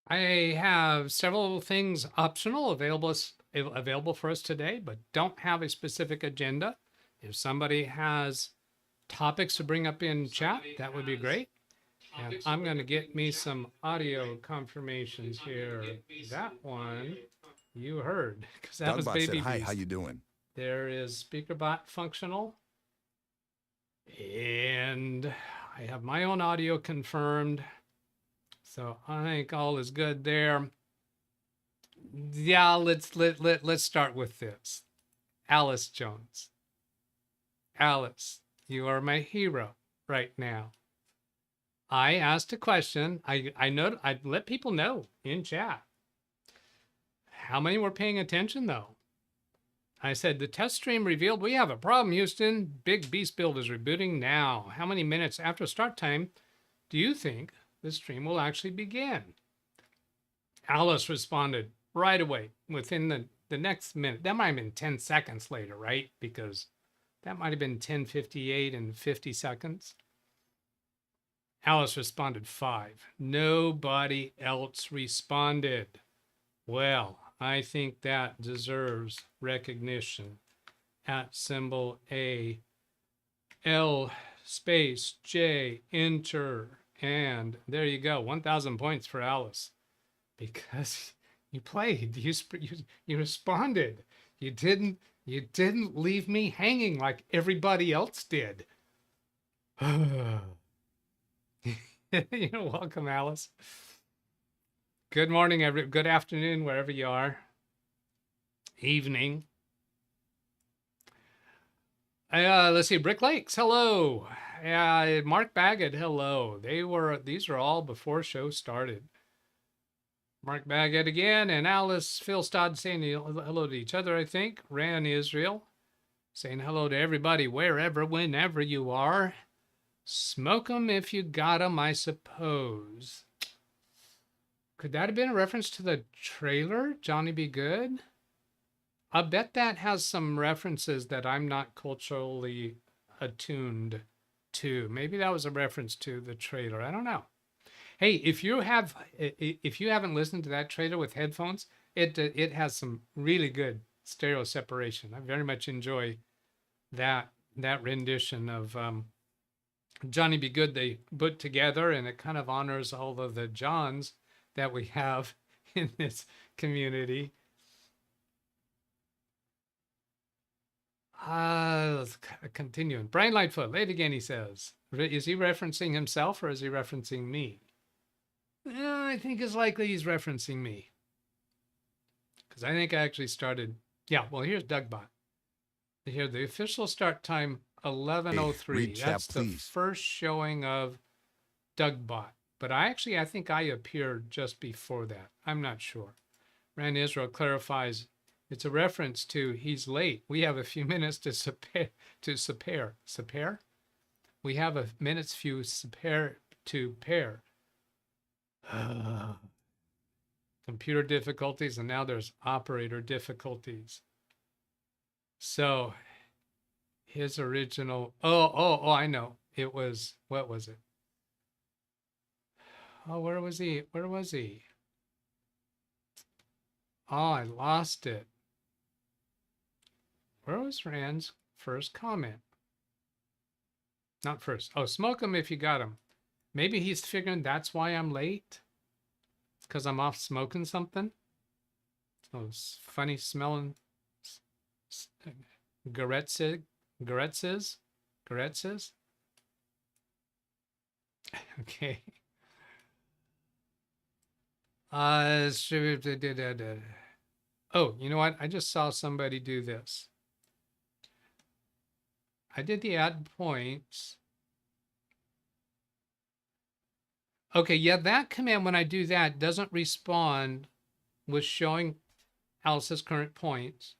I have several things optional available for us today, but don't have a specific agenda. If somebody has topics to bring up in chat, that would be great. And I'm going to get me some audio confirmations here. That one you heard because that was DougBot said, Baby "Hi, how Beast. you doing?" There is SpeakerBot functional. And I have my own audio confirmed. So I think all is good there. Yeah, let's start with this. Alice Jones. Alice, you are my hero right now. I asked a question. I know I let people know in chat. How many were paying attention though? I said the test stream revealed we have a problem, Houston. Big Beast build is rebooting now. How many minutes after start time do you think the stream will actually begin? Alice responded right away within the next minute. That might have been 10 seconds later, right? Because that might have been 10:58 and 50 seconds. Alice responded 5. Nobody else responded. Well, I think that deserves recognition. At symbol A, L space J, enter. And there you go, 1,000 points for Alice. Because you played, you responded. You didn't leave me hanging like everybody else did. You're welcome, Alice. Good morning, good afternoon, wherever you are. Evening. Let's see, Brick Lakes, hello. Mark Baggett, hello. These are all before show started. Mark Baggett again, and Alice Philstad saying hello to each other, I think. Ran Israel saying hello to everybody, wherever, whenever you are. Smoke 'em if you got 'em, I suppose. Could that have been a reference to the trailer, Johnny Be Good? I bet that has some references that I'm not culturally attuned to. Maybe that was a reference to the trailer. I don't know. Hey, if you haven't listened to that trailer with headphones, it has some really good stereo separation. I very much enjoy that rendition of Johnny Be Good they put together, and it kind of honors all of the Johns that we have in this community. Let's continue. Brian Lightfoot, late again, he says. Is he referencing himself or is he referencing me? I think it's likely he's referencing me. Because I think I actually started. Yeah, well, here's DougBot. Here, the official start time, 11:03. That's the first showing of DougBot. But I think I appeared just before that. I'm not sure. Rand Israel clarifies it's a reference to he's late. We have a few minutes to spare. We have a minutes few spare to pair. Computer difficulties, and now there's operator difficulties. So his original, I know. It was, what was it? Oh, where was he? Oh, I lost it. Where was Rand's first comment? Not first. Oh, smoke him if you got him. Maybe he's figuring that's why I'm late. It's because I'm off smoking something. Those funny smelling Goretzes. Okay. Oh, you know what? I just saw somebody do this. I did the add points. Okay, yeah, that command, when I do that, doesn't respond with showing Alice's current points.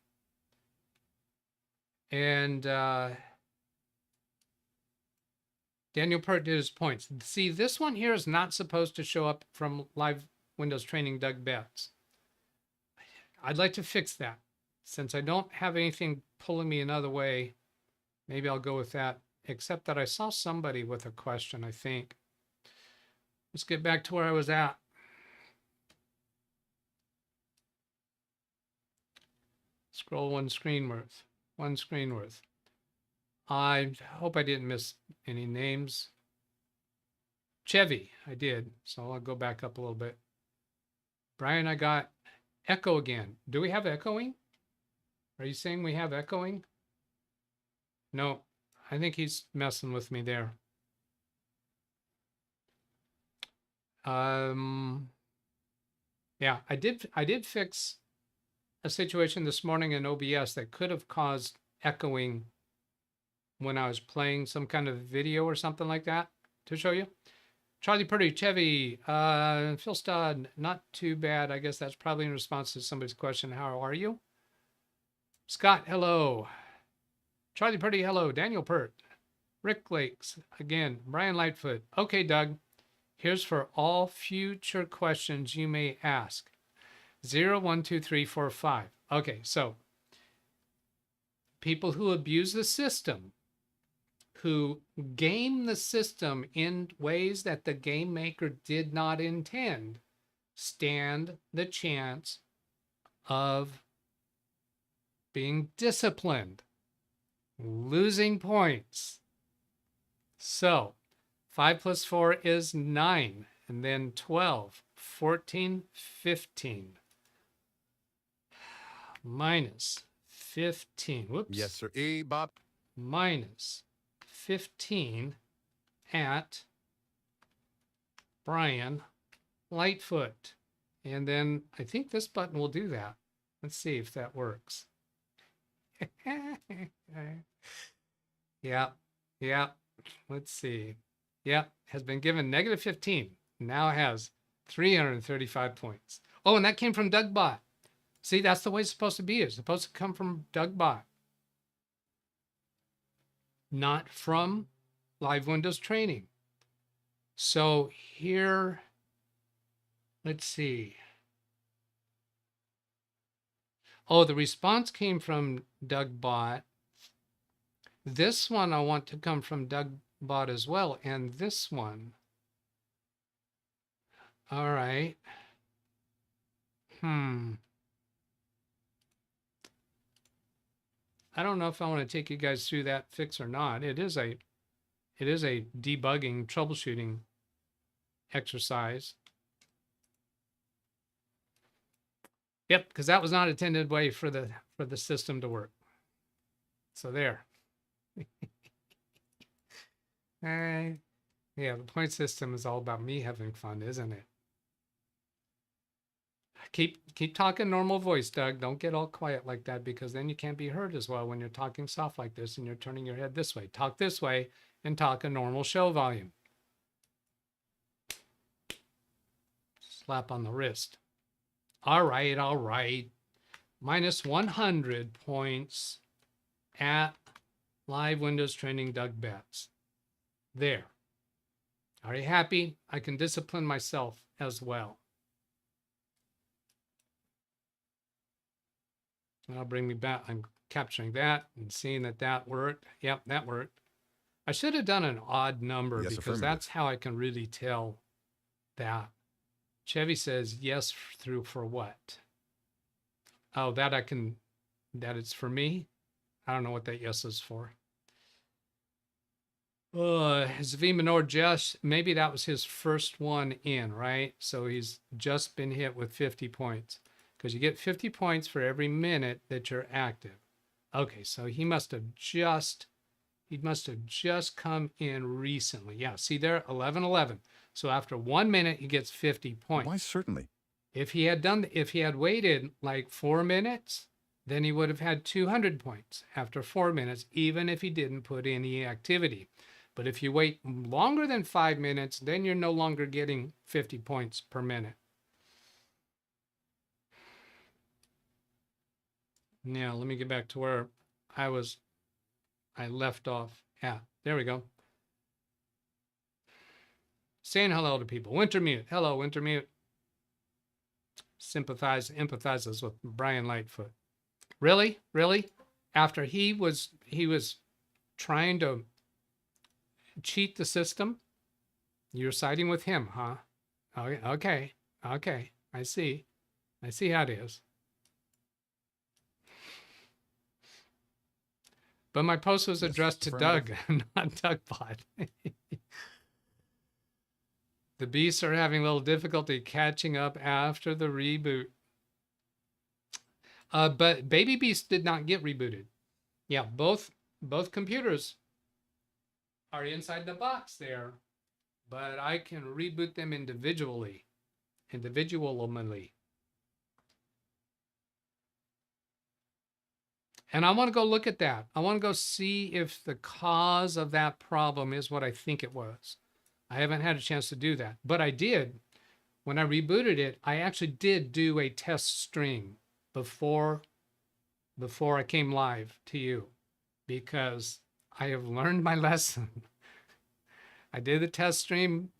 And Daniel Pert did his points. See, this one here is not supposed to show up from Live Windows Training DougBetts. I'd like to fix that. Since I don't have anything pulling me another way, maybe I'll go with that, except that I saw somebody with a question, I think. Let's get back to where I was at. Scroll one screen worth. One screen worth. I hope I didn't miss any names. Chevy, I did. So I'll go back up a little bit. Brian, I got echo again. Do we have echoing? Are you saying we have echoing? No, I think he's messing with me there. Yeah, I did fix a situation this morning in OBS that could have caused echoing when I was playing some kind of video or something like that to show you. Charlie Purdy, Chevy, Phil Stodd, not too bad. I guess that's probably in response to somebody's question, how are you? Scott, hello. Charlie Purdy, hello. Daniel Pert. Rick Lakes, again. Brian Lightfoot. Okay, Doug, here's for all future questions you may ask. 0, 1, 2, 3, 4, 5. Okay, so people who abuse the system, who game the system in ways that the game maker did not intend, stand the chance of being disciplined, losing points. So 5 plus 4 is 9, and then 12, 14, 15. Minus 15. Whoops. Yes, sir. Hey, Bob. Minus 15 at Brian Lightfoot. And then I think this button will do that. Let's see if that works. Yeah. Let's see. Yeah, has been given negative 15. Now it has 335 points. Oh, and that came from DougBot. See, that's the way it's supposed to be. It's supposed to come from DougBot. Not from Live Windows Training. So here, let's see. Oh, the response came from DougBot. This one I want to come from DougBot as well, and this one. All right. I don't know if I want to take you guys through that fix or not. It is a debugging, troubleshooting exercise. Yep, because that was not intended way for the system to work. So there. Yeah, the point system is all about me having fun, isn't it? Keep talking normal voice, Doug. Don't get all quiet like that, because then you can't be heard as well when you're talking soft like this and you're turning your head this way. Talk this way and talk a normal show volume. Slap on the wrist. All right. Minus 100 points at Live Windows Training-DougBetts. There. Are you happy? I can discipline myself as well. That'll bring me back. I'm capturing that and seeing that worked. Yep, that worked. I should have done an odd number, yes, because that's how I can really tell that. Chevy says yes through for what? Oh, that it's for me? I don't know what that yes is for. Zvi Minor just, maybe that was his first one in, right? So he's just been hit with 50 points. Because you get 50 points for every minute that you're active. Okay, so he must have just come in recently. Yeah, see there, 11:11. So after 1 minute, he gets 50 points. Why, certainly. If he had waited like 4 minutes, then he would have had 200 points after 4 minutes, even if he didn't put any activity. But if you wait longer than 5 minutes, then you're no longer getting 50 points per minute. Now, let me get back to where I left off. Yeah, there we go. Saying hello to people. Wintermute. Hello, Wintermute. Empathizes with Brian Lightfoot. Really? After he was trying to cheat the system, you're siding with him, huh? Okay. I see how it is. But my post was addressed to Doug, not DougBot. The beasts are having a little difficulty catching up after the reboot. But Baby Beast did not get rebooted. Yeah, both computers are inside the box there, but I can reboot them individually. And I want to go look at that. I want to go see if the cause of that problem is what I think it was. I haven't had a chance to do that, but I did. When I rebooted it, I actually did do a test stream before I came live to you, because I have learned my lesson. I did the test stream,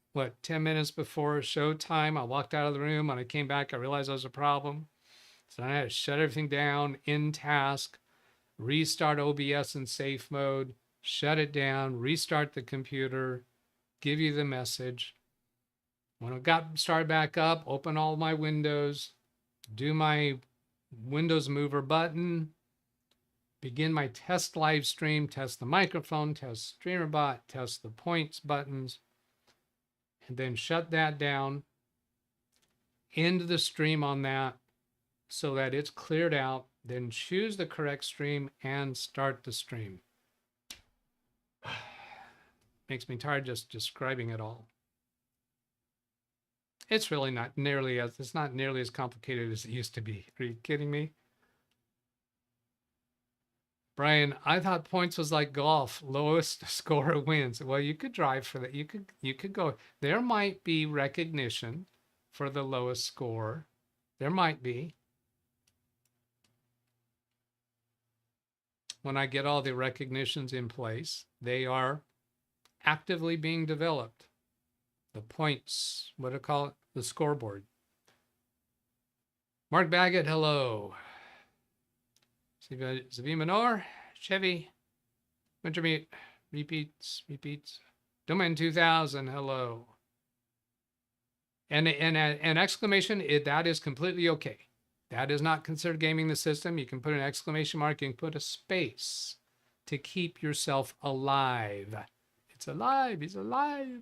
10 minutes before showtime. I walked out of the room. When I came back, I realized there was a problem. So I had to shut everything down in task, restart OBS in safe mode, shut it down, restart the computer, give you the message. When it got started back up, open all my windows, do my Windows Mover button, begin my test live stream, test the microphone, test StreamerBot, test the points buttons, and then shut that down, end the stream on that so that it's cleared out, then choose the correct stream and start the stream. Makes me tired just describing it all. It's really not nearly as complicated as it used to be. Are you kidding me? Brian, I thought points was like golf. Lowest scorer wins. Well, you could drive for that. You could go. There might be recognition for the lowest score. There might be. When I get all the recognitions in place, they are actively being developed. The points, what do I call it? The scoreboard. Mark Baggett, hello. Zavi Minor, Chevy, Wintermeat, repeats. Domain 2000, hello. And an exclamation, that is completely okay. That is not considered gaming the system. You can put an exclamation mark, you can put a space to keep yourself alive. It's alive, he's alive.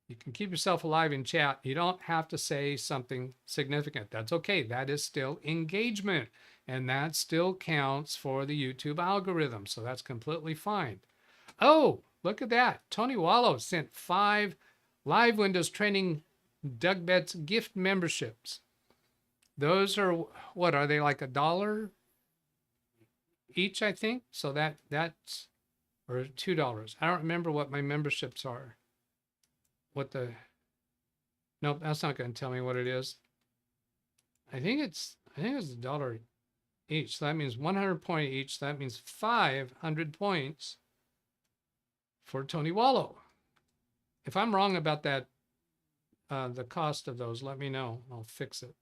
You can keep yourself alive in chat. You don't have to say something significant. That's okay. That is still engagement. And that still counts for the YouTube algorithm. So that's completely fine. Oh, look at that. Tony Wallow sent 5 Live Windows Training DougBetts gift memberships. Those are, what are they, like $1 each, I think? So that's, or $2. I don't remember what my memberships are. Nope, that's not going to tell me what it is. I think it's $1 each. So that means 100 points each. That means 500 points for Tony Wallow. If I'm wrong about that, the cost of those, let me know. I'll fix it.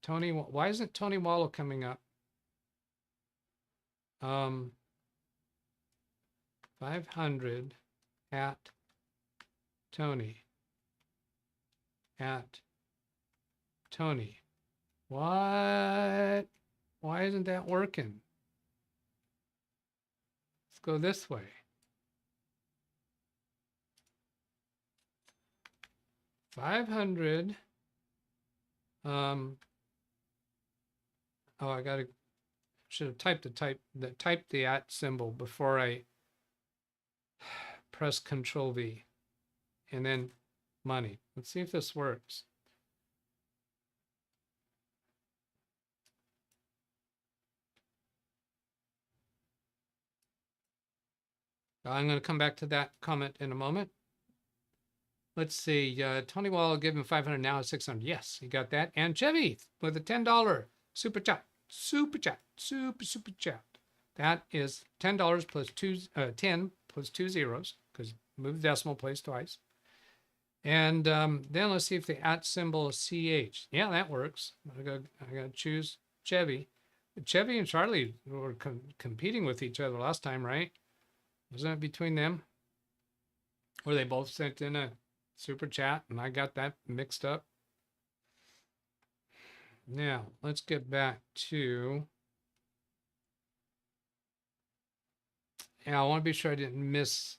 Tony, why isn't Tony Wallow coming up? 500 at Tony. What? Why isn't that working? Let's go this way. $500. Oh, should have typed the at symbol before I press Control V. And then money. Let's see if this works. I'm going to come back to that comment in a moment. Let's see. Tony Wall give him 500, now it's 600. Yes, you got that. And Chevy with a $10 super chat. Super chat. That is $10 plus 10 plus 2 zeros, because move the decimal place twice. And then let's see if the at symbol is CH. Yeah, that works. I got to choose Chevy. Chevy and Charlie were competing with each other last time, right? Wasn't it between them? Or they both sent in a super chat and I got that mixed up. Now, let's get back to And I want to be sure I didn't miss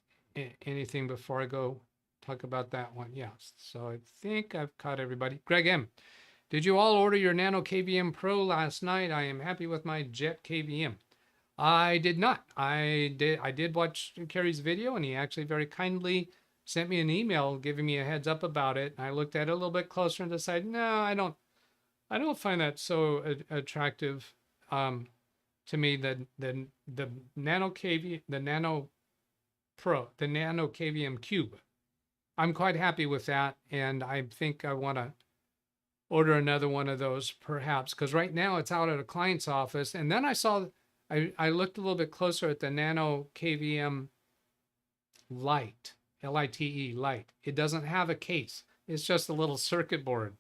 anything before I go talk about that one. Yes. So I think I've caught everybody. Greg M. Did you all order your Nano KVM Pro last night? I am happy with my Jet KVM. I did not. I did watch Kerry's video, and he actually very kindly sent me an email giving me a heads up about it. I looked at it a little bit closer and decided, no, I don't find that so attractive to me. The Nano KV, the Nano Pro, the Nano KVM Cube. I'm quite happy with that, and I think I want to order another one of those perhaps, because right now it's out at a client's office. And then I looked a little bit closer at the Nano KVM Lite, Lite, Lite. It doesn't have a case. It's just a little circuit board,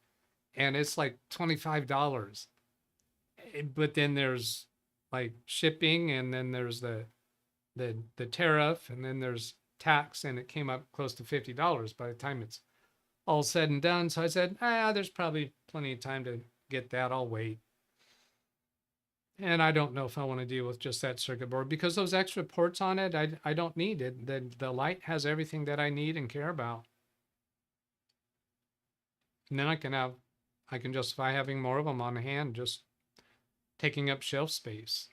and it's like $25. But then there's like shipping, and then there's the tariff, and then there's tax, and it came up close to $50 by the time it's all said and done. So I said, there's probably plenty of time to get that. I'll wait. And I don't know if I want to deal with just that circuit board, because those extra ports on it, I don't need it. The Lite has everything that I need and care about. And then I can justify having more of them on hand, just taking up shelf space.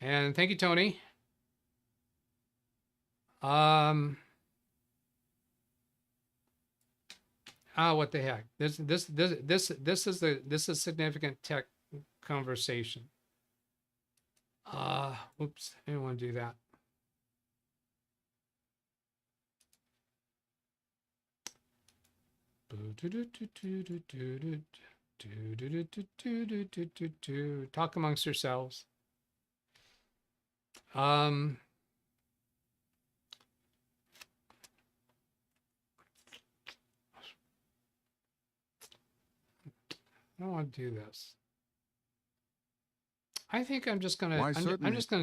And thank you, Tony. What the heck? This is significant tech conversation. Oops, I didn't want to do that. Talk amongst yourselves. I don't want to do this. I think I'm just gonna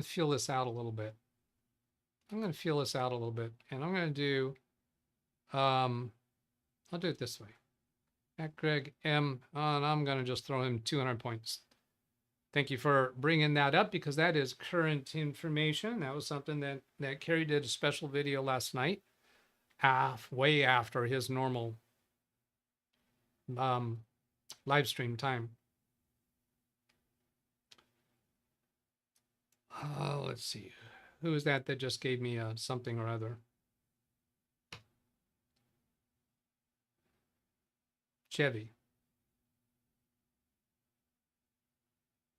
feel this out a little bit. I'm gonna feel this out a little bit, and I'm gonna do. I'll do it this way. At Greg M, and I'm gonna just throw him 200 points. Thank you for bringing that up, because that is current information. That was something that Kerry did a special video last night, way after his normal live stream time. Let's see. Who is that just gave me something or other? Chevy.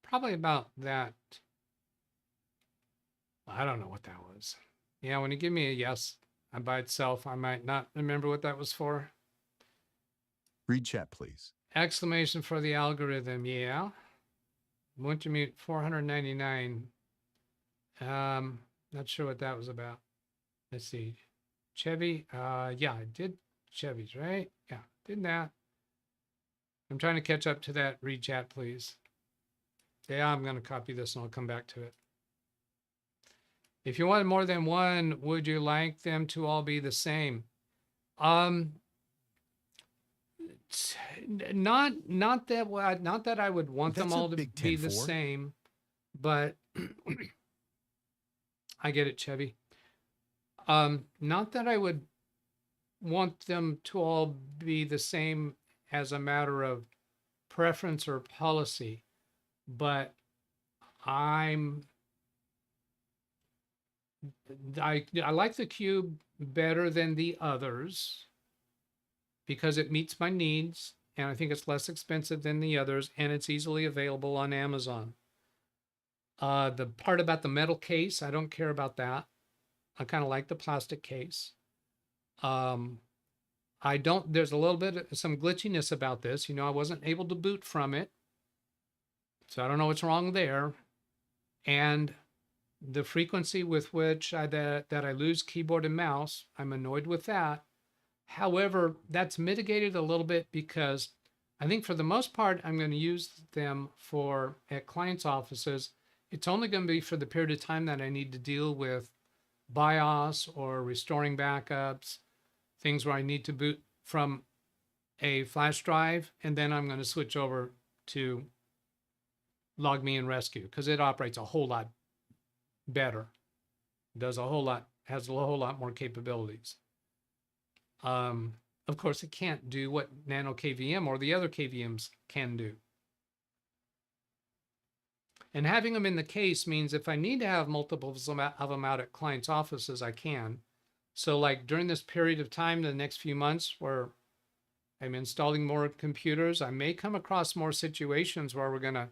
Probably about that. I don't know what that was. Yeah, when you give me a yes by itself, I might not remember what that was for. Read chat, please. Exclamation for the algorithm. Yeah. Went to mute 499. Not sure what that was about. Let's see. Chevy. Yeah, I did Chevys, right? Yeah, did that. I'm trying to catch up to that. Read chat, please. Yeah, I'm going to copy this and I'll come back to it. If you wanted more than one, would you like them to all be the same? Not that I would want them all to be the same, but I get it, Chevy. Not that I would want them to all be the same as a matter of preference or policy, but I like the Cube better than the others because it meets my needs, and I think it's less expensive than the others, and it's easily available on Amazon. The part about the metal case, I don't care about that. I kind of like the plastic case. There's a little bit of some glitchiness about this. I wasn't able to boot from it, so I don't know what's wrong there. And the frequency with which that I lose keyboard and mouse, I'm annoyed with that. However, that's mitigated a little bit because I think for the most part, I'm going to use them at clients' offices. It's only going to be for the period of time that I need to deal with BIOS or restoring backups, things where I need to boot from a flash drive, and then I'm going to switch over to Log Me and Rescue because it operates a whole lot better. Does a whole lot, has a whole lot more capabilities. Of course, it can't do what Nano KVM or the other KVMs can do. And having them in the case means if I need to have multiples of them out at clients' offices, I can. So like during this period of time, the next few months where I'm installing more computers, I may come across more situations where we're going to,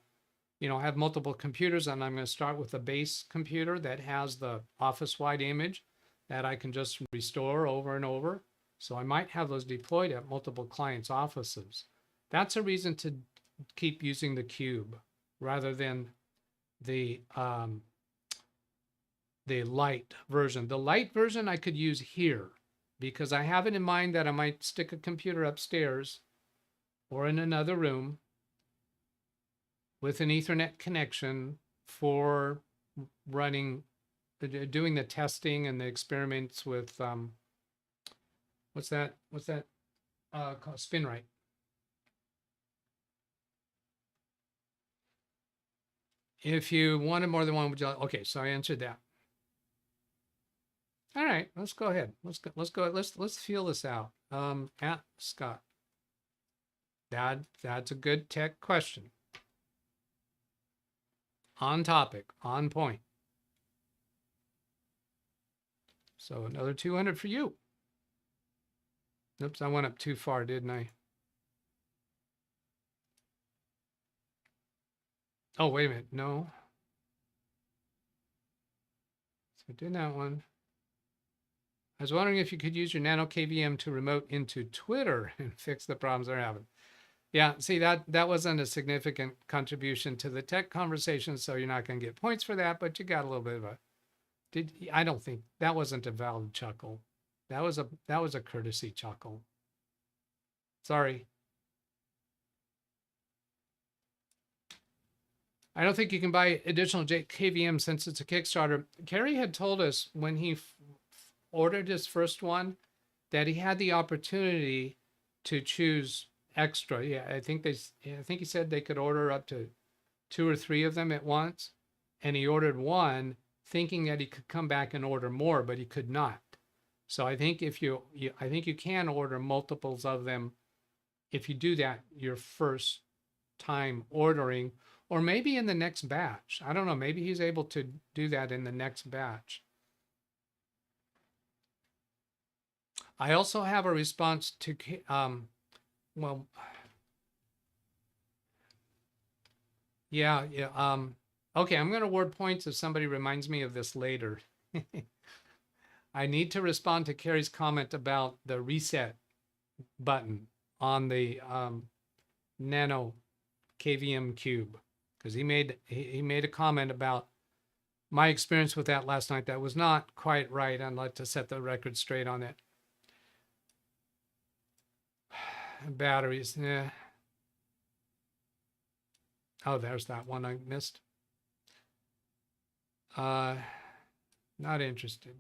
have multiple computers, and I'm going to start with a base computer that has the office-wide image that I can just restore over and over. So I might have those deployed at multiple clients' offices. That's a reason to keep using the cube rather than the light version. The light version I could use here because I have it in mind that I might stick a computer upstairs or in another room with an Ethernet connection for running, doing the testing and the experiments with, what's that called? SpinRite. If you wanted more than one, would you like, okay, so I answered that. All right, let's go ahead. Let's feel this out. At Scott. That's a good tech question. On topic, on point. So another 200 for you. Oops, I went up too far, didn't I? Oh, wait a minute. No. So I did that one. I was wondering if you could use your Nano KVM to remote into Twitter and fix the problems they're having. Yeah, see, that wasn't a significant contribution to the tech conversation, so you're not going to get points for that, but you got a little bit of a, I don't think, that wasn't a valid chuckle. That was a courtesy chuckle. Sorry. I don't think you can buy additional KVM since it's a Kickstarter. Kerry had told us when he ordered his first one that he had the opportunity to choose extra. Yeah, I think he said they could order up to 2 or 3 of them at once, and he ordered one thinking that he could come back and order more, but he could not. So I think I think you can order multiples of them if you do that your first time ordering, or maybe in the next batch. I don't know, maybe he's able to do that in the next batch. I also have a response to, well, yeah. Okay, I'm going to award points if somebody reminds me of this later. I need to respond to Carrie's comment about the reset button on the Nano KVM cube, because he made a comment about my experience with that last night that was not quite right. I'd like to set the record straight on it. Batteries, yeah. Oh, there's that one I missed. Not interested.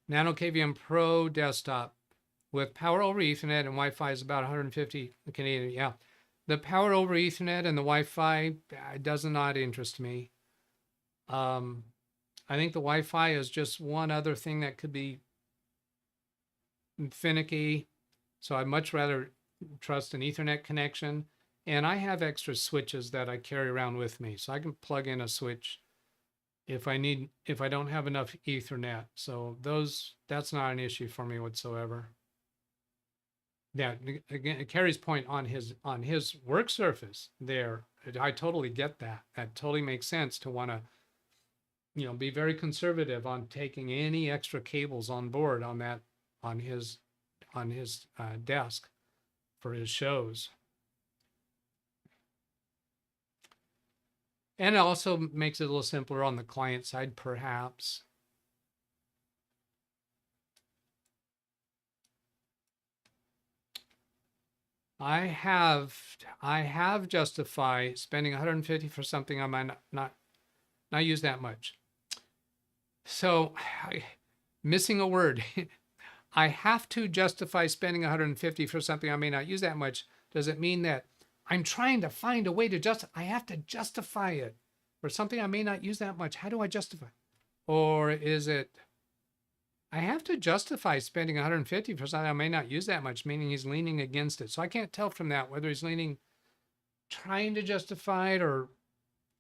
Nano KVM Pro desktop with power over Ethernet and Wi-Fi is about 150 Canadian. Yeah, the power over Ethernet and the Wi-Fi does not interest me. I think the Wi-Fi is just one other thing that could be finicky. So I'd much rather trust an Ethernet connection. And I have extra switches that I carry around with me. So I can plug in a switch if I don't have enough Ethernet. So that's not an issue for me whatsoever. Yeah, again, Carrie's point on his work surface there, I totally get that. That totally makes sense to want to, be very conservative on taking any extra cables on board on his desk for his shows. And it also makes it a little simpler on the client side, perhaps. I have justified spending 150 for something I might not use that much. So, missing a word. I have to justify spending 150 for something I may not use that much. Does it mean that I'm trying to find a way to I have to justify it for something I may not use that much. How do I justify? Or is it, I have to justify spending 150 for something I may not use that much, meaning he's leaning against it. So I can't tell from that whether he's leaning, trying to justify it, or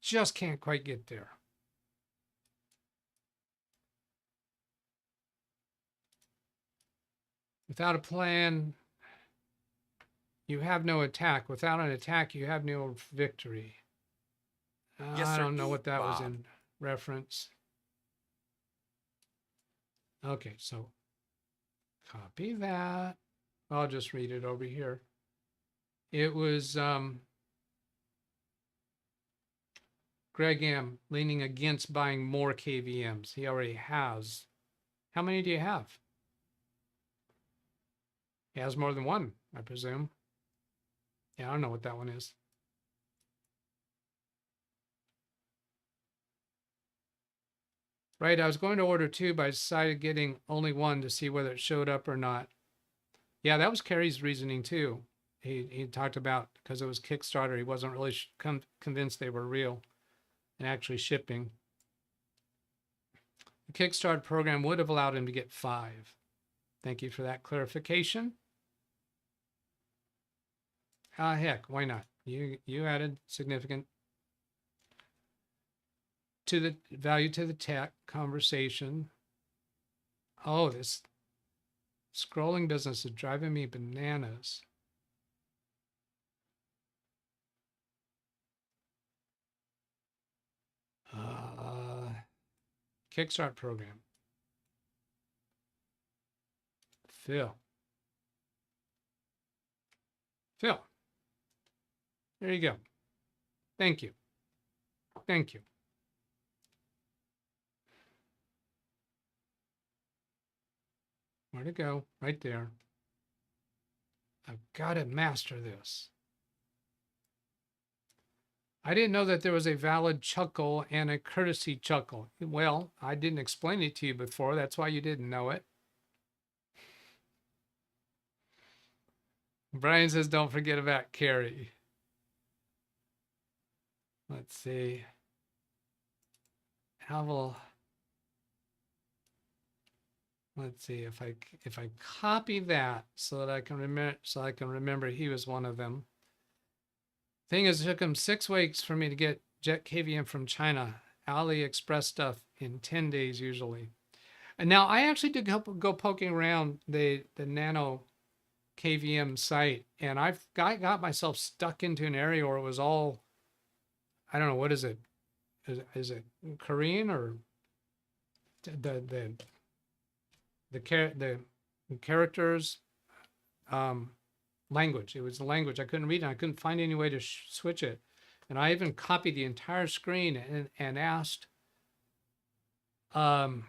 just can't quite get there. Without a plan, you have no attack. Without an attack, you have no victory. Yes, I sir. don't know what that was Bob. in reference. Okay, so copy that. I'll just read it over here. It was Greg M. leaning against buying more KVMs. He already has. How many do you have? He has more than one, I presume. Yeah, I don't know what that one is. Right, I was going to order two, but I decided getting only one to see whether it showed up or not. Yeah, that was Kerry's reasoning too. He talked about, because it was Kickstarter, he wasn't really convinced they were real and actually shipping. The Kickstarter program would have allowed him to get 5. Thank you for that clarification. Heck, why not? You added significant to the value to the tech conversation. Oh, this scrolling business is driving me bananas. Kickstart program. Phil. There you go. Thank you. Thank you. Where to go? Right there. I've got to master this. I didn't know that there was a valid chuckle and a courtesy chuckle. Well, I didn't explain it to you before. That's why you didn't know it. Brian says, don't forget about Carrie. Let's see. Let's see if I copy that so that I can remember he was one of them. Thing is, it took him 6 weeks for me to get Jet KVM from China. AliExpress stuff in 10 days usually. And now I actually did go poking around the Nano KVM site, and I've got myself stuck into an area where it was all, I don't know, what is it? Is it Korean or the characters language? It was the language. I couldn't read it. I couldn't find any way to switch it. And I even copied the entire screen and asked one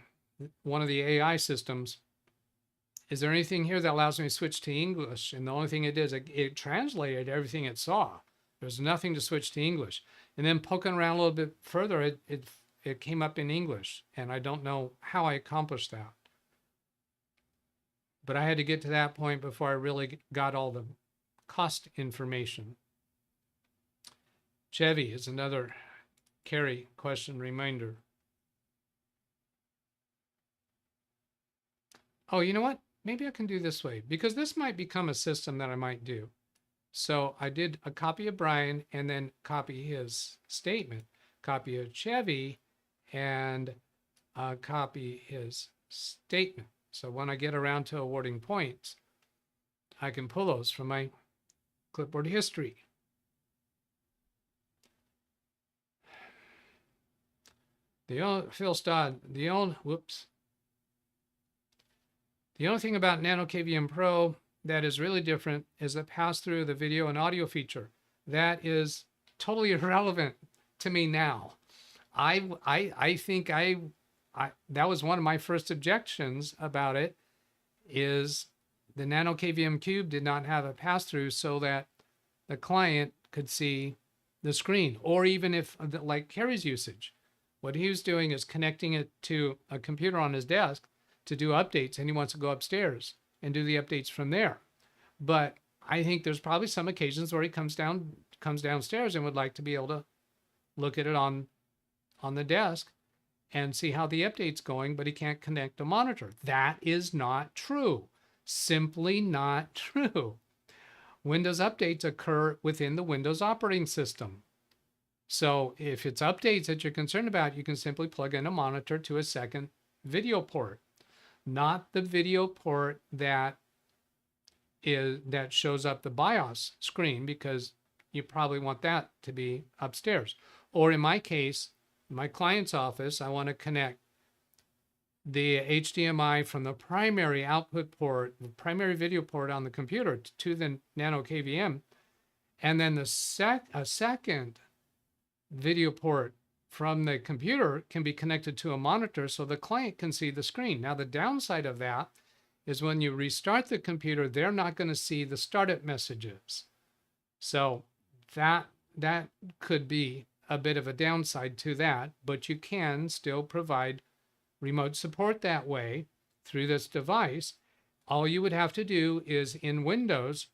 of the AI systems, is there anything here that allows me to switch to English? And the only thing it did is it translated everything it saw. There's nothing to switch to English. And then poking around a little bit further, it came up in English. And I don't know how I accomplished that. But I had to get to that point before I really got all the cost information. Chevy is another Carrie question reminder. Oh, you know what? Maybe I can do this way, because this might become a system that I might do. So I did a copy of Brian and then copy his statement, copy of Chevy, and copy his statement. So when I get around to awarding points, I can pull those from my clipboard history. Phil Stodd, the only thing about Nano KVM Pro that is really different is the pass-through of the video and audio feature. That is totally irrelevant to me now. I think that was one of my first objections about it, is the Nano KVM Cube did not have a pass-through so that the client could see the screen, or even if, like Kerry's usage, what he was doing is connecting it to a computer on his desk to do updates, and he wants to go upstairs and do the updates from there. But I think there's probably some occasions where he comes down comes downstairs and would like to be able to look at it on the desk and see how the update's going, but he can't connect a monitor. That is not true. Simply not true. Windows updates occur within the Windows operating system. So if it's updates that you're concerned about, you can simply plug in a monitor to a second video port, not the video port that shows up the BIOS screen, because you probably want that to be upstairs. Or in my case, my client's office, I want to connect the HDMI from the primary output port, the primary video port on the computer, to the Nano KVM, and then a second video port from the computer can be connected to a monitor so the client can see the screen. Now, the downside of that is when you restart the computer, they're not going to see the startup messages. So that could be a bit of a downside to that, but you can still provide remote support that way through this device. All you would have to do is, in Windows,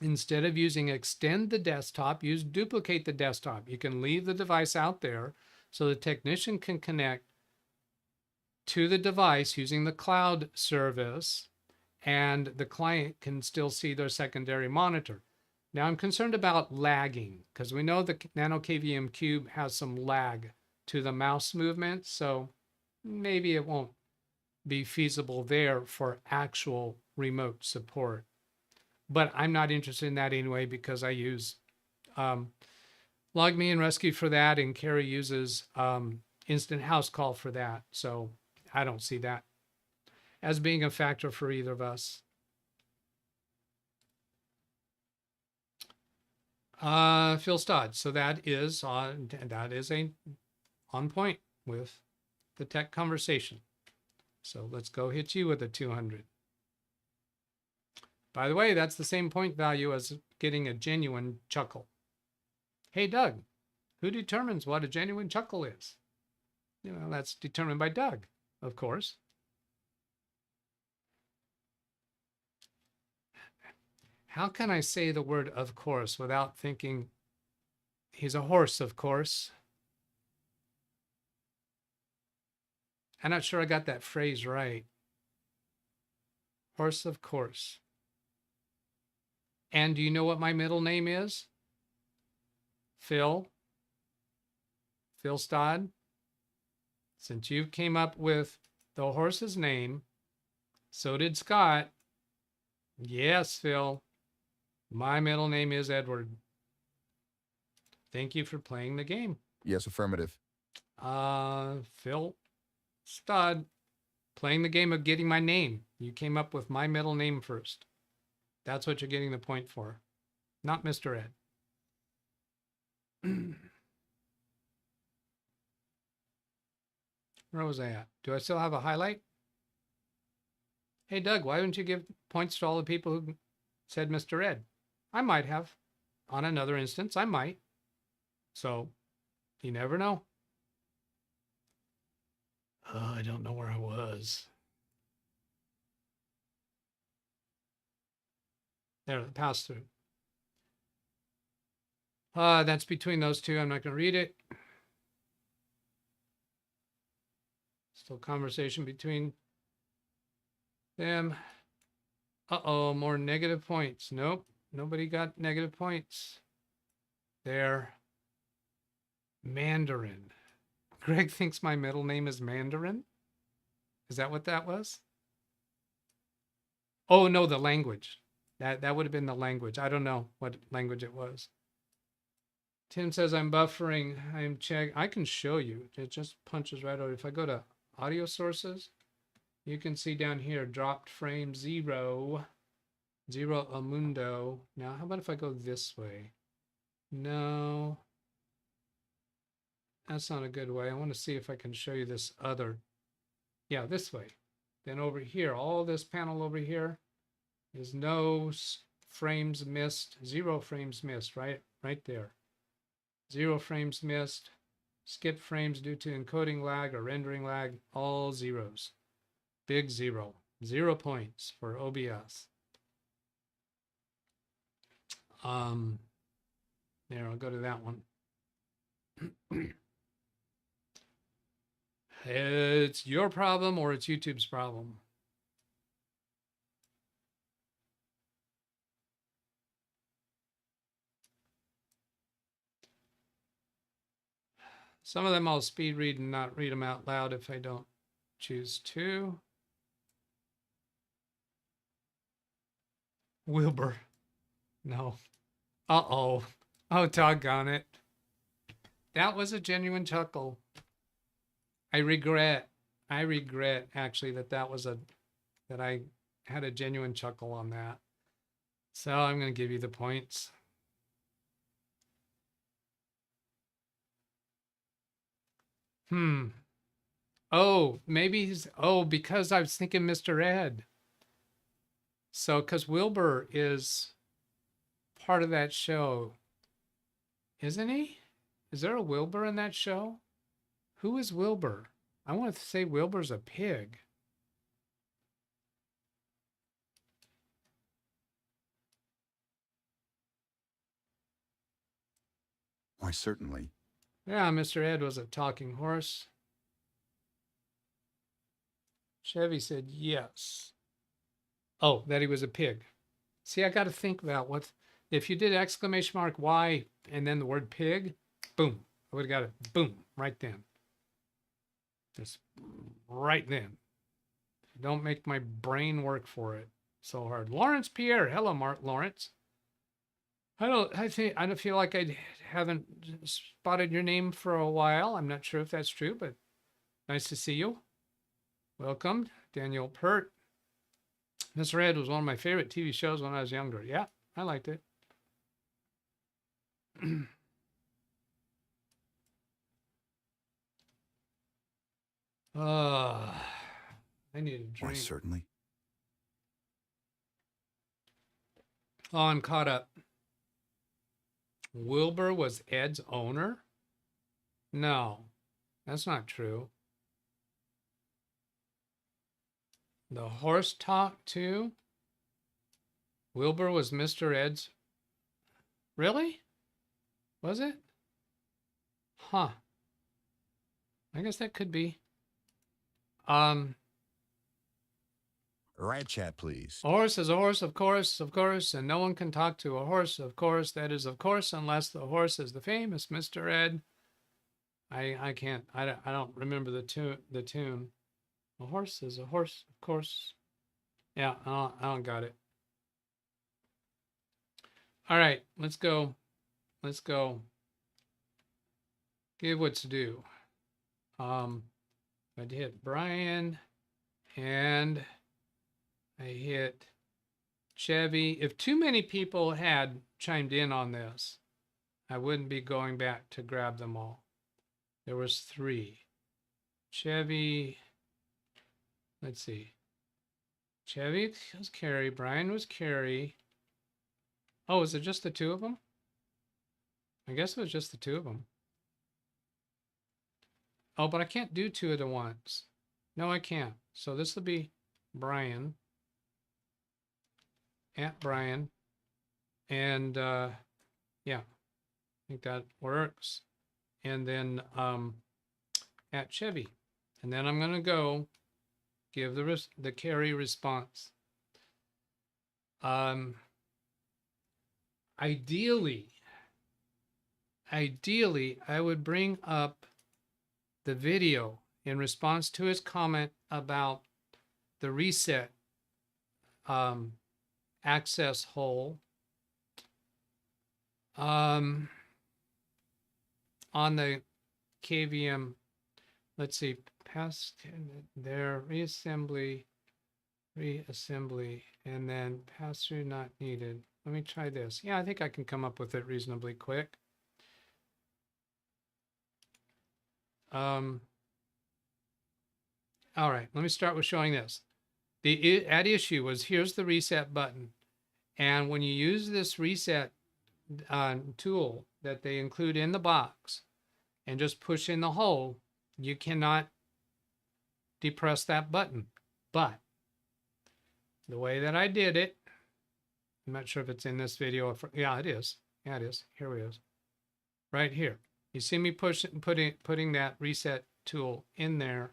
instead of using extend the desktop, use duplicate the desktop. You can leave the device out there so the technician can connect to the device using the cloud service, and the client can still see their secondary monitor. Now, I'm concerned about lagging, because we know the Nano KVM Cube has some lag to the mouse movement, so maybe it won't be feasible there for actual remote support. But I'm not interested in that anyway, because I use LogMe and Rescue for that, and Carrie uses Instant House Call for that. So I don't see that as being a factor for either of us. Phil Stodd. So that is on point with the tech conversation. So let's go hit you with a 200. By the way, that's the same point value as getting a genuine chuckle. Hey, Doug, who determines what a genuine chuckle is? You know, that's determined by Doug, of course. How can I say the word of course without thinking he's a horse, of course? I'm not sure I got that phrase right. Horse, of course. And do you know what my middle name is? Phil Stodd. Since you came up with the horse's name, so did Scott. Yes, Phil. My middle name is Edward. Thank you for playing the game. Yes, affirmative. Phil Stodd, playing the game of getting my name. You came up with my middle name first. That's what you're getting the point for, not Mr. Ed. Where was I at? Do I still have a highlight? Hey, Doug, why don't you give points to all the people who said Mr. Ed? I might have. On another instance, I might. So, you never know. Oh, I don't know where I was. There, the pass through. That's between those two. I'm not going to read it. Still conversation between them. Uh-oh, more negative points. Nope, nobody got negative points. There. Mandarin. Greg thinks my middle name is Mandarin. Is that what that was? Oh, no, the language. That would have been the language. I don't know what language it was. Tim says I'm buffering. I'm checking. I can show you. It just punches right over. If I go to audio sources, you can see down here, dropped frame 0 Amundo. Now, how about if I go this way? No, that's not a good way. I want to see if I can show you this other. Yeah, this way. Then over here, all this panel over here is no frames missed, 0 frames missed, right there. 0 frames missed, skip frames due to encoding lag or rendering lag, all zeros. Big 0. 0 points for OBS. There, I'll go to that one. It's your problem or it's YouTube's problem. Some of them I'll speed read and not read them out loud if I don't choose to. Wilbur. No. Uh-oh. Oh, doggone it. That was a genuine chuckle. I regret actually that I had a genuine chuckle on that. So I'm going to give you the points. Oh, maybe because I was thinking Mr. Ed. So, because Wilbur is part of that show, isn't he? Is there a Wilbur in that show? Who is Wilbur? I want to say Wilbur's a pig. Why, certainly. Yeah, Mr. Ed was a talking horse. Chevy said yes. Oh, that he was a pig. See, I got to think about what, if you did exclamation mark Y and then the word pig, boom, I would have got it, boom, right then. Just right then. Don't make my brain work for it so hard. Lawrence Pierre, hello, Lawrence. I don't feel like I haven't spotted your name for a while. I'm not sure if that's true, but nice to see you. Welcome, Daniel Pert. Mr. Ed was one of my favorite TV shows when I was younger. Yeah, I liked it. I need a drink. Why, certainly. Oh, I'm caught up. Wilbur was Ed's owner? No, that's not true. The horse talked too? Wilbur was Mr. Ed's. Really? Was it? Huh. I guess that could be. Right chat, please. A horse is a horse, of course, and no one can talk to a horse, of course. That is, of course, unless the horse is the famous Mr. Ed. I can't. I don't remember the tune. A horse is a horse, of course. Yeah, I don't got it. All right, let's go. Let's go. Give what's due. I'd hit Brian and I hit Chevy. If too many people had chimed in on this, I wouldn't be going back to grab them all. There was 3. Chevy, let's see. Chevy was Carrie, Brian was Carrie. Oh, is it just the 2 of them? I guess it was just the 2 of them. Oh, but I can't do 2 at once. No, I can't. So this will be Brian. At Brian. And yeah, I think that works. And then at Chevy. And then I'm going to go give the carry response. Ideally, I would bring up the video in response to his comment about the reset access hole on the KVM. Let's see, pass there, reassembly, and then pass through not needed. Let me try this. Yeah, I think I can come up with it reasonably quick. All right, let me start with showing this. The at issue was here's the reset button. And when you use this reset tool that they include in the box and just push in the hole, you cannot depress that button. But the way that I did it, I'm not sure if it's in this video. Yeah, it is. Yeah, it is. Here it is. right here. You see me putting that reset tool in there.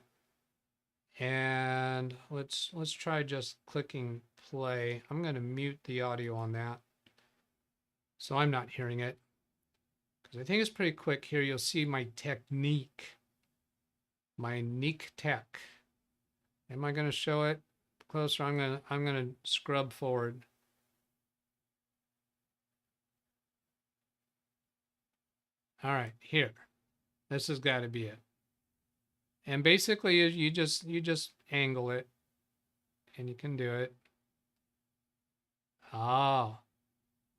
And let's try just clicking play. I'm going to mute the audio on that, so I'm not hearing it, because I think it's pretty quick. Here you'll see my technique, my Neek tech. Am I going to show it closer? I'm going to scrub forward. All right, here. This has got to be it. And basically you just angle it, and you can do it. Oh,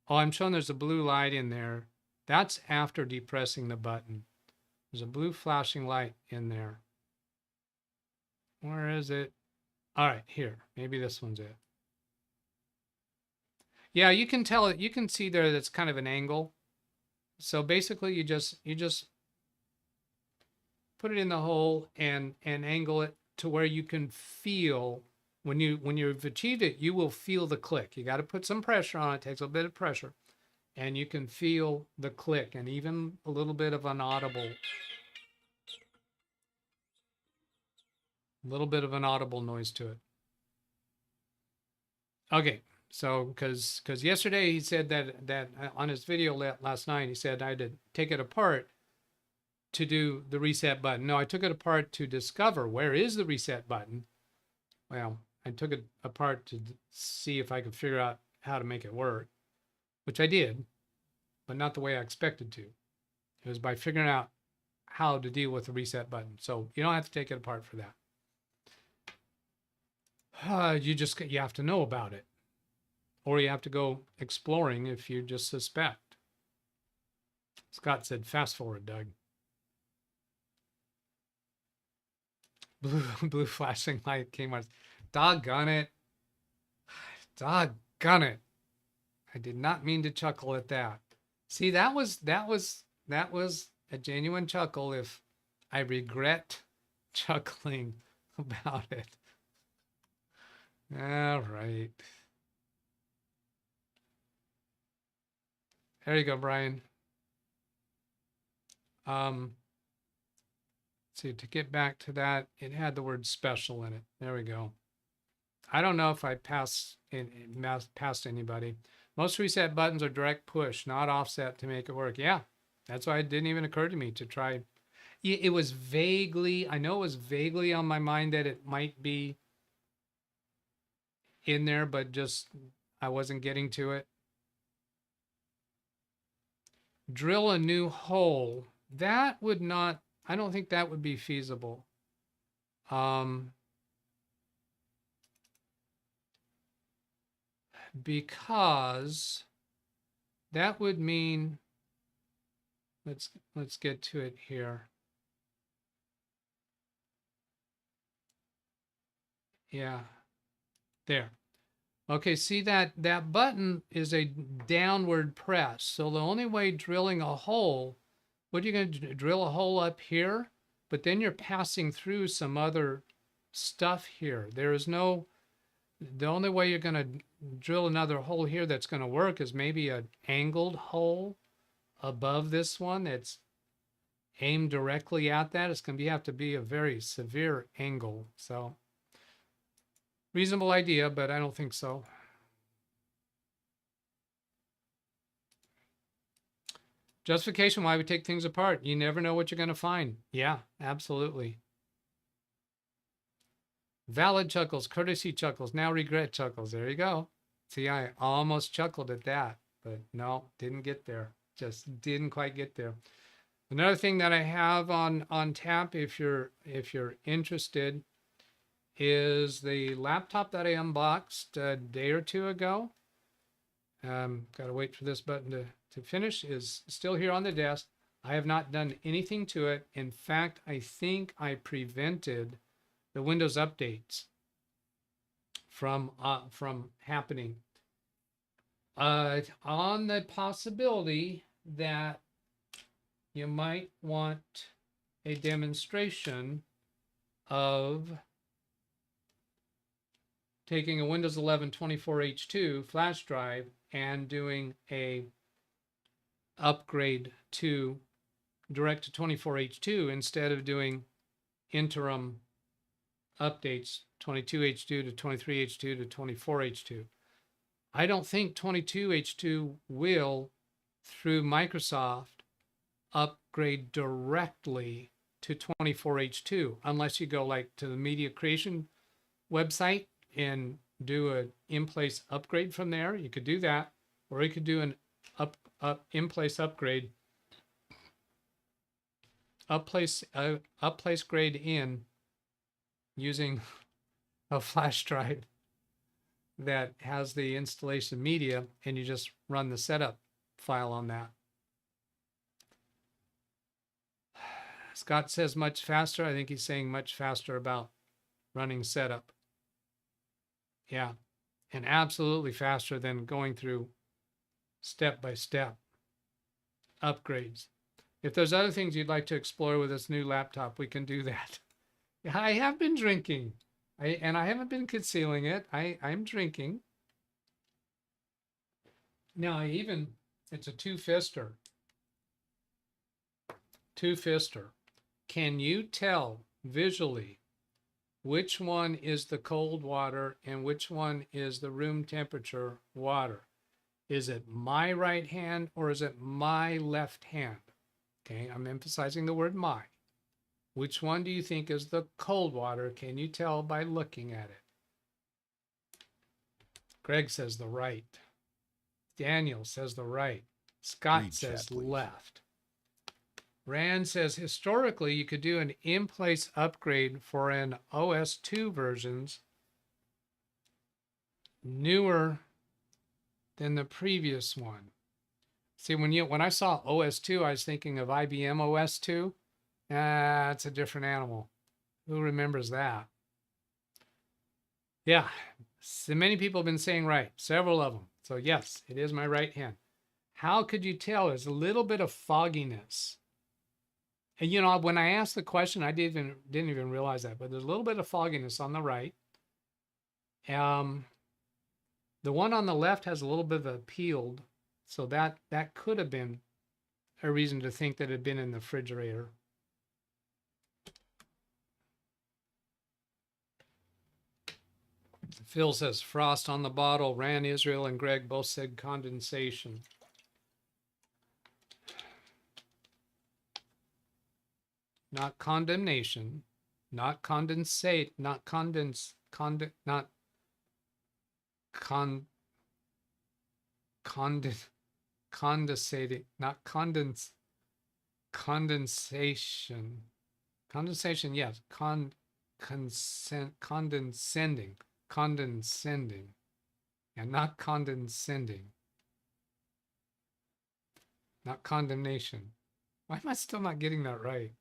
I'm showing there's a blue light in there. That's after depressing the button. There's a blue flashing light in there. Where is it? All right, here. Maybe this one's it. Yeah, you can tell it. You can see there that's kind of an angle. So basically you just put it in the hole and angle it to where you can feel when you've achieved it, you will feel the click. You got to put some pressure on it. It takes a bit of pressure, and you can feel the click and even a little bit of an audible noise to it. Okay, so because yesterday he said that on his video last night, he said I had to take it apart to do the reset button. No, I took it apart to discover where is the reset button. Well, I took it apart to see if I could figure out how to make it work, which I did, but not the way I expected to. It was by figuring out how to deal with the reset button. So you don't have to take it apart for that. You have to know about it, or you have to go exploring if you just suspect. Scott said, fast forward, Doug. Blue flashing light came on. Doggone it. Doggone it. I did not mean to chuckle at that. See, that was a genuine chuckle. If I regret chuckling about it. All right. There you go, Brian. See, to get back to that, it had the word special in it. There we go. I don't know if I passed anybody. Most reset buttons are direct push, not offset to make it work. Yeah, that's why it didn't even occur to me to try. It was vaguely, I know it was vaguely on my mind that it might be in there, but just I wasn't getting to it. Drill a new hole. That would not, I don't think that would be feasible. Because that would mean, let's get to it here. Yeah, there. Okay, see that button is a downward press. So the only way drilling a hole, what are you going to drill a hole up here? But then you're passing through some other stuff here. There is no, the only way you're going to drill another hole here that's going to work is maybe an angled hole above this one that's aimed directly at that. It's going to have to be a very severe angle. So reasonable idea, but I don't think so. Justification why we take things apart. You never know what you're going to find. Yeah, absolutely. Valid chuckles, courtesy chuckles, now regret chuckles. There you go. See, I almost chuckled at that, but no, didn't get there. Just didn't quite get there. Another thing that I have on tap, if you're interested, is the laptop that I unboxed a day or two ago. Got to wait for this button to finish. Is still here on the desk. I have not done anything to it. In fact, I think I prevented the Windows updates from happening. On the possibility that you might want a demonstration of taking a Windows 11 24H2 flash drive and doing a upgrade to direct to 24H2 instead of doing interim updates 22H2 to 23H2 to 24H2. I don't think 22H2 will, through Microsoft, upgrade directly to 24H2 unless you go like to the media creation website and do an in-place upgrade from there. You could do that, or you could do an in-place upgrade, up-place grade in using a flash drive that has the installation media, and you just run the setup file on that. Scott says much faster. I think he's saying much faster about running setup. Yeah, and absolutely faster than going through step-by-step upgrades. If there's other things you'd like to explore with this new laptop, we can do that. I have been drinking, and I haven't been concealing it. I'm drinking. Now, it's a two-fister. Two-fister. Can you tell visually which one is the cold water and which one is the room temperature water? Is it my right hand or is it my left hand? Okay, I'm emphasizing the word my. Which one do you think is the cold water? Can you tell by looking at it? Greg says the right. Daniel says the right. Scott Read says chat, please. left. Rand says historically you could do an in-place upgrade for an OS 2 versions newer than the previous one. See, when I saw OS 2, I was thinking of IBM OS 2. It's a different animal. Who remembers that? Yeah, so many people have been saying right, several of them. So yes, it is my right hand. How could you tell? There's a little bit of fogginess. And you know, when I asked the question, I didn't even realize that, but there's a little bit of fogginess on the right. The one on the left has a little bit of a peeled, so that could have been a reason to think that it had been in the refrigerator. Phil says frost on the bottle. Ran Israel and Greg both said condensation. Not condemnation, not condensate, not condense, not condensating, not condensation. Condensation, yes. Condescending, and not condescending. Not condemnation. Why am I still not getting that right?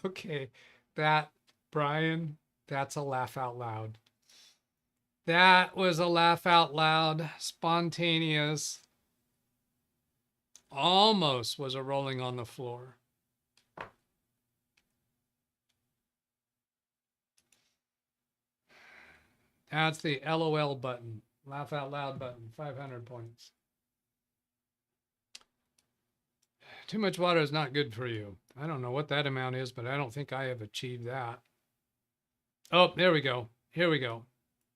Okay, Brian, that's a laugh out loud. That was a laugh out loud, spontaneous. Almost was a rolling on the floor. That's the LOL button, laugh out loud button, 500 points. Too much water is not good for you. I don't know what that amount is, but I don't think I have achieved that. Oh, there we go. Here we go.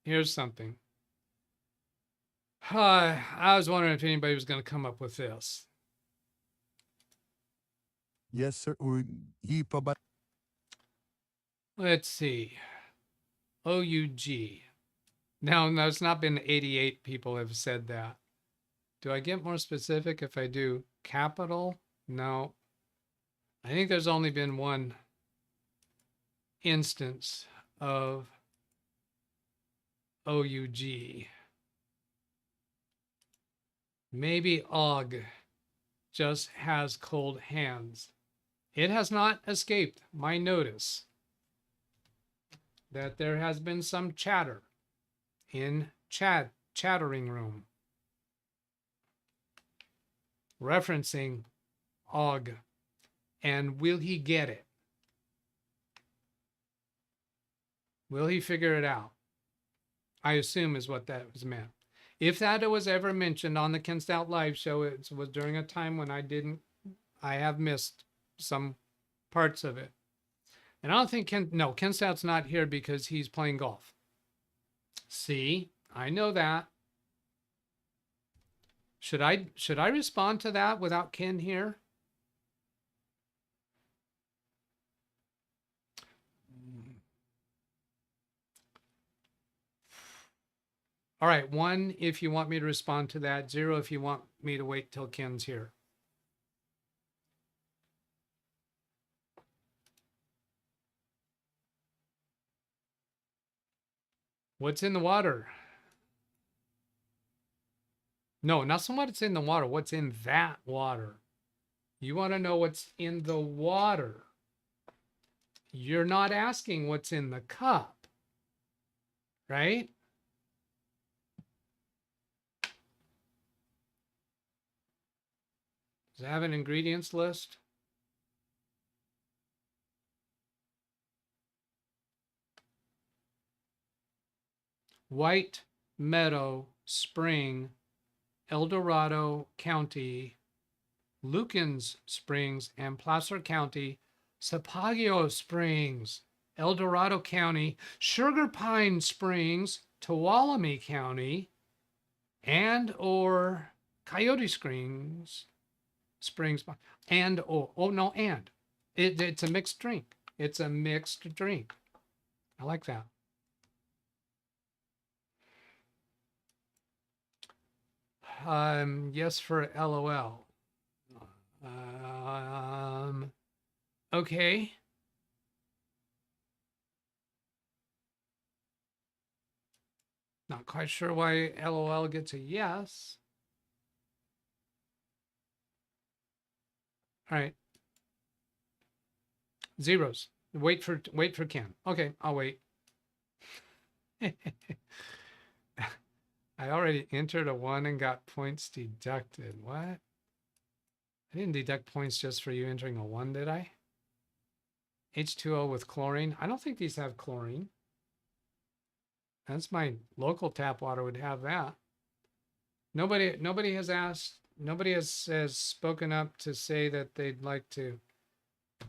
Here's something. I was wondering if anybody was going to come up with this. Yes, sir. Let's see. OUG. Now, it's not been 88 people have said that. Do I get more specific if I do capital? No. I think there's only been one instance of OUG. Maybe OG just has cold hands. It has not escaped my notice that there has been some chatter in chattering room referencing OG. And will he get it? Will he figure it out? I assume is what that was meant. If that was ever mentioned on the Ken Stout live show, it was during a time when I have missed some parts of it. And I don't think Ken Stout's not here because he's playing golf. See, I know that. Should I respond to that without Ken here? All right, 1 if you want me to respond to that, 0 if you want me to wait till Ken's here. What's in the water? No, not so much what's in the water. What's in that water? You want to know what's in the water. You're not asking what's in the cup, right? Does it have an ingredients list? White Meadow Spring, El Dorado County, Lukens Springs, and Placer County, Sapagio Springs, El Dorado County, Sugar Pine Springs, Tuolumne County, and or Coyote Springs, and it's a mixed drink. It's a mixed drink. I like that. Yes for LOL. Okay. Not quite sure why LOL gets a yes. All right. Zeros. Wait for Ken. Okay, I'll wait. I already entered a 1 and got points deducted. What? I didn't deduct points just for you entering a 1, did I? H2O with chlorine. I don't think these have chlorine. That's my local tap water would have that. Nobody has asked, nobody has spoken up to say that they'd like to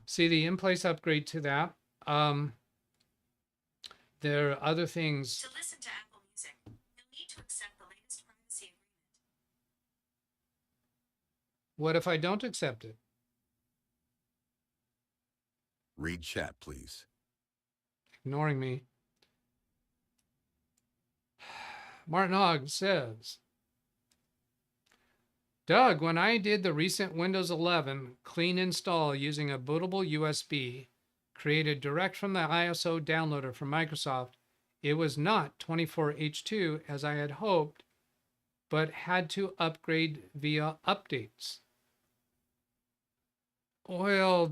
see the in-place upgrade to that. There are other things. To listen to Apple Music, you'll need to accept the latest privacy agreement. What if I don't accept it? Read chat, please. Ignoring me. Martin Hogg says, Doug, when I did the recent Windows 11 clean install using a bootable USB created direct from the ISO downloader from Microsoft, it was not 24H2 as I had hoped, but had to upgrade via updates. Well,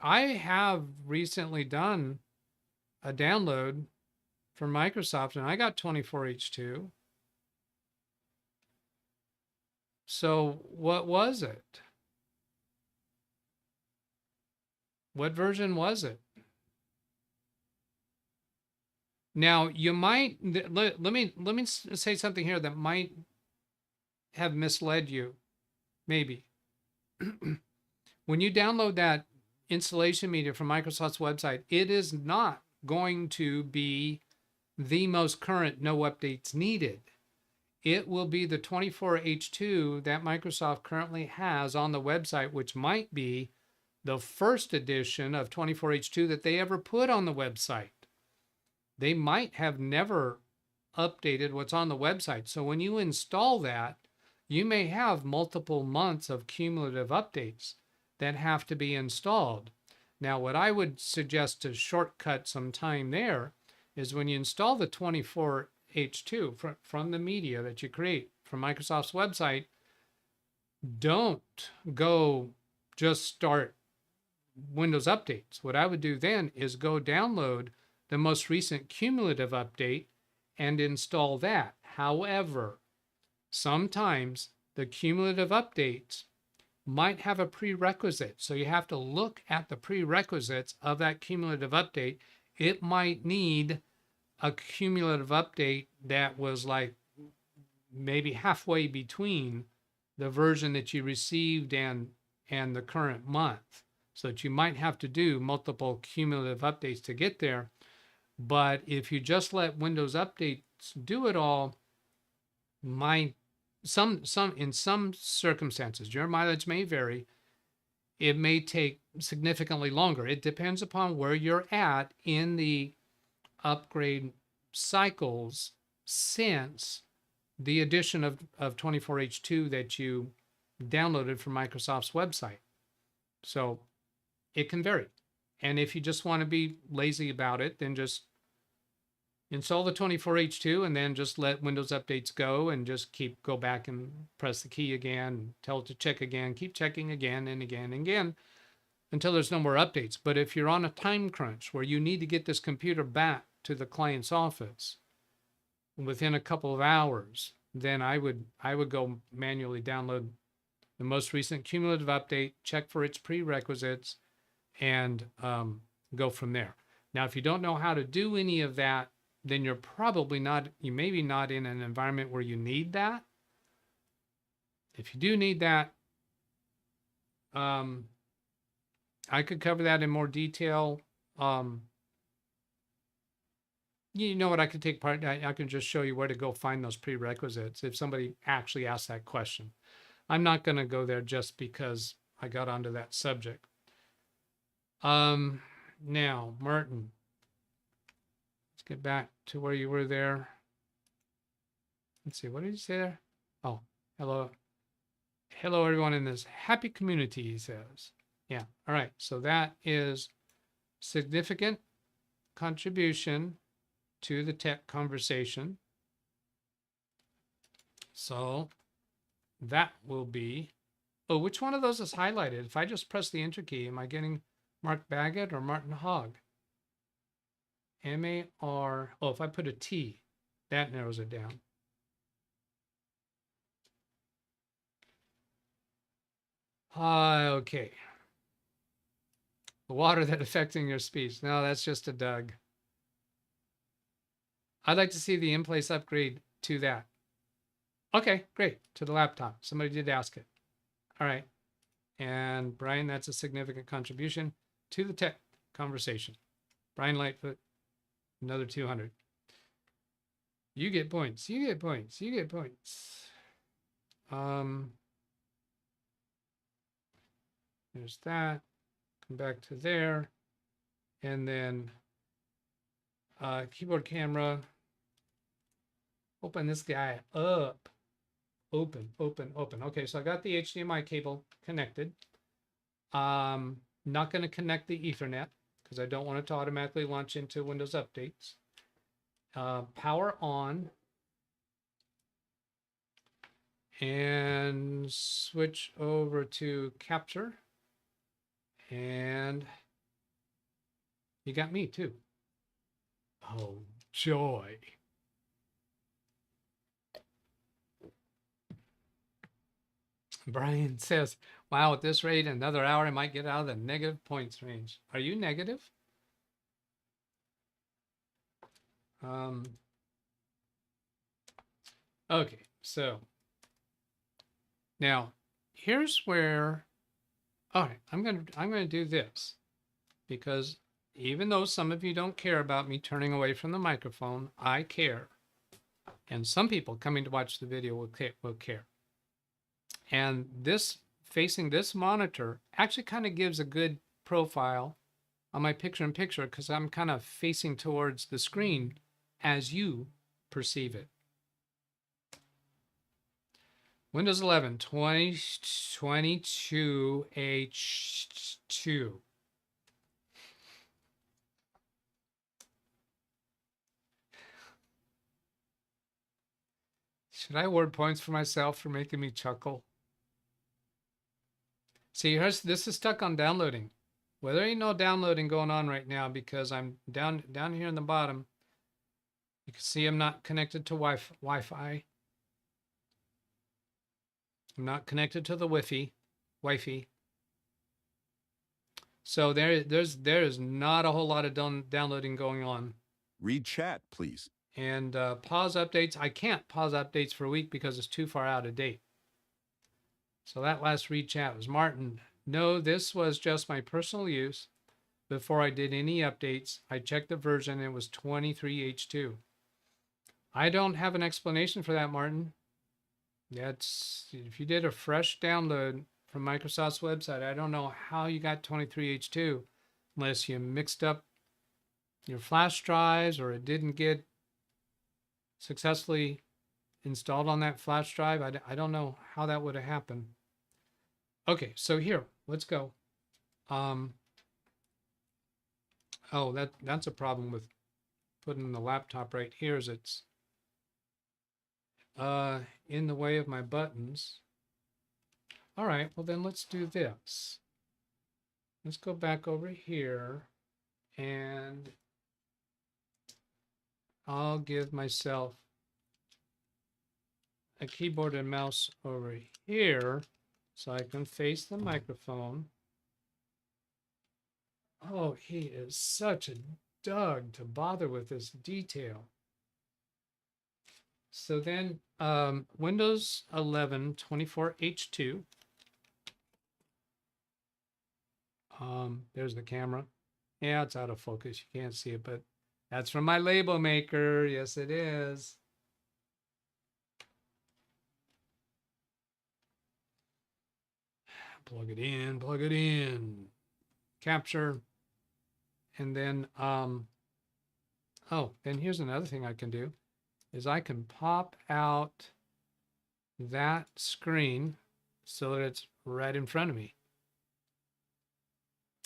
I have recently done a download for Microsoft and I got 24H2. So what was it? What version was it? Now you might, let me say something here that might have misled you, maybe. When you download that installation media from Microsoft's website, it is not going to be the most current no updates needed. It will be the 24H2 that Microsoft currently has on the website, which might be the first edition of 24H2 that they ever put on the website. They might have never updated what's on the website. So when you install that, you may have multiple months of cumulative updates that have to be installed. Now, what I would suggest to shortcut some time there is when you install the 24H2 from the media that you create from Microsoft's website, don't go just start Windows updates. What I would do then is go download the most recent cumulative update and install that. However, sometimes the cumulative updates might have a prerequisite. So you have to look at the prerequisites of that cumulative update. It might need a cumulative update that was like maybe halfway between the version that you received and the current month, so that you might have to do multiple cumulative updates to get there. But if you just let Windows updates do it all, in some circumstances, your mileage may vary. It may take significantly longer. It depends upon where you're at in the upgrade cycles since the addition of 24H2 that you downloaded from Microsoft's website. So it can vary. And if you just want to be lazy about it, then just install the 24H2 and then just let Windows updates go and just go back and press the key again, tell it to check again, keep checking again and again and again until there's no more updates. But if you're on a time crunch where you need to get this computer back to the client's office within a couple of hours, then I would go manually download the most recent cumulative update, check for its prerequisites, and go from there. Now, if you don't know how to do any of that, then you're probably not, you maybe not in an environment where you need that. If you do need that, I could cover that in more detail. You know what, I could take part, I can just show you where to go find those prerequisites if somebody actually asks that question. I'm not going to go there just because I got onto that subject. Now, Martin, let's get back to where you were there. Let's see, what did you say there? Oh, hello. Hello, everyone in this happy community, he says. Yeah, all right. So that is significant contribution to the tech conversation. So that will be, oh, which one of those is highlighted? If I just press the enter key, am I getting Mark Baggett or Martin Hogg? M-A-R, oh, if I put a T, that narrows it down. Okay. The water that affecting your speech. No, that's just a Doug. I'd like to see the in-place upgrade to that. Okay, great. To the laptop. Somebody did ask it. All right. And Brian, that's a significant contribution to the tech conversation. Brian Lightfoot, another 200. You get points. You get points. You get points. There's that. Come back to there. And then keyboard camera. Open this guy up. Open, open, open. Okay, so I got the HDMI cable connected. Not going to connect the Ethernet because I don't want it to automatically launch into Windows updates. Power on. And switch over to capture. And you got me too. Oh, joy. Brian says, wow, at this rate, another hour, I might get out of the negative points range. Are you negative? Okay, so now here's where, all right, I'm gonna do this because even though some of you don't care about me turning away from the microphone, I care. And some people coming to watch the video will care. And this, facing this monitor, actually kind of gives a good profile on my picture-in-picture because I'm kind of facing towards the screen as you perceive it. Windows 11 2022H2. Should I award points for myself for making me chuckle? See, this is stuck on downloading. Well, there ain't no downloading going on right now because I'm down here in the bottom. You can see I'm not connected to Wi-Fi. I'm not connected to the Wi-Fi. So there is not a whole lot of downloading going on. Read chat, please. And pause updates. I can't pause updates for a week because it's too far out of date. So that last read chat was Martin. No, this was just my personal use. Before I did any updates, I checked the version and it was 23H2. I don't have an explanation for that, Martin. That's if you did a fresh download from Microsoft's website, I don't know how you got 23H2 unless you mixed up your flash drives or it didn't get successfully installed on that flash drive. I don't know how that would have happened. Okay, so here, let's go. Oh, that's a problem with putting the laptop right here is it's in the way of my buttons. All right, well then let's do this. Let's go back over here and I'll give myself a keyboard and mouse over here so I can face the microphone. Oh, he is such a Doug to bother with this detail. So then Windows 11 24H2. There's the camera. Yeah, it's out of focus. You can't see it, but that's from my label maker. Yes, it is. Plug it in, plug it in. Capture. And then, oh, then here's another thing I can do is I can pop out that screen so that it's right in front of me.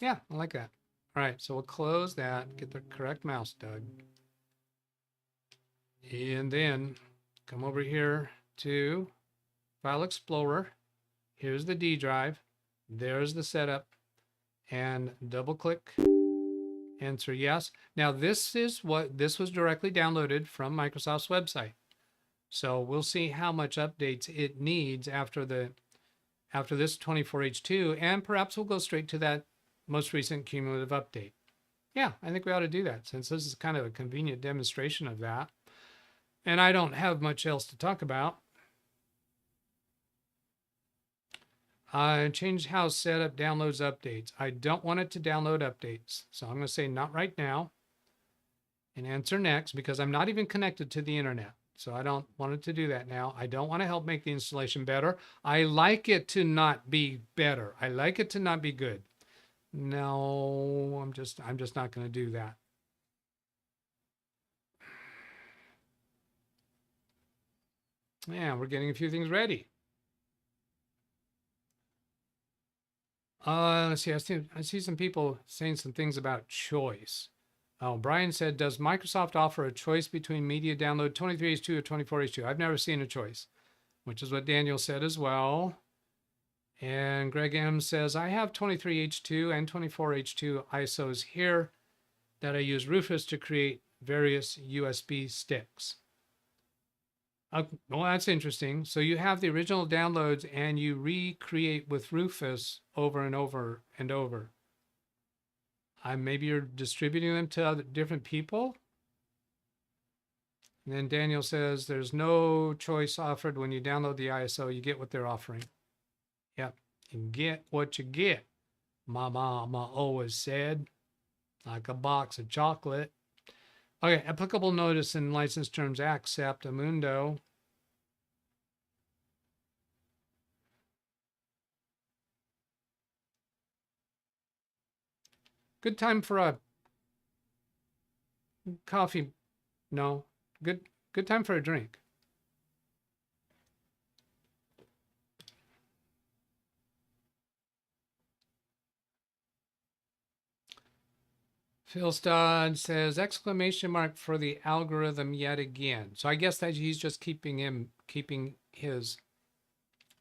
Yeah, I like that. All right, so we'll close that, get the correct mouse, Doug. And then come over here to File Explorer. Here's the D drive. There's the setup. And double click, answer yes. Now this was directly downloaded from Microsoft's website. So we'll see how much updates it needs after this 24H2, and perhaps we'll go straight to that most recent cumulative update. Yeah, I think we ought to do that since this is kind of a convenient demonstration of that. And I don't have much else to talk about. Change how setup downloads updates. I don't want it to download updates. So I'm going to say not right now and answer next because I'm not even connected to the internet. So I don't want it to do that now. I don't want to help make the installation better. I like it to not be better. I like it to not be good. No, I'm just not going to do that. Yeah, we're getting a few things ready. Let's see. I see some people saying some things about choice. Oh, Brian said, does Microsoft offer a choice between media download 23H2 or 24H2? I've never seen a choice, which is what Daniel said as well. And Greg M says, I have 23H2 and 24H2 ISOs here that I use Rufus to create various USB sticks. Well, that's interesting. So you have the original downloads and you recreate with Rufus over and over and over. Maybe you're distributing them to other different people. And then Daniel says there's no choice offered when you download the ISO. You get what they're offering. Yep, you get what you get. My mama always said, like a box of chocolate. Okay, applicable notice and license terms accept Amundo. Good time for a coffee. No, good time for a drink. Phil Stodd says exclamation mark for the algorithm yet again. So I guess that he's just keeping his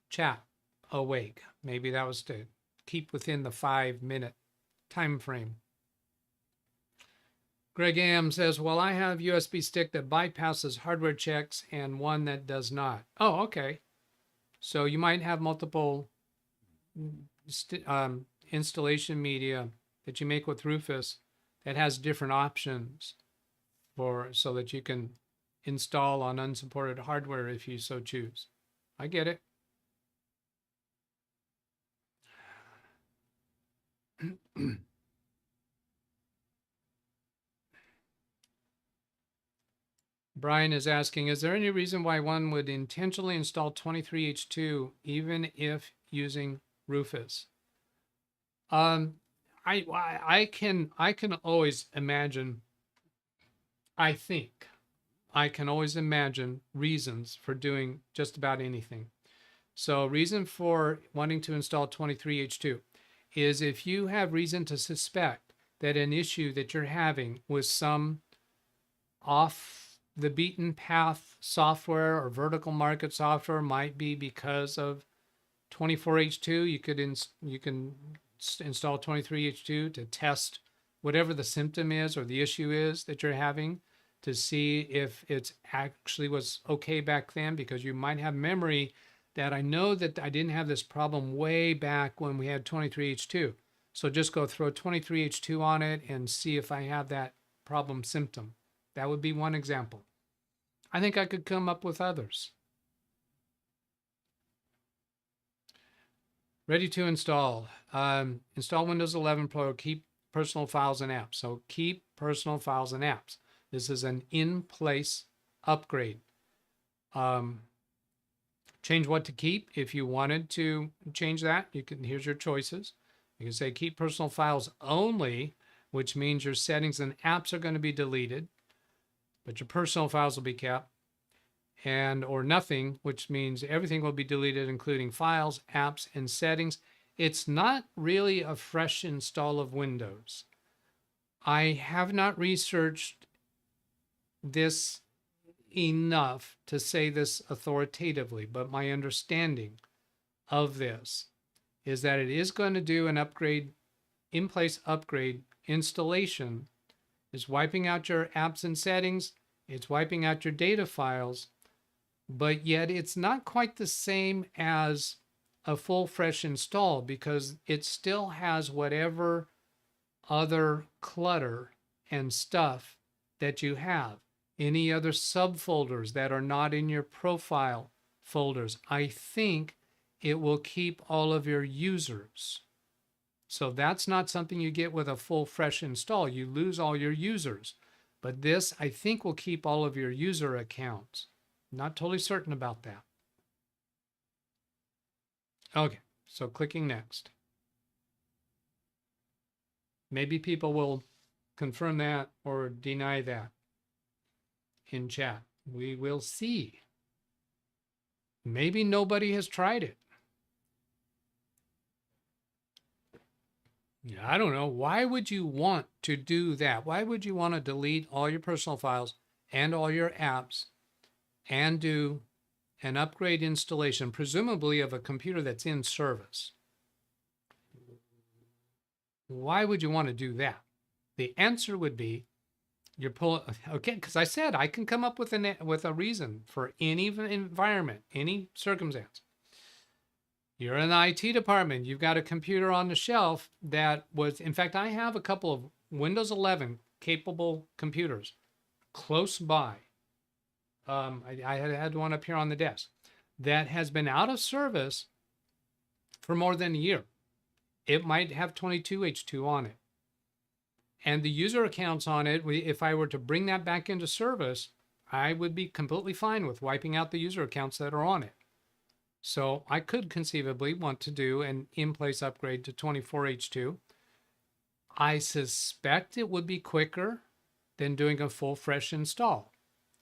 chat awake. Maybe that was to keep within the 5-minute time frame. Greg Am says, well, I have USB stick that bypasses hardware checks and one that does not. Oh, okay. So you might have multiple installation media that you make with Rufus that has different options so that you can install on unsupported hardware if you so choose. I get it. Brian is asking, is there any reason why one would intentionally install 23H2 even if using Rufus? I can always imagine, I think I can always imagine reasons for doing just about anything. So reason for wanting to install 23H2 is if you have reason to suspect that an issue that you're having with some off the beaten path software or vertical market software might be because of 24H2, you can install 23H2 to test whatever the symptom is or the issue is that you're having, to see if it's actually was okay back then, because you might have memory that I know that I didn't have this problem way back when we had 23H2. So just go throw 23H2 on it and see if I have that problem symptom. That would be one example. I think I could come up with others. Ready to install. Install Windows 11 Pro, keep personal files and apps. So keep personal files and apps. This is an in-place upgrade. Change what to keep. If you wanted to change that, you can. Here's your choices. You can say keep personal files only, which means your settings and apps are going to be deleted, but your personal files will be kept. And or nothing, which means everything will be deleted, including files, apps, and settings. It's not really a fresh install of Windows. I have not researched this enough to say this authoritatively, but my understanding of this is that it is going to do an upgrade, in-place upgrade installation. It's wiping out your apps and settings. It's wiping out your data files, but yet it's not quite the same as a full fresh install, because it still has whatever other clutter and stuff that you have. Any other subfolders that are not in your profile folders. I think it will keep all of your users. So that's not something you get with a full fresh install. You lose all your users. But this, I think, will keep all of your user accounts. Not totally certain about that. Okay, so clicking next. Maybe people will confirm that or deny that in chat. We will see. Maybe nobody has tried it. I don't know. Why would you want to do that? Why would you want to delete all your personal files and all your apps and do an upgrade installation, presumably of a computer that's in service? Why would you want to do that? The answer would be you're pulling, okay, because I said I can come up with a reason for any environment, any circumstance. You're in the IT department. You've got a computer on the shelf that was, in fact, I have a couple of Windows 11 capable computers close by. I had one up here on the desk that has been out of service for more than a year. It might have 22H2 on it. And the user accounts on it, if I were to bring that back into service, I would be completely fine with wiping out the user accounts that are on it. So I could conceivably want to do an in-place upgrade to 24H2. I suspect it would be quicker than doing a full fresh install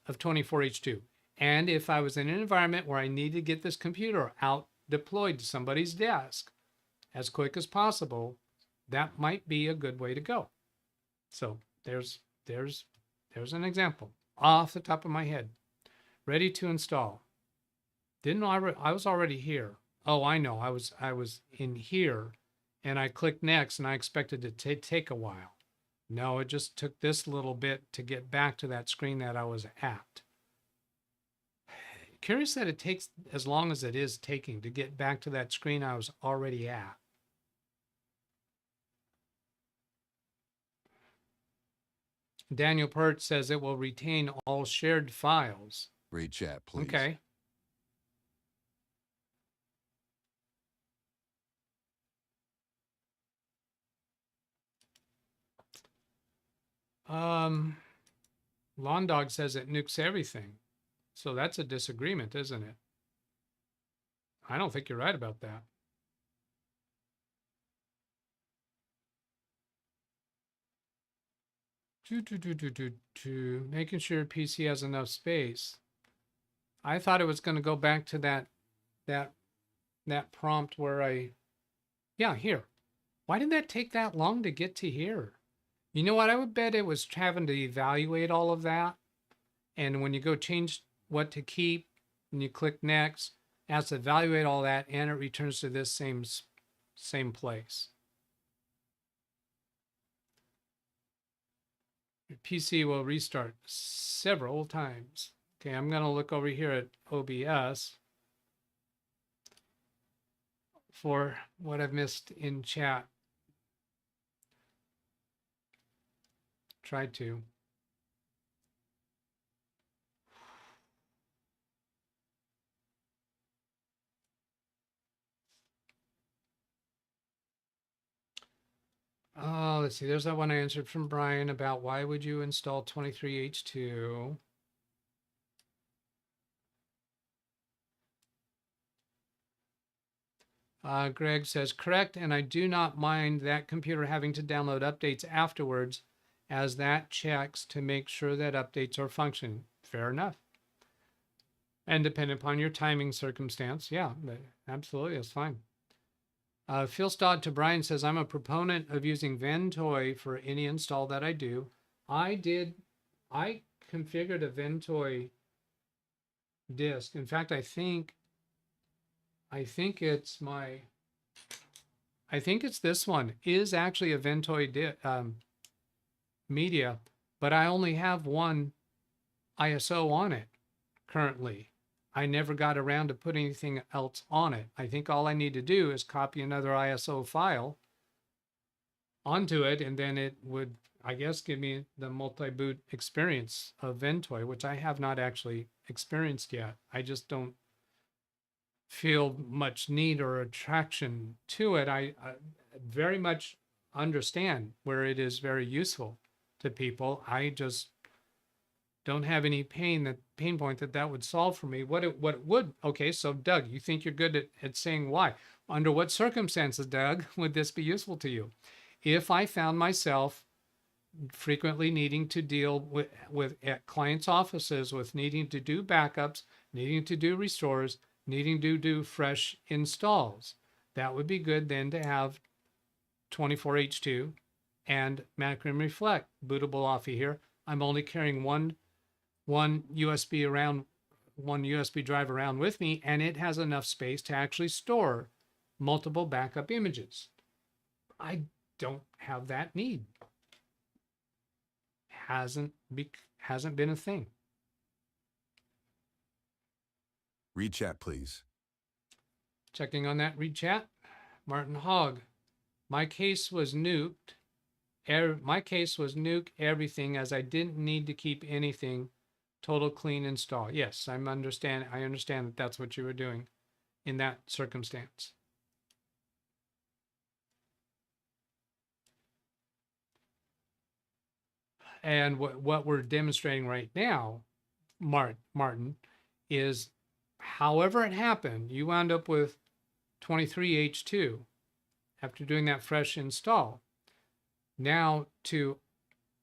of 24H2. And if I was in an environment where I need to get this computer out deployed to somebody's desk as quick as possible, that might be a good way to go. So there's an example off the top of my head. Ready to install. I was already here. Oh, I know. I was in here and I clicked next and I expected it to take a while. No, it just took this little bit to get back to that screen that I was at. Curious that it takes as long as it is taking to get back to that screen I was already at. Daniel Pert says it will retain all shared files. Read chat, please. Okay. Lawn Dog says it nukes everything. So that's a disagreement, isn't it? I don't think you're right about that. Making sure PC has enough space. I thought it was going to go back to that prompt where yeah, here. Why did that take that long to get to here? You know what? I would bet it was having to evaluate all of that. And when you go change what to keep and you click next, it has to evaluate all that and it returns to this same place. Your PC will restart several times. Okay, I'm going to look over here at OBS for what I've missed in chat. Try to. Oh, let's see. There's that one I answered from Brian about why would you install 23H2? Greg says, correct, and I do not mind that computer having to download updates afterwards, as that checks to make sure that updates are functioning. Fair enough. And depending upon your timing circumstance, yeah, absolutely, that's fine. Phil Stodd to Brian says, I'm a proponent of using Ventoy for any install that I do. I configured a Ventoy disk. In fact, I think it's this one is actually a Ventoy media, but I only have one ISO on it currently. I never got around to putting anything else on it. I think all I need to do is copy another ISO file onto it, and then it would, I guess, give me the multi-boot experience of Ventoy, which I have not actually experienced yet. I just don't feel much need or attraction to it. I very much understand where it is very useful to people. I just don't have any pain point that would solve for me. What it would, okay, so Doug, you think you're good at saying why. Under what circumstances, Doug, would this be useful to you? If I found myself frequently needing to deal with at clients' offices with needing to do backups, needing to do restores, needing to do fresh installs, that would be good then to have 24H2 and Macrium Reflect bootable off of here. I'm only carrying one USB drive around with me, and it has enough space to actually store multiple backup images. I don't have that need. Hasn't been a thing. Read chat, please. Checking on that read chat. Martin Hogg. My case was nuked everything as I didn't need to keep anything. Total clean install. Yes, I understand that that's what you were doing in that circumstance. And what we're demonstrating right now, Martin, is however it happened, you wound up with 23H2 after doing that fresh install. Now,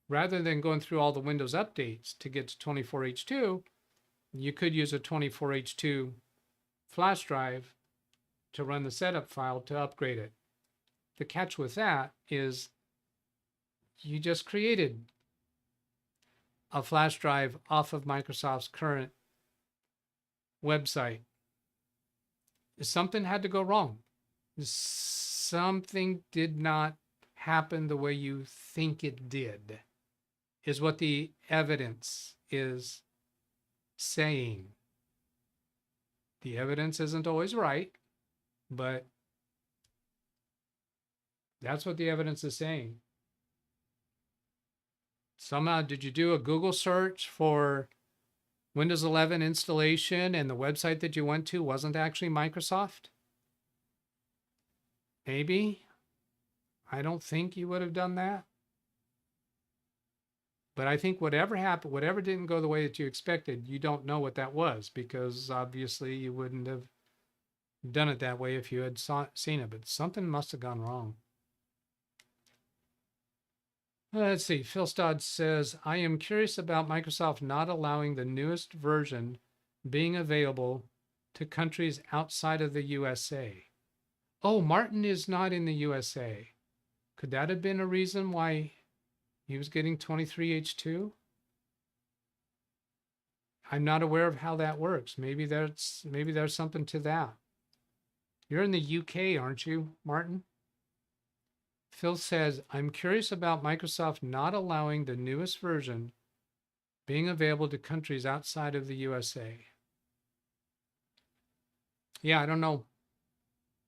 rather than going through all the Windows updates to get to 24H2, you could use a 24H2 flash drive to run the setup file to upgrade it. The catch with that is you just created a flash drive off of Microsoft's current website. Something had to go wrong. Something did not happen the way you think it did, is what the evidence is saying. The evidence isn't always right, but that's what the evidence is saying. Somehow, did you do a Google search for Windows 11 installation and the website that you went to wasn't actually Microsoft? Maybe. I don't think you would have done that. But I think whatever happened, whatever didn't go the way that you expected, you don't know what that was, because obviously you wouldn't have done it that way if you had seen it. But something must have gone wrong. Let's see. Phil Stodd says, I am curious about Microsoft not allowing the newest version being available to countries outside of the USA. Oh, Martin is not in the USA. Could that have been a reason why he was getting 23H2? I'm not aware of how that works. Maybe there's something to that. You're in the UK, aren't you, Martin? Phil says, I'm curious about Microsoft not allowing the newest version being available to countries outside of the USA. Yeah, I don't know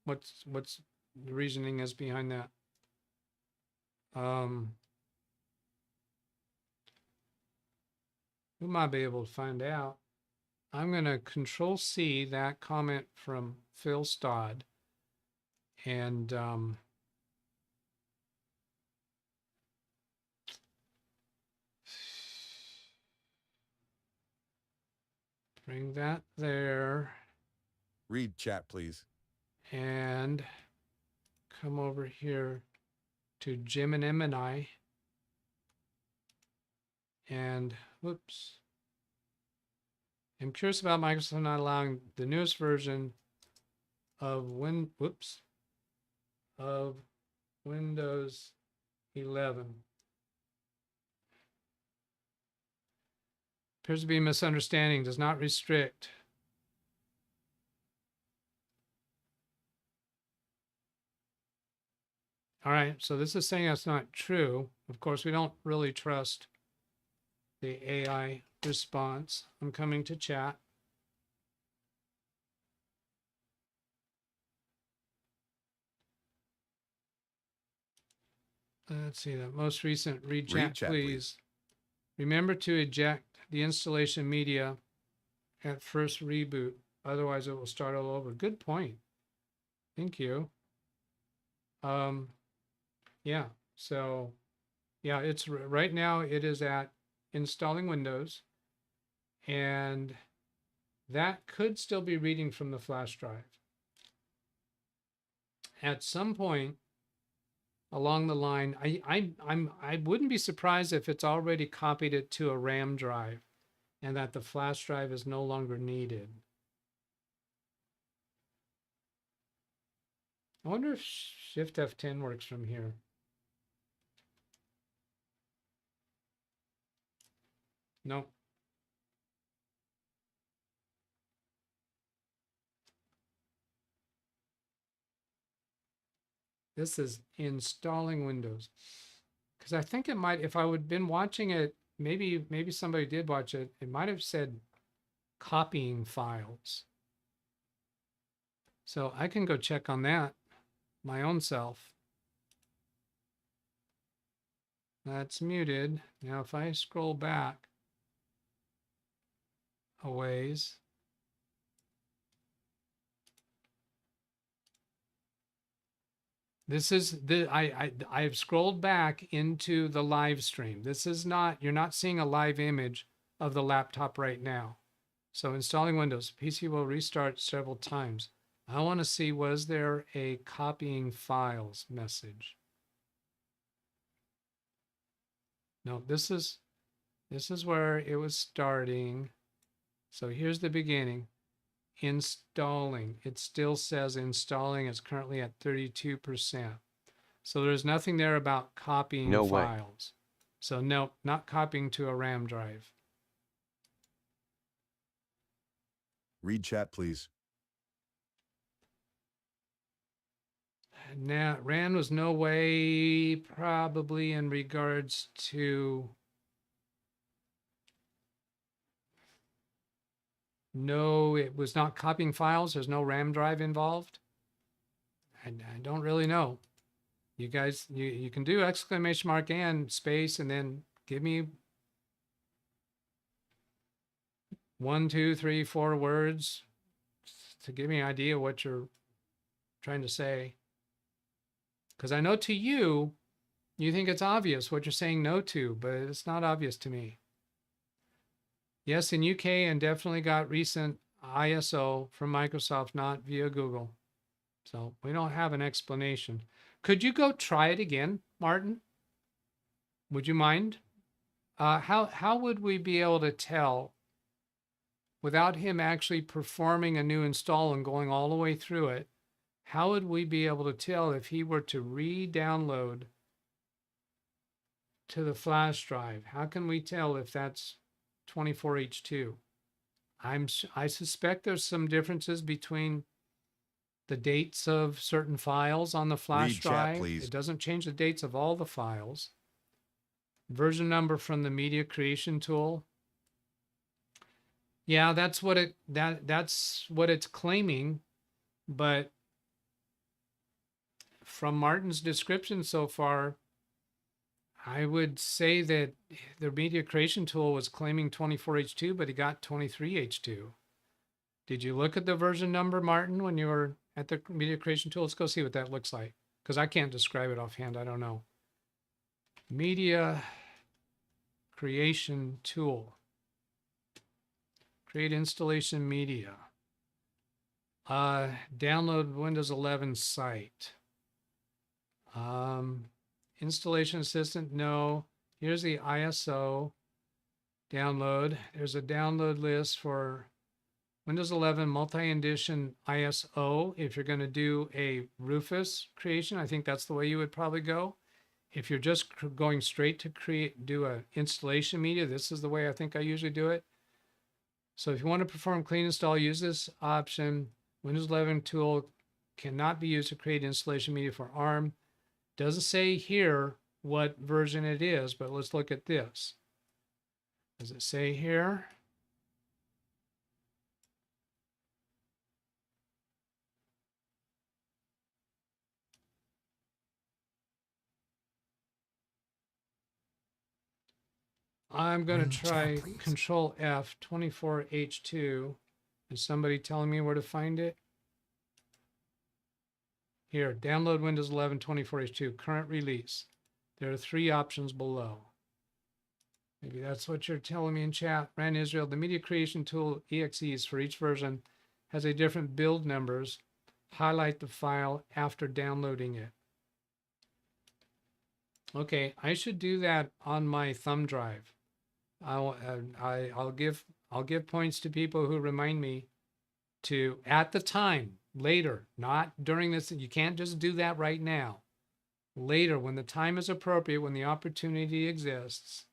what's the reasoning is behind that. We might be able to find out. I'm going to Control-C that comment from Phil Stodd, and bring that there. Read chat, please. And come over here to Jim and M and I. And whoops. I'm curious about Microsoft not allowing the newest version of Windows 11. Appears to be a misunderstanding. Does not restrict. All right, so this is saying that's not true. Of course, we don't really trust the AI response. I'm coming to chat. Let's see that most recent read chat, please. Remember to eject the installation media at first reboot. Otherwise, it will start all over. Good point. Thank you. Yeah, so yeah, it's right now it is at installing Windows, and that could still be reading from the flash drive. At some point along the line, I wouldn't be surprised if it's already copied it to a RAM drive and that the flash drive is no longer needed. I wonder if Shift F10 works from here. No. This is installing Windows. Because I think it might, if I would have been watching it, maybe somebody did watch it, it might have said copying files. So I can go check on that my own self. That's muted. Now if I scroll back a ways, this is the I've scrolled back into the live stream. This is not, you're not seeing a live image of the laptop right now. So installing Windows, PC will restart several times. I want to see, was there a copying files message? No, this is where it was starting. So here's the beginning. Installing. It still says installing. It's currently at 32%. So there's nothing there about copying files. So no, not copying to a RAM drive. Read chat, please. Now, RAM was no way probably in regards to no, it was not copying files. There's no RAM drive involved. I don't really know. You guys, you can do exclamation mark and space and then Give me 1, 2, 3, 4 words to give me an idea of what you're trying to say. Because I know to you, you think it's obvious what you're saying no to, but it's not obvious to me. Yes, in UK, and definitely got recent ISO from Microsoft, not via Google. So we don't have an explanation. Could you go try it again, Martin? Would you mind? How would we be able to tell without him actually performing a new install and going all the way through it? How would we be able to tell if he were to re-download to the flash drive? How can we tell if that's 24H2? I suspect there's some differences between the dates of certain files on the flash Read chat, drive. please. It doesn't change the dates of all the files. Version number from the media creation tool. Yeah, that's what it's claiming, but from Martin's description so far, I would say that the media creation tool was claiming 24H2, but he got 23H2. Did you look at the version number, Martin, when you were at the media creation tool? Let's go see what that looks like, because I can't describe it offhand. I don't know. Media creation tool. Create installation media. Download Windows 11 site. Installation assistant, no. Here's the ISO download. There's a download list for Windows 11 multi-edition ISO. If you're going to do a Rufus creation, I think that's the way you would probably go. If you're just going straight to do a installation media, this is the way I think I usually do it. So if you want to perform clean install, use this option. Windows 11 tool cannot be used to create installation media for ARM. Doesn't say here what version it is, but let's look at this. Does it say here? I'm going to try Control F 24H2. Is somebody telling me where to find it? Here, download Windows 11 24H2, current release. There are 3 options below. Maybe that's what you're telling me in chat. Ran Israel, the media creation tool EXEs for each version has a different build numbers. Highlight the file after downloading it. Okay, I should do that on my thumb drive. I'll give points to people who remind me to, at the time, later, not during this. You can't just do that right now. Later, when the time is appropriate, when the opportunity exists.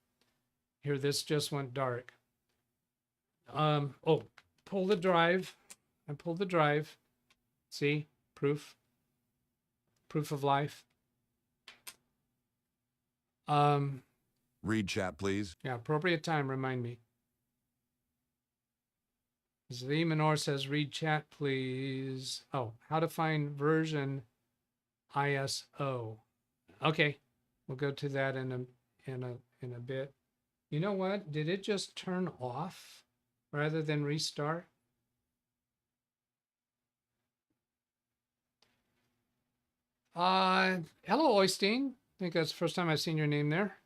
Here, this just went dark. Oh, pull the drive. I pulled the drive. See, proof of life. Read chat, please. Yeah, appropriate time, remind me. Z Minor says, read chat, please. Oh, how to find version ISO. Okay, we'll go to that in a bit. You know what? Did it just turn off rather than restart? Hello, Oystein. I think that's the first time I've seen your name there.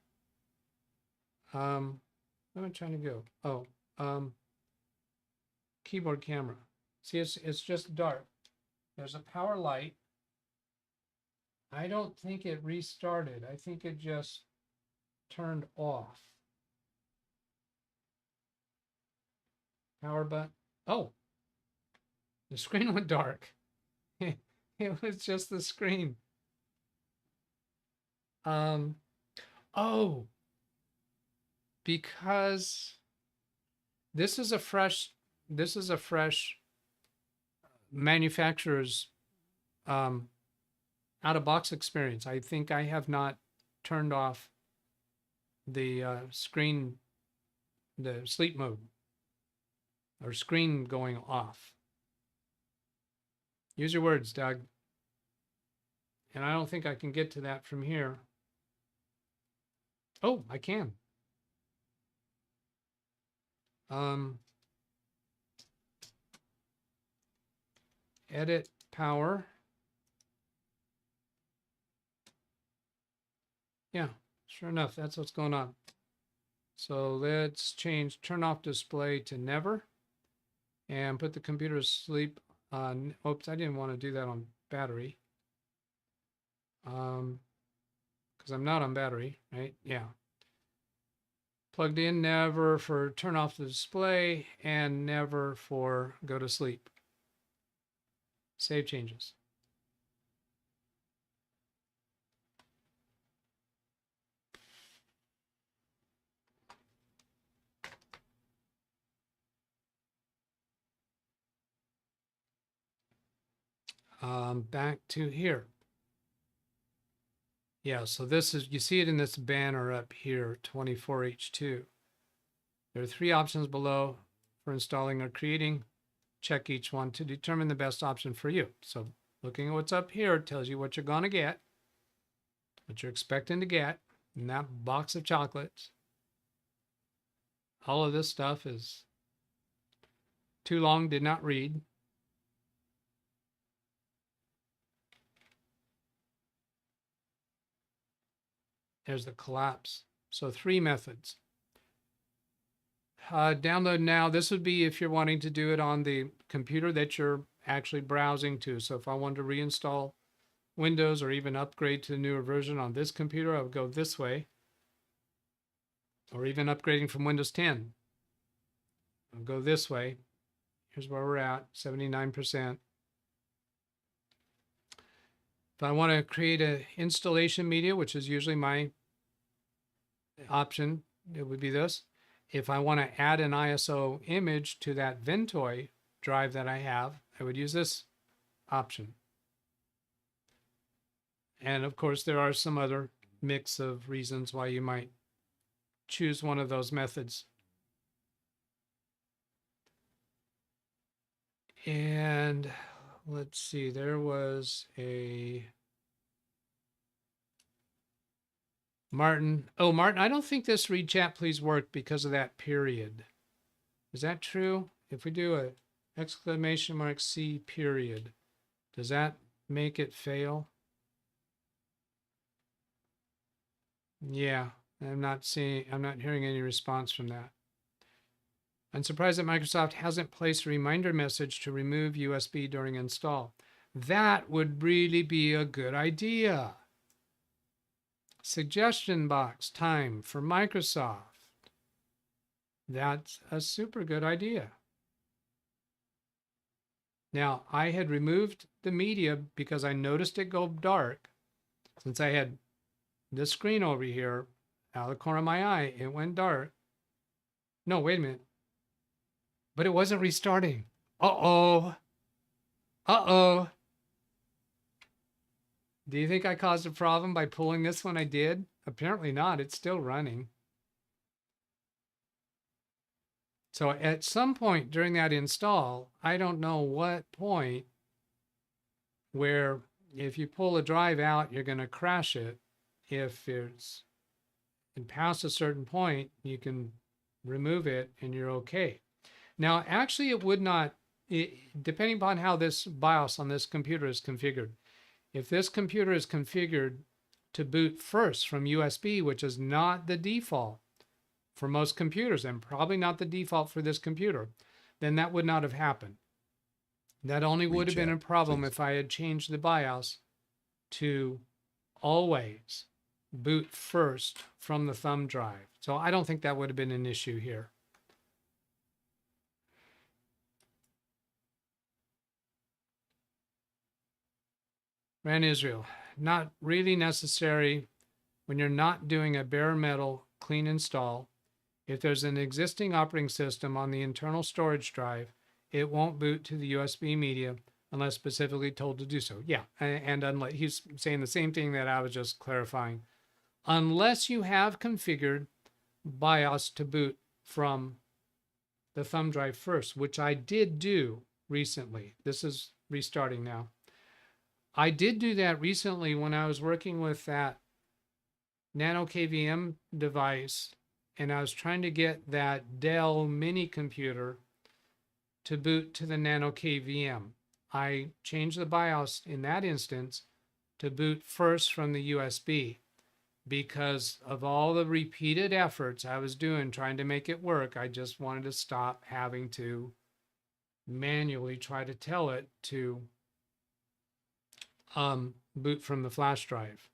Where am I trying to go? Oh, keyboard camera. See, it's just dark. There's a power light. I don't think it restarted. I think it just turned off. Power button. Oh, the screen went dark. It was just the screen. Oh, because this is a fresh manufacturer's out-of-box experience. I think I have not turned off the screen, the sleep mode, or screen going off. Use your words, Doug. And I don't think I can get to that from here. Oh, I can. Edit power. Yeah, sure enough, that's what's going on. So let's change turn off display to never and put the computer to sleep on, oops, I didn't want to do that on battery. Because I'm not on battery, right? Yeah. Plugged in, never for turn off the display and never for go to sleep. Save changes. Back to here. Yeah, so this is, you see it in this banner up here, 24H2. There are 3 options below for installing or creating. Check each one to determine the best option for you. So looking at what's up here tells you what you're going to get, what you're expecting to get in that box of chocolates. All of this stuff is too long, did not read. There's the collapse. So 3 methods. Download now. This would be if you're wanting to do it on the computer that you're actually browsing to. So if I wanted to reinstall Windows or even upgrade to the newer version on this computer, I would go this way. Or even upgrading from Windows 10. I'll go this way. Here's where we're at, 79%. If I want to create an installation media, which is usually my option, it would be this. If I want to add an ISO image to that Ventoy drive that I have, I would use this option. And of course, there are some other mix of reasons why you might choose one of those methods. And let's see, there was a Martin. Oh, Martin, I don't think this read chat please worked because of that period. Is that true? If we do a exclamation mark C period, does that make it fail? Yeah, I'm not hearing any response from that. I'm surprised that Microsoft hasn't placed a reminder message to remove USB during install. That would really be a good idea. Suggestion box time for Microsoft. That's a super good idea. Now, I had removed the media because I noticed it go dark. Since I had this screen over here, out of the corner of my eye, it went dark. No, wait a minute. But it wasn't restarting. Uh-oh. Uh-oh. Do you think I caused a problem by pulling this when I did? Apparently not. It's still running. So at some point during that install, I don't know what point, where if you pull a drive out, you're going to crash it. If it's past a certain point, you can remove it and you're okay. Now, actually, it would not, depending upon how this BIOS on this computer is configured. If this computer is configured to boot first from USB, which is not the default for most computers and probably not the default for this computer, then that would not have happened. That only would have been a problem if I had changed the BIOS to always boot first from the thumb drive. So I don't think that would have been an issue here. Ran Israel, not really necessary when you're not doing a bare metal clean install. If there's an existing operating system on the internal storage drive, it won't boot to the USB media unless specifically told to do so. Yeah, and unless, he's saying the same thing that I was just clarifying. Unless you have configured BIOS to boot from the thumb drive first, which I did do recently. This is restarting now. I did do that recently when I was working with that Nano KVM device and I was trying to get that Dell mini computer to boot to the Nano KVM. I changed the BIOS in that instance to boot first from the USB because of all the repeated efforts I was doing trying to make it work. I just wanted to stop having to manually try to tell it to boot from the flash drive.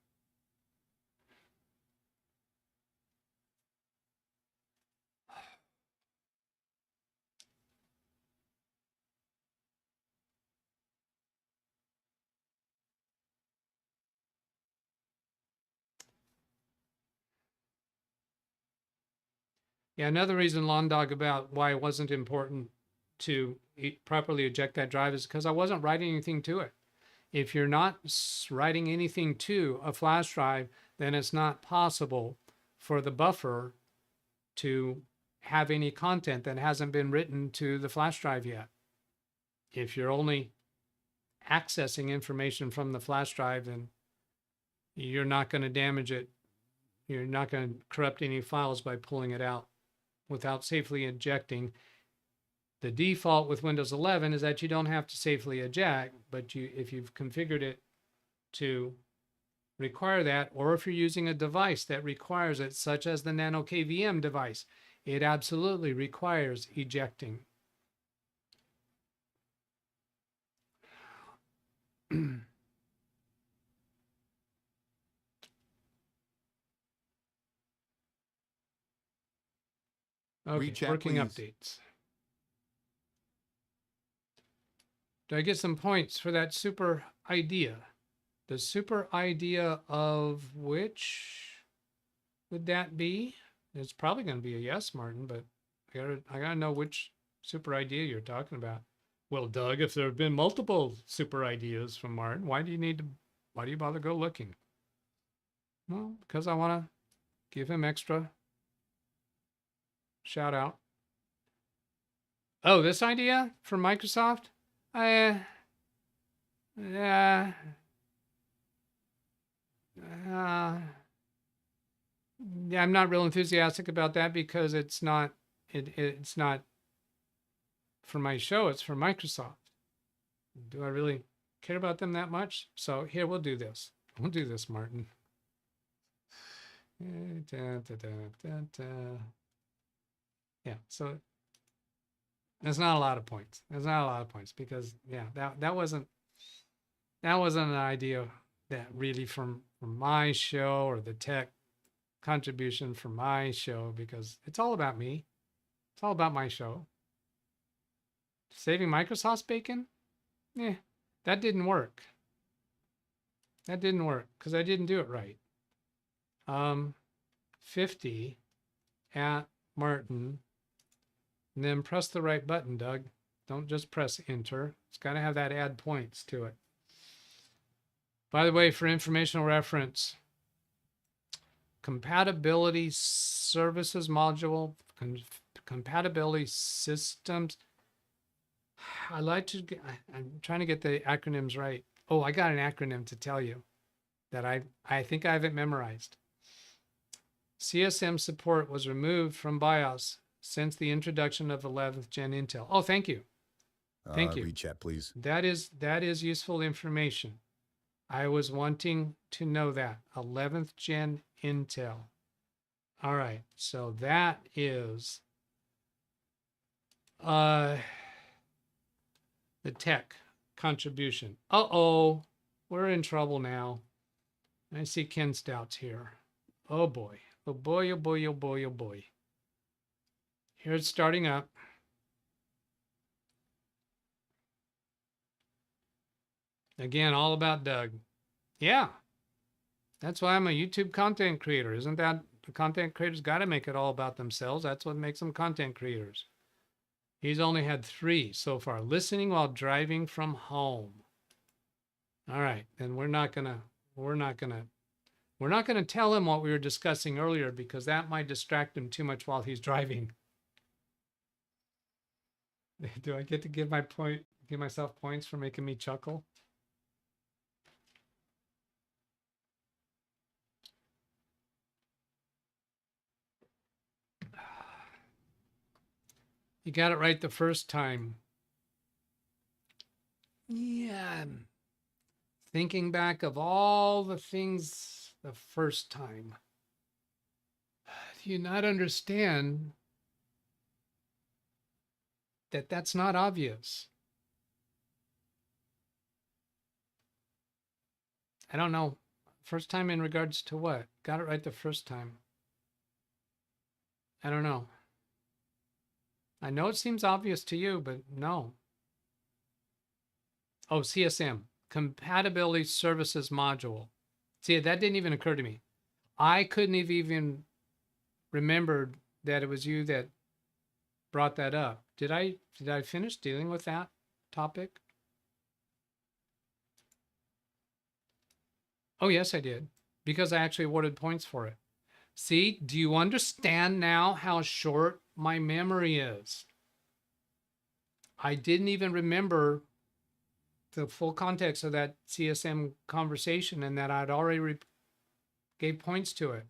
Yeah, another reason, Lawn Dog, about why it wasn't important to properly eject that drive is because I wasn't writing anything to it. If you're not writing anything to a flash drive, then it's not possible for the buffer to have any content that hasn't been written to the flash drive yet. If you're only accessing information from the flash drive, then you're not going to damage it. You're not going to corrupt any files by pulling it out without safely ejecting. The default with Windows 11 is that you don't have to safely eject, but if you've configured it to require that, or if you're using a device that requires it, such as the Nano KVM device, it absolutely requires ejecting. Okay, Read chat, working please. updates. Do I get some points for that super idea? The super idea of which would that be? It's probably going to be a yes, Martin, but I gotta know which super idea you're talking about. Well, Doug, if there have been multiple super ideas from Martin, why do you bother go looking? Well, because I want to give him extra shout out. Oh, this idea from Microsoft? Yeah, I'm not real enthusiastic about that because it's not for my show, it's for Microsoft. Do I really care about them that much? So here, we'll do this. We'll do this, Martin. Yeah, so there's not a lot of points. There's not a lot of points because yeah, that wasn't an idea that really from my show or the tech contribution from my show, because it's all about me. It's all about my show. Saving Microsoft's bacon? Yeah, that didn't work. That didn't work because I didn't do it right. 50 at Martin, and then press the right button, Doug. Don't just press enter. It's got to have that add points to it. By the way, for informational reference, compatibility services module, compatibility systems. I'm trying to get the acronyms right. Oh, I got an acronym to tell you that I think I have it memorized. CSM support was removed from BIOS since the introduction of 11th gen Intel. Oh, thank you. Thank you. Read chat, please. That is useful information. I was wanting to know that. 11th gen Intel. All right. So that is the tech contribution. Uh-oh. We're in trouble now. I see Ken Stout's here. Oh boy. Oh boy, oh boy, oh boy, oh boy. Here it's starting up. Again, all about Doug. Yeah. That's why I'm a YouTube content creator. Isn't that the content creators got to make it all about themselves? That's what makes them content creators. He's only had 3 so far. Listening while driving from home. All right. Then we're not gonna tell him what we were discussing earlier because that might distract him too much while he's driving. Do I get to give myself points for making me chuckle? You got it right the first time. Yeah. I'm thinking back of all the things the first time. Do you not understand that that's not obvious? I don't know. First time in regards to what? Got it right the first time. I don't know. I know it seems obvious to you, but no. Oh, CSM, Compatibility Services Module. See, that didn't even occur to me. I couldn't have even remembered that it was you that brought that up. Did I finish dealing with that topic? Oh, yes, I did, because I actually awarded points for it. See, do you understand now how short my memory is? I didn't even remember the full context of that CSM conversation and that I'd already gave points to it.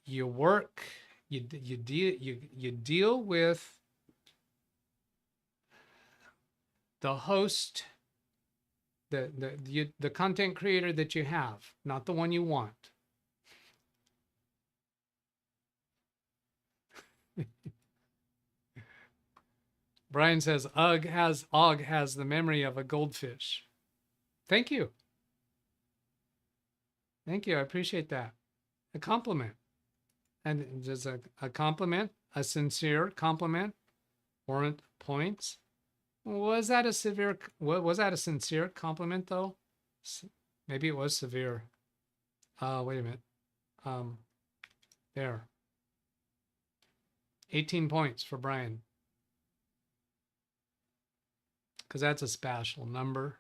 You work, you deal with the host, the content creator that you have, not the one you want. Brian says Og has the memory of a goldfish. Thank you. Thank you. I appreciate that. A compliment. And just a compliment, a sincere compliment, warrant points. Was that a sincere compliment though? Maybe it was severe. Wait a minute. There. 18 points for Brian. Because that's a special number.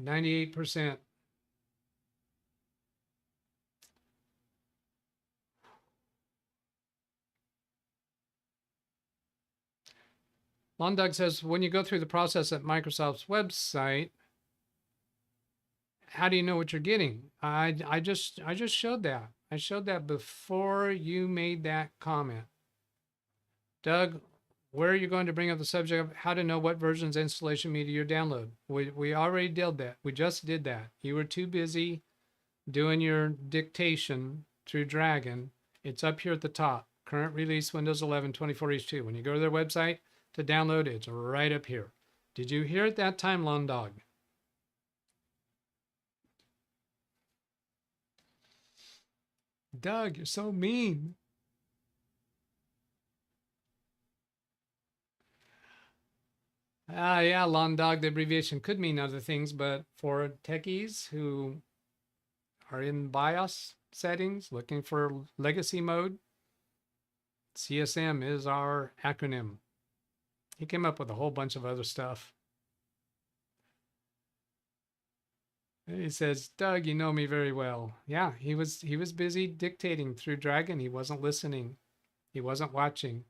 %. Londog says, when you go through the process at Microsoft's website, how do you know what you're getting? I just showed that. I showed that before you made that comment. Doug, where are you going to bring up the subject of how to know what versions of installation media you download? We already did that. We just did that. You were too busy doing your dictation through Dragon. It's up here at the top. Current release Windows 11 24H2. When you go to their website to download it, it's right up here. Did you hear it that time, Londog? Doug, you're so mean. Yeah, Londog, the abbreviation could mean other things, but for techies who are in BIOS settings looking for legacy mode, CSM is our acronym. He came up with a whole bunch of other stuff. He says, Doug, you know me very well. Yeah, he was busy dictating through Dragon. He wasn't listening. He wasn't watching.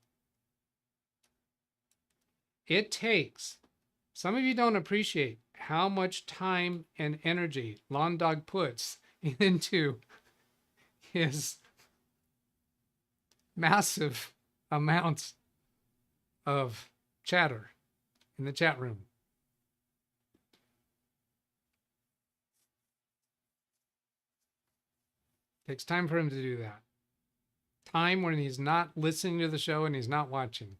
It takes, some of you don't appreciate how much time and energy Londog puts into his massive amounts of chatter in the chat room. Takes time for him to do that. Time when he's not listening to the show and he's not watching.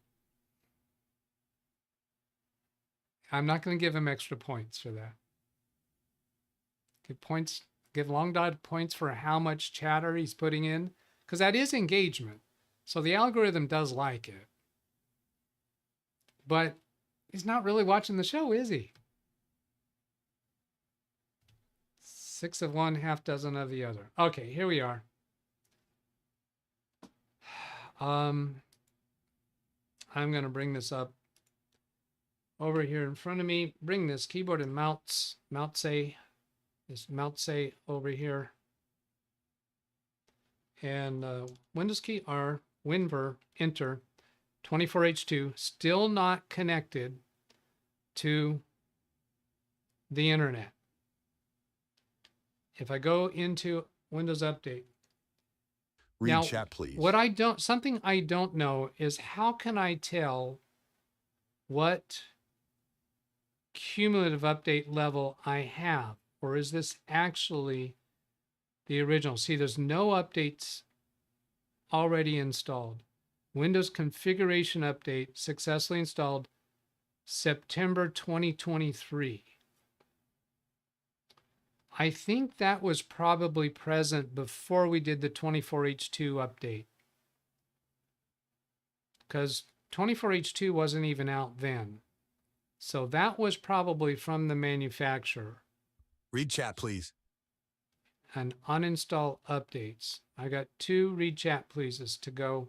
I'm not going to give him extra points for that. Give Londog points for how much chatter he's putting in, because that is engagement. So the algorithm does like it. But he's not really watching the show, is he? 6 of one, half dozen of the other. Okay, here we are. I'm going to bring this up over here in front of me. Bring this keyboard and mouse over here. And Windows key R, WinVer, enter. 24H2, still not connected to the internet. If I go into Windows Update. Read Now, chat, please. something I don't know is how can I tell what cumulative update level I have, or is this actually the original? See, there's no updates already installed. Windows configuration update successfully installed September 2023. I think that was probably present before we did the 24H2 update, because 24H2 wasn't even out then. So that was probably from the manufacturer. Read chat, please. And uninstall updates. I got 2 read chat pleases to go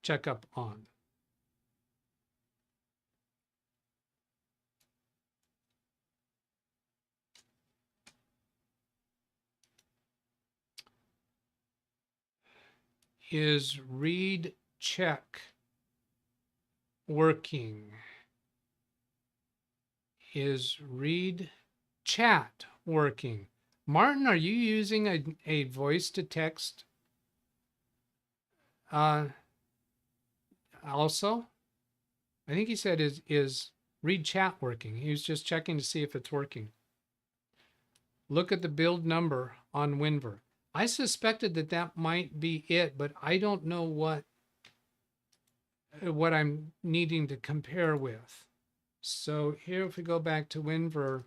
check up on. Is read check working? Is read chat working? Martin, are you using a voice to text also? I think he said is read chat working? He was just checking to see if it's working. Look at the build number on WinVer. I suspected that might be it, but I don't know what I'm needing to compare with. So here, if we go back to WinVer,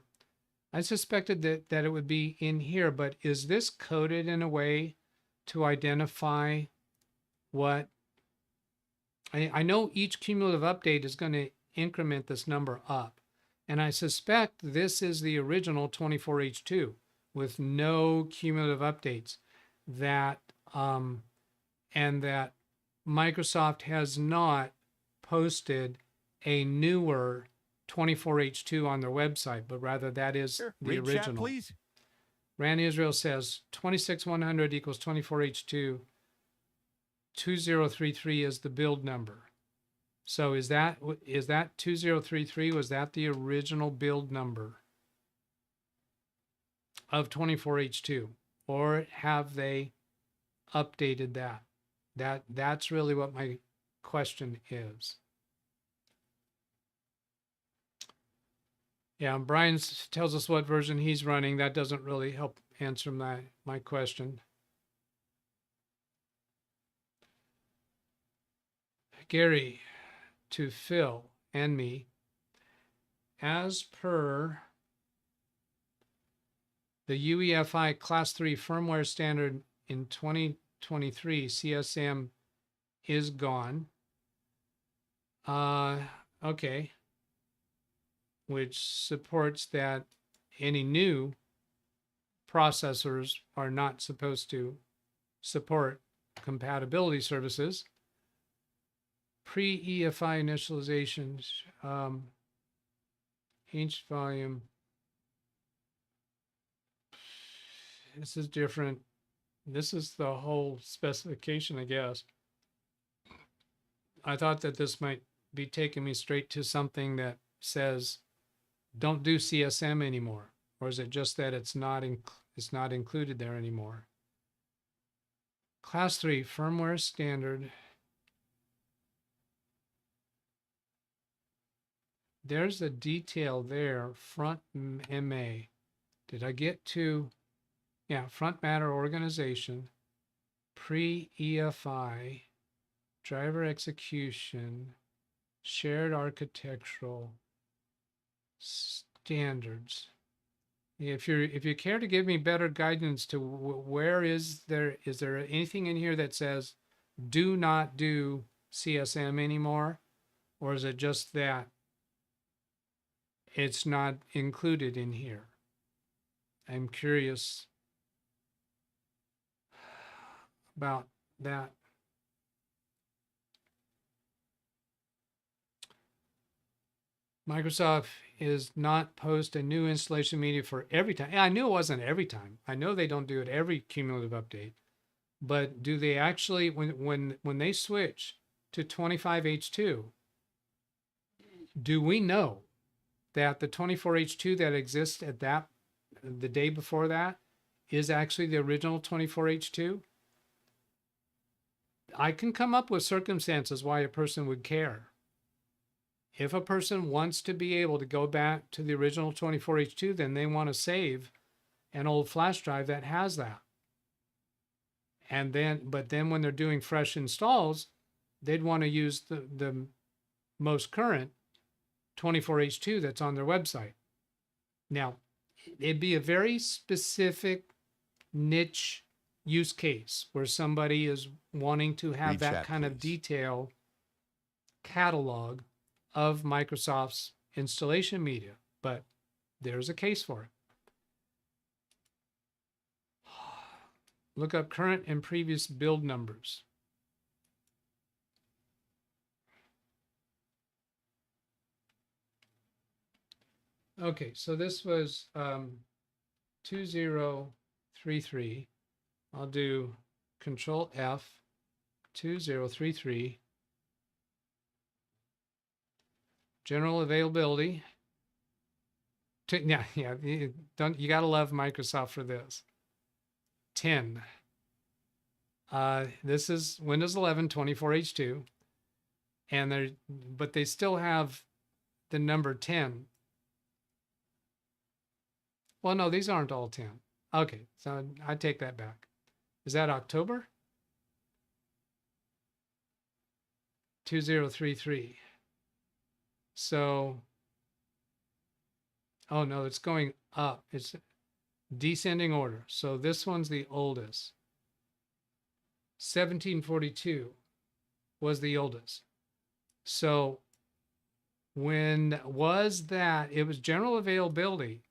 I suspected that it would be in here, but is this coded in a way to identify what? I know each cumulative update is going to increment this number up, and I suspect this is the original 24H2 with no cumulative updates, and that Microsoft has not posted a newer 24H2 on their website, but rather that is the Read chat, original. please. Rand Israel says 26100 equals 24H2. 2033 is the build number. So is that 2033? Was that the original build number of 24H2, or have they updated that? That's really what my question is. Yeah, and Brian tells us what version he's running. That doesn't really help answer my question. Gary, to Phil and me, as per the UEFI Class 3 firmware standard in 2023, CSM is gone. Okay. Which supports that any new processors are not supposed to support compatibility services. Pre-EFI initializations, H volume. This is different. This is the whole specification, I guess. I thought that this might be taking me straight to something that says don't do CSM anymore, or is it just that it's not included there anymore? Class 3 firmware standard. There's a detail there, front MA. Did I get to, yeah, front matter organization, pre-EFI, driver execution, shared architectural standards. If you care to give me better guidance to where is there anything in here that says do not do CSM anymore, or is it just that it's not included in here? I'm curious about that. Microsoft is not post a new installation media for every time. I knew it wasn't every time. I know they don't do it every cumulative update, but do they actually, when they switch to 25H2. Do we know that the 24H2 that exists at that, the day before that, is actually the original 24H2? I can come up with circumstances why a person would care. If a person wants to be able to go back to the original 24H2, then they want to save an old flash drive that has that. And then, but then when they're doing fresh installs, they'd want to use the most current 24H2 that's on their website. Now, it'd be a very specific niche use case where somebody is wanting to have Read that chat, kind of please. detail catalog of Microsoft's installation media, but there's a case for it. Look up current and previous build numbers. Okay, so this was 2033. I'll do Control F, 2033. General availability. Yeah, you gotta love Microsoft for this. 10. This is Windows 11 24H2, and but they still have the number 10. Well, no, these aren't all 10. Okay, so I take that back. Is that October? 2033. So, oh no, it's going up. It's descending order. So this one's the oldest. 1742 was the oldest. So when was that? It was general availability.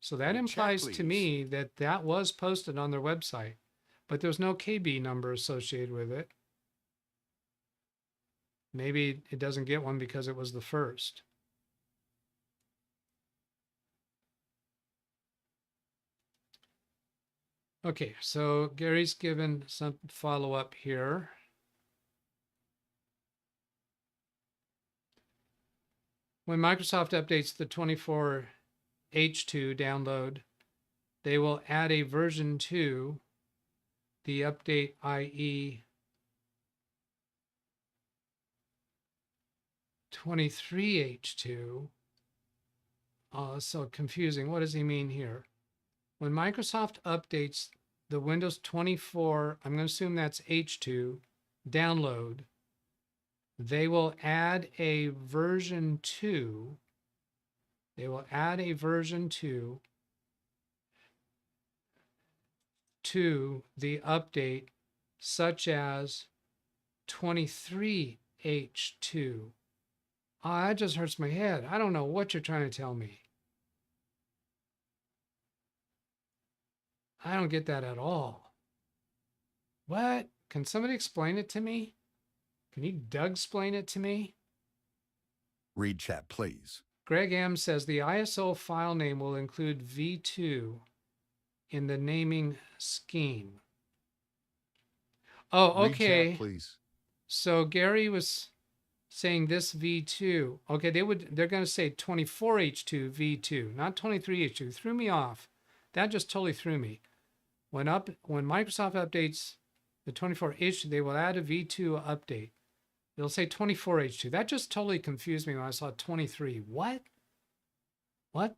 So that implies to me that that was posted on their website, but there's no KB number associated with it. Maybe it doesn't get one because it was the first. Okay, so Gary's given some follow-up here. When Microsoft updates the 24H2 download, they will add a version 2, the update IE 23H2. Oh, that's so confusing. What does he mean here? When Microsoft updates the Windows 24, I'm going to assume that's H2, download, they will add a version 2. They will add a version 2 to the update, such as 23H2. Oh, that just hurts my head. I don't know what you're trying to tell me. I don't get that at all. What? Can somebody explain it to me? Can you Doug-splain it to me? Read chat, please. Greg M says the ISO file name will include V2 in the naming scheme. Oh, okay. Read chat, please. So Gary was saying this V2. Okay, they're going to say 24H2 V2, not 23H2. Threw me off. That just totally threw me. When Microsoft updates the 24H2, they will add a V2 update. It'll say 24H2. That just totally confused me when I saw 23. What? What?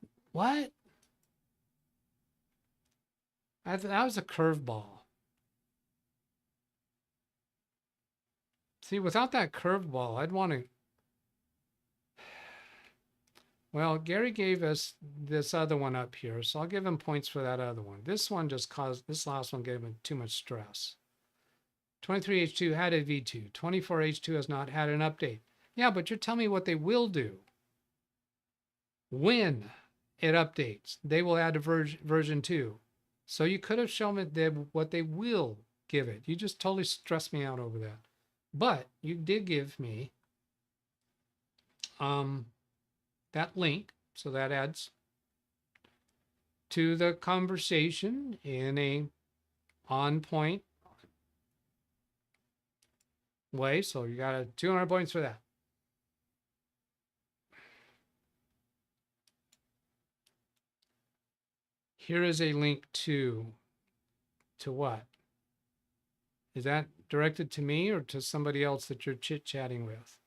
That was a curveball. See, without that curveball, I'd want to. Well, Gary gave us this other one up here, so I'll give him points for that other one. This one just caused, this last one gave him too much stress. 23H2 had a V2. 24H2 has not had an update. Yeah, but you're telling me what they will do. When it updates, they will add a version 2. So you could have shown me what they will give it. You just totally stressed me out over that. But you did give me that link, so that adds to the conversation in a on point way. So you got 200 points for that. Here is a link to what? Is that directed to me or to somebody else that you're chit-chatting with?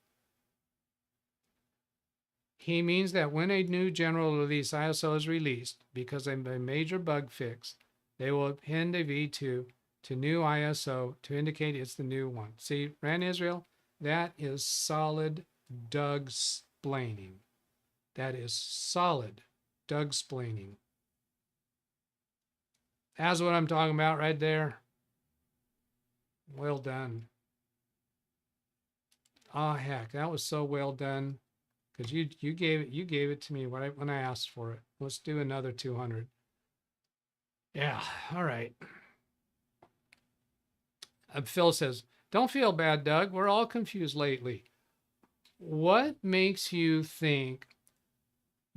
He means that when a new general release ISO is released, because of a major bug fix, they will append a V2 to new ISO to indicate it's the new one. See, Ran Israel, that is solid Doug-splaining. That is solid Doug-splaining. That's what I'm talking about right there. Well done. Oh heck, that was so well done. Because you gave it to me when I asked for it. Let's do another 200. Yeah, all right. Phil says, don't feel bad, Doug. We're all confused lately. What makes you think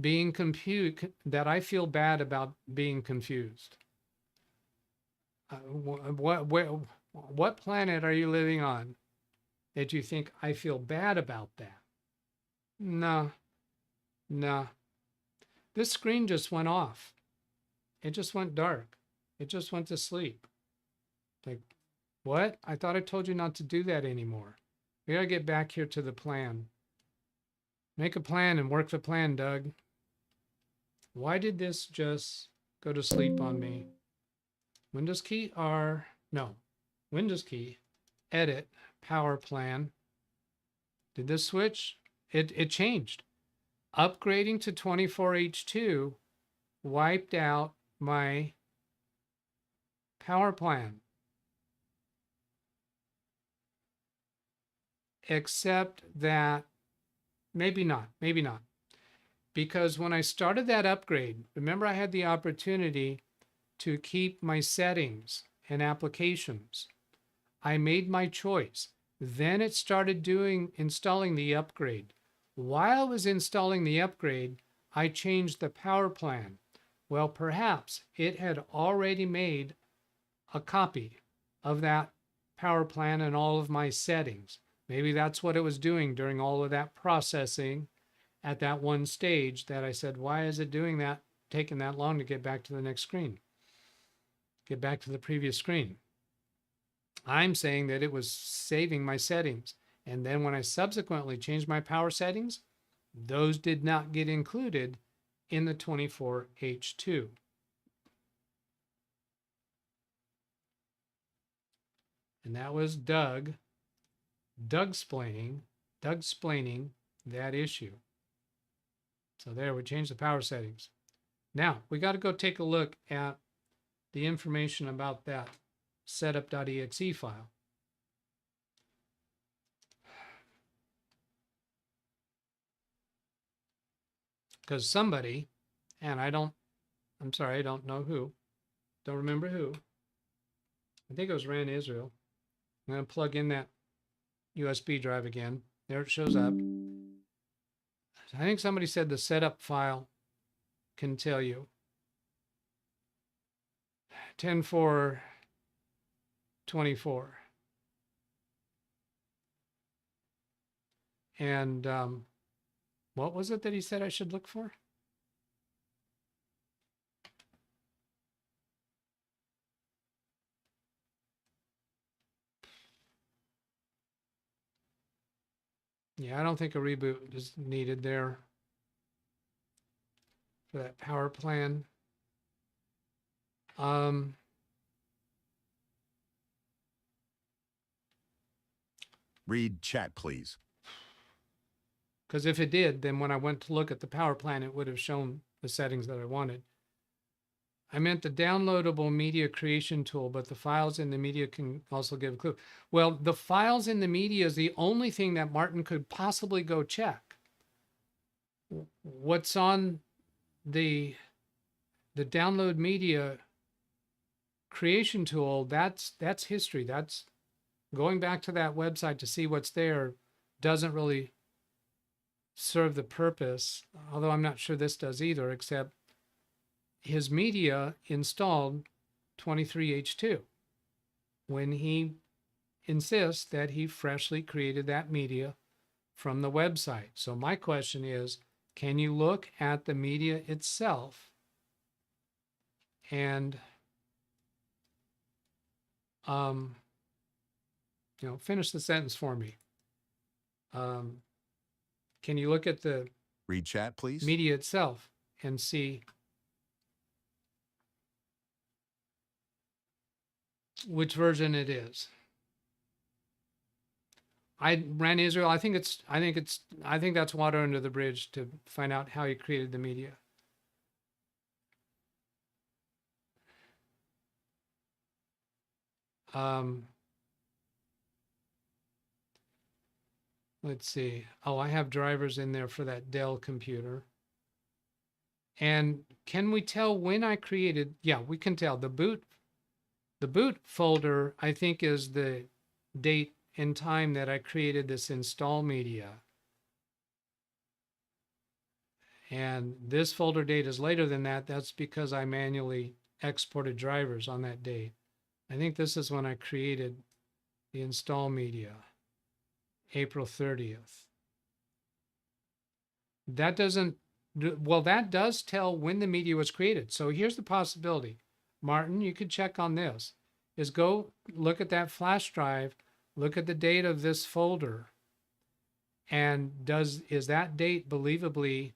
being confused, that I feel bad about being confused? What planet are you living on that you think I feel bad about that? No. This screen just went off. It just went dark. It just went to sleep. Like, what? I thought I told you not to do that anymore. We gotta get back here to the plan. Make a plan and work the plan, Doug. Why did this just go to sleep on me? Windows key R, no, Windows key, edit, power plan. Did this switch? It changed. Upgrading to 24H2 wiped out my power plan. Except that, maybe not. Because when I started that upgrade, remember I had the opportunity to keep my settings and applications. I made my choice. Then it started installing the upgrade. While I was installing the upgrade, I changed the power plan. Well, perhaps it had already made a copy of that power plan and all of my settings. Maybe that's what it was doing during all of that processing at that one stage that I said, why is it doing that, taking that long to get back to the next screen? Get back to the previous screen. I'm saying that it was saving my settings. And then when I subsequently changed my power settings, those did not get included in the 24H2. And that was Doug-splaining that issue. So there, we changed the power settings. Now, we got to go take a look at the information about that setup.exe file. Because somebody, and I'm sorry, I don't know who, don't remember who. I think it was Ran Israel. I'm going to plug in that USB drive again. There it shows up. I think somebody said the setup file can tell you. 10.4.24. And what was it that he said I should look for? Yeah, I don't think a reboot is needed there for that power plan. Read chat, please. Because if it did, then when I went to look at the power plan, it would have shown the settings that I wanted. I meant the downloadable media creation tool, but the files in the media can also give a clue. Well, the files in the media is the only thing that Martin could possibly go check. What's on the download media creation tool, that's history. That's going back to that website to see what's there doesn't really serve the purpose, although I'm not sure this does either, except his media installed 23H2 when he insists that he freshly created that media from the website. So my question is, can you look at the media itself and finish the sentence for me. Can you look at the Read chat, please. media itself and see which version it is? I ran Israel. I think that's water under the bridge to find out how he created the media. Let's see. Oh, I have drivers in there for that Dell computer. And can we tell when I created? Yeah, we can tell. The boot folder, I think, is the date and time that I created this install media. And this folder date is later than that. That's because I manually exported drivers on that date. I think this is when I created the install media, April 30th. That doesn't, well, that does tell when the media was created. So here's the possibility. Martin, you could check on this, is go look at that flash drive, look at the date of this folder, and is that date believably,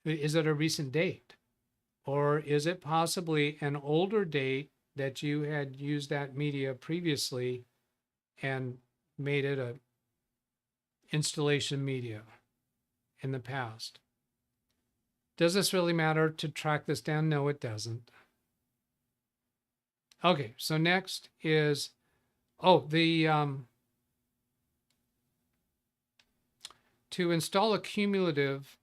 is it a recent date? Or is it possibly an older date that you had used that media previously and made it a installation media in the past? Does this really matter to track this down? No, it doesn't. Okay, so next is, to install a cumulative,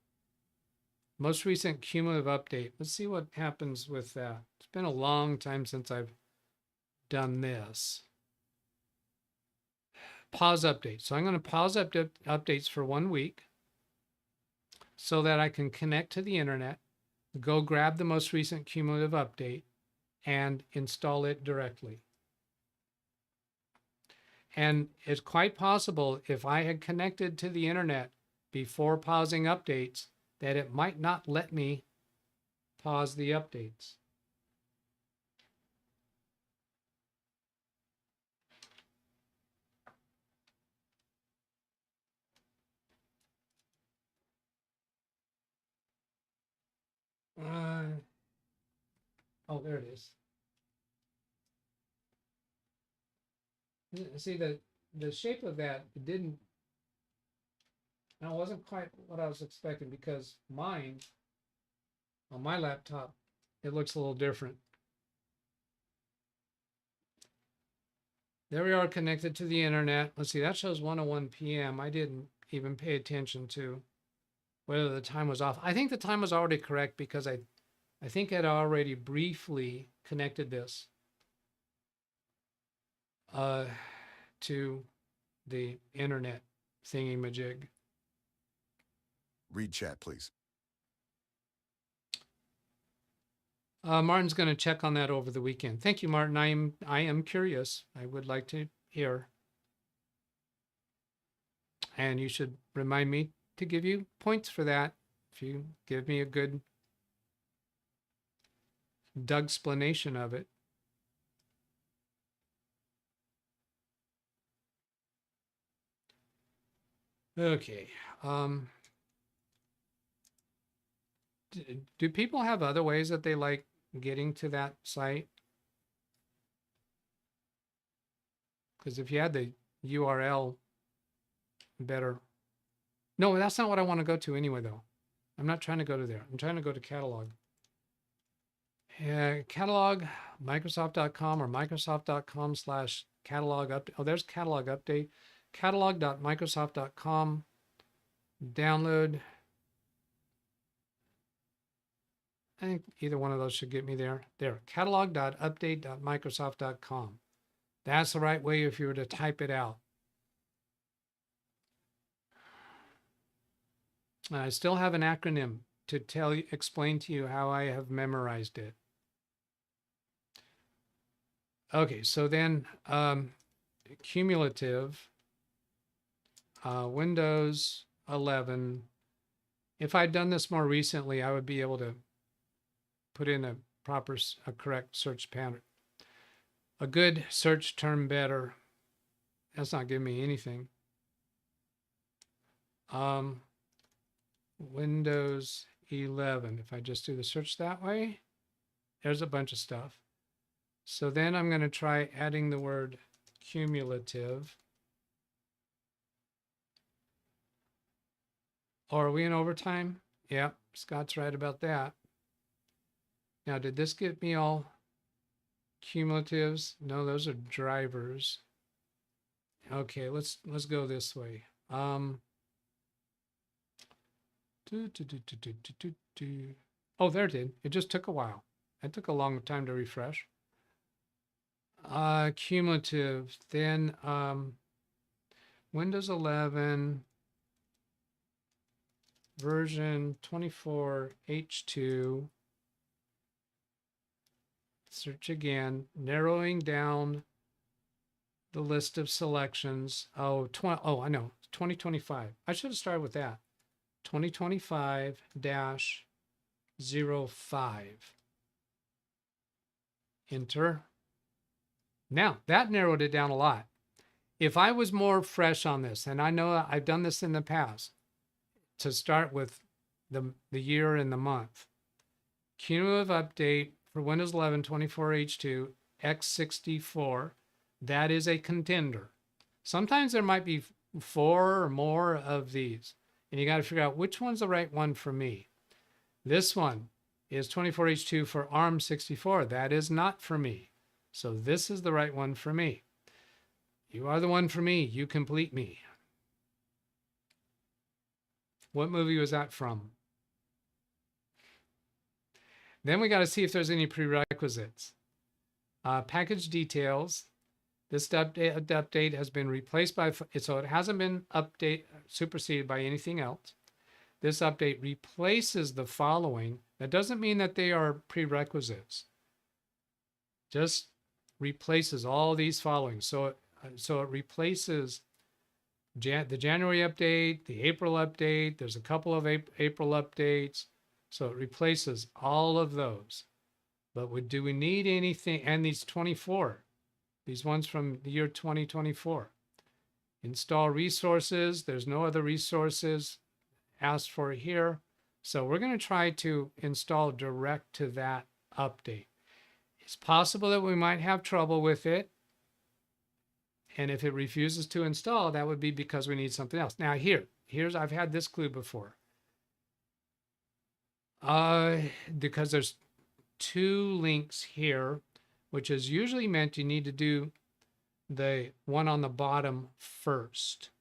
most recent cumulative update. Let's see what happens with that. It's been a long time since I've done this. Pause update. So I'm going to pause updates for 1 week so that I can connect to the internet, go grab the most recent cumulative update, and install it directly. And it's quite possible if I had connected to the internet before pausing updates that it might not let me pause the updates. Oh, there it is. See, the shape of that didn't, it wasn't quite what I was expecting, because mine, on my laptop, it looks a little different. There we are, connected to the internet. Let's see, that shows 1:01 p.m. I didn't even pay attention to whether the time was off. I think the time was already correct because I think I'd already briefly connected this to the internet thingy-majig. Read chat, please. Martin's going to check on that over the weekend. Thank you, Martin. I am curious. I would like to hear. And you should remind me to give you points for that if you give me a good Doug explanation of it. Okay. Do people have other ways that they like getting to that site? Because if you had the URL, better. No, that's not what I want to go to anyway, though. I'm not trying to go to there. I'm trying to go to catalog. Catalog, Microsoft.com or Microsoft.com/catalog update. Oh, there's catalog update. Catalog.Microsoft.com. Download. I think either one of those should get me there. There, catalog.update.microsoft.com. That's the right way if you were to type it out. And I still have an acronym to explain to you how I have memorized it. Okay, so then cumulative Windows 11. If I'd done this more recently, I would be able to put in a correct search pattern. A good search term better. That's not giving me anything. Windows 11. If I just do the search that way, there's a bunch of stuff. So then I'm going to try adding the word cumulative. Oh, are we in overtime? Yeah, Scott's right about that. Now, did this get me all cumulatives? No, those are drivers. Okay, let's go this way. Oh, there it did. It just took a while. It took a long time to refresh. Cumulative, then Windows 11 version 24H2. Search again, narrowing down the list of selections. Oh, I know, 2025. I should have started with that. 2025-05. Enter. Now, that narrowed it down a lot. If I was more fresh on this, and I know I've done this in the past, to start with the year and the month, cumulative update for Windows 11 24H2 x64, that is a contender. Sometimes there might be 4 or more of these, and you got to figure out which one's the right one for me. This one is 24H2 for ARM64. That is not for me. So this is the right one for me. You are the one for me. You complete me. What movie was that from? Then we got to see if there's any prerequisites. Package details. This update has been replaced by, so it hasn't been superseded by anything else. This update replaces the following. That doesn't mean that they are prerequisites. Just replaces all these following. So it replaces the January update, the April update. There's a couple of April updates. So it replaces all of those. But do we need anything? And these 24, these ones from the year 2024. Install resources. There's no other resources asked for here. So we're going to try to install direct to that update. It's possible that we might have trouble with it. And if it refuses to install, that would be because we need something else. Now here's I've had this clue before. Because there's 2 links here, which is usually meant you need to do the one on the bottom first.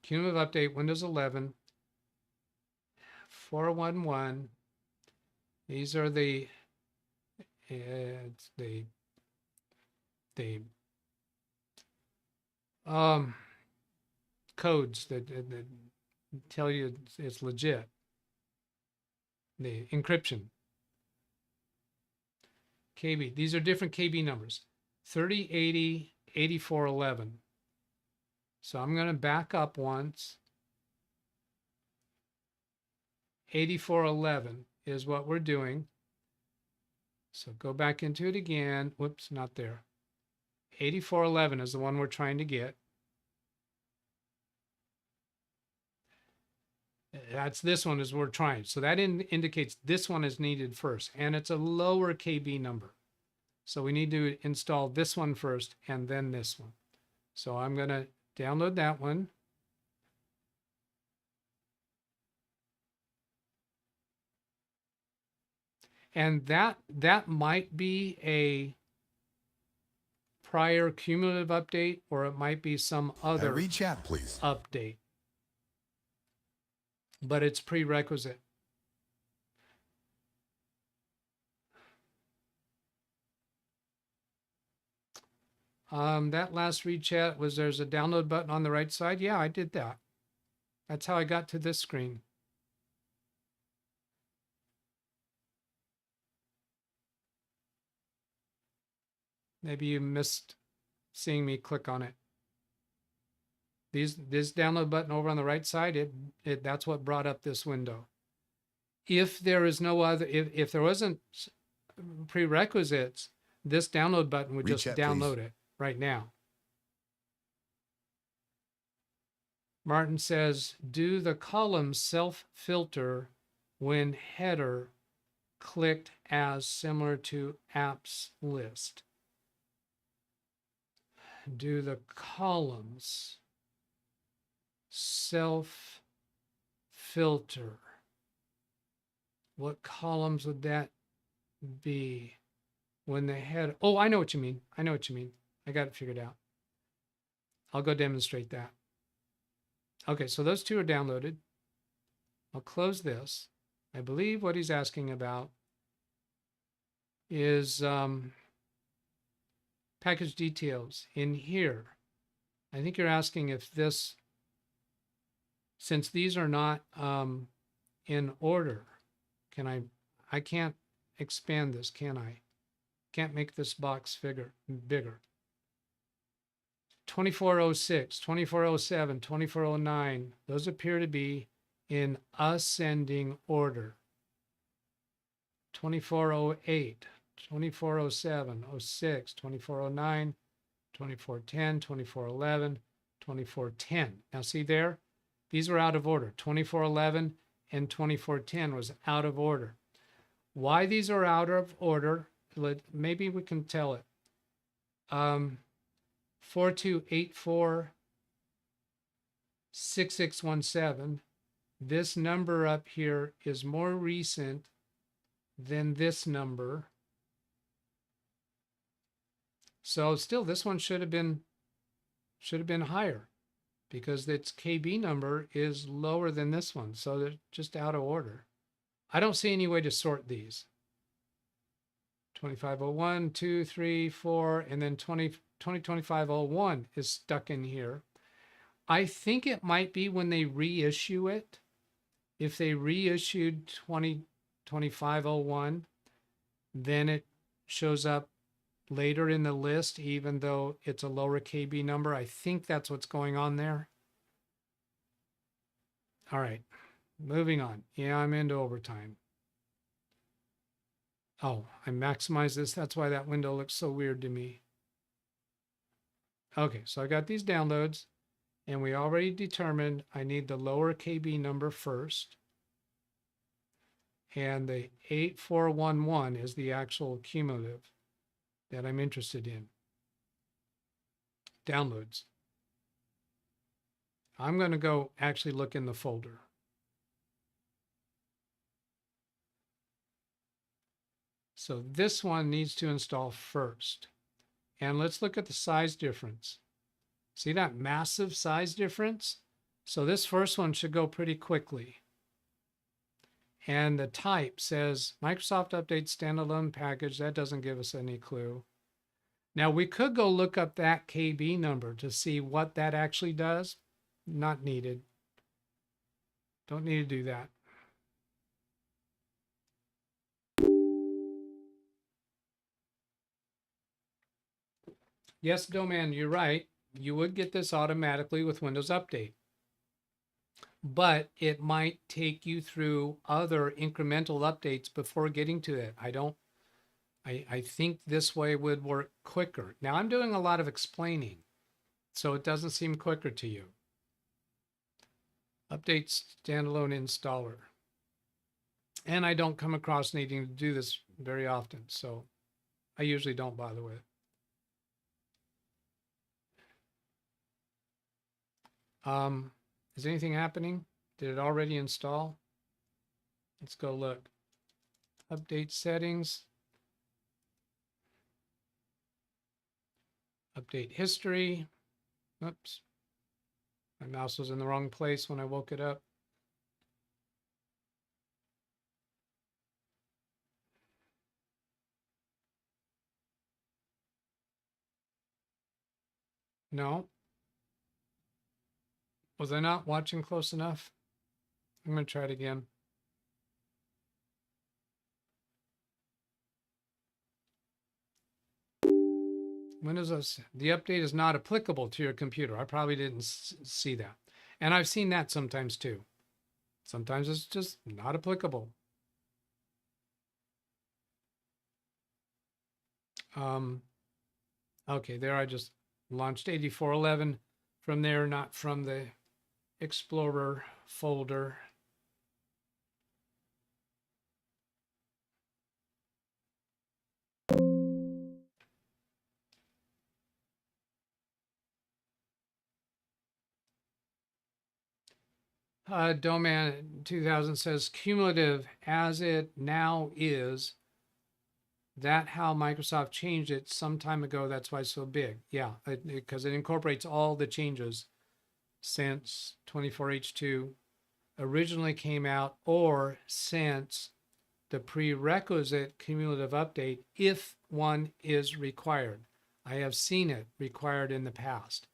Cumulative update Windows 11 411. These are the codes that tell you it's legit. The encryption. KB. These are different KB numbers. 3080, 8411. So I'm going to back up once. 8411 is what we're doing. So go back into it again. Whoops, not there. 8411 is the one we're trying to get. That's this one is we're trying. So that indicates this one is needed first. And it's a lower KB number. So we need to install this one first and then this one. So I'm going to download that one. And that might be a prior cumulative update, or it might be some other read chat, please. update. But it's prerequisite. That last read chat was there's a download button on the right side. Yeah, I did that. That's how I got to this screen. Maybe you missed seeing me click on it. This download button over on the right side, that's what brought up this window. If there is no other, if there wasn't prerequisites, this download button would just Rechat, download please. it right now. Martin says, do the column self-filter when header clicked as similar to apps list? Do the columns self-filter? What columns would that be when the header? Oh, I know what you mean. I know what you mean. I got it figured out. I'll go demonstrate that. Okay, so those two are downloaded. I'll close this. I believe what he's asking about is package details in here. I think you're asking if this, since these are not in order, can I can't expand this, can I? Can't make this box bigger. 2406, 2407, 2409, those appear to be in ascending order. 2408, 2407, 06, 2409, 2410, 2411, 2410. Now see there, these were out of order. 2411 and 2410 was out of order. Why these are out of order, maybe we can tell it. 4284 6617. This number up here is more recent than this number. So still this one should have been higher because its KB number is lower than this one. So they're just out of order. I don't see any way to sort these. 2501, 2, 3, 4, and then 202501 is stuck in here. I think it might be when they reissue it. If they reissued 202501, then it shows up later in the list, even though it's a lower KB number. I think that's what's going on there. All right, moving on. Yeah, I'm into overtime. Oh, I maximize this. That's why that window looks so weird to me. Okay, so I got these downloads, and we already determined I need the lower KB number first. And the 8411 is the actual cumulative that I'm interested in. Downloads. I'm going to go actually look in the folder. So this one needs to install first. And let's look at the size difference. See that massive size difference? So this first one should go pretty quickly. And the type says Microsoft Update standalone package. That doesn't give us any clue. Now we could go look up that KB number to see what that actually does. Not needed. Don't need to do that. Yes, Doman, you're right. You would get this automatically with Windows Update. But it might take you through other incremental updates before getting to it. I think this way would work quicker. Now I'm doing a lot of explaining, so it doesn't seem quicker to you. Update standalone installer. And I don't come across needing to do this very often, so I usually don't bother with it. Is anything happening? Did it already install? Let's go look. Update settings. Update history. Oops. My mouse was in the wrong place when I woke it up. No. Was I not watching close enough? I'm going to try it again. the update is not applicable to your computer. I probably didn't see that. And I've seen that sometimes too. Sometimes it's just not applicable. Okay, there I just launched 8411 from there, not from the Explorer folder. Doman 2000 says cumulative as it now is. That how Microsoft changed it some time ago. That's why it's so big. Yeah, because it incorporates all the changes since 24H2 originally came out, or since the prerequisite cumulative update, if one is required. I have seen it required in the past.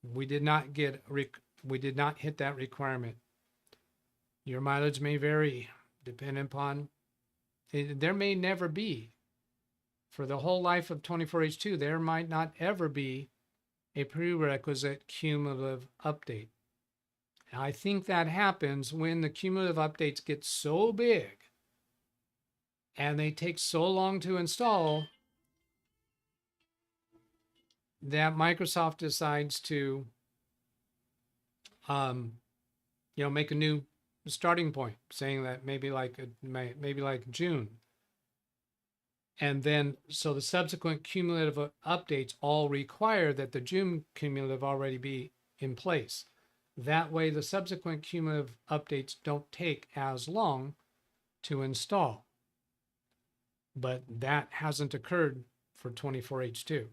We did not hit that requirement. Your mileage may vary depending upon, there may never be, for the whole life of 24H2, there might not ever be a prerequisite cumulative update. And I think that happens when the cumulative updates get so big and they take so long to install that Microsoft decides to make a new starting point, saying that maybe like June. And then, so the subsequent cumulative updates all require that the June cumulative already be in place. That way, the subsequent cumulative updates don't take as long to install. But that hasn't occurred for 24H2.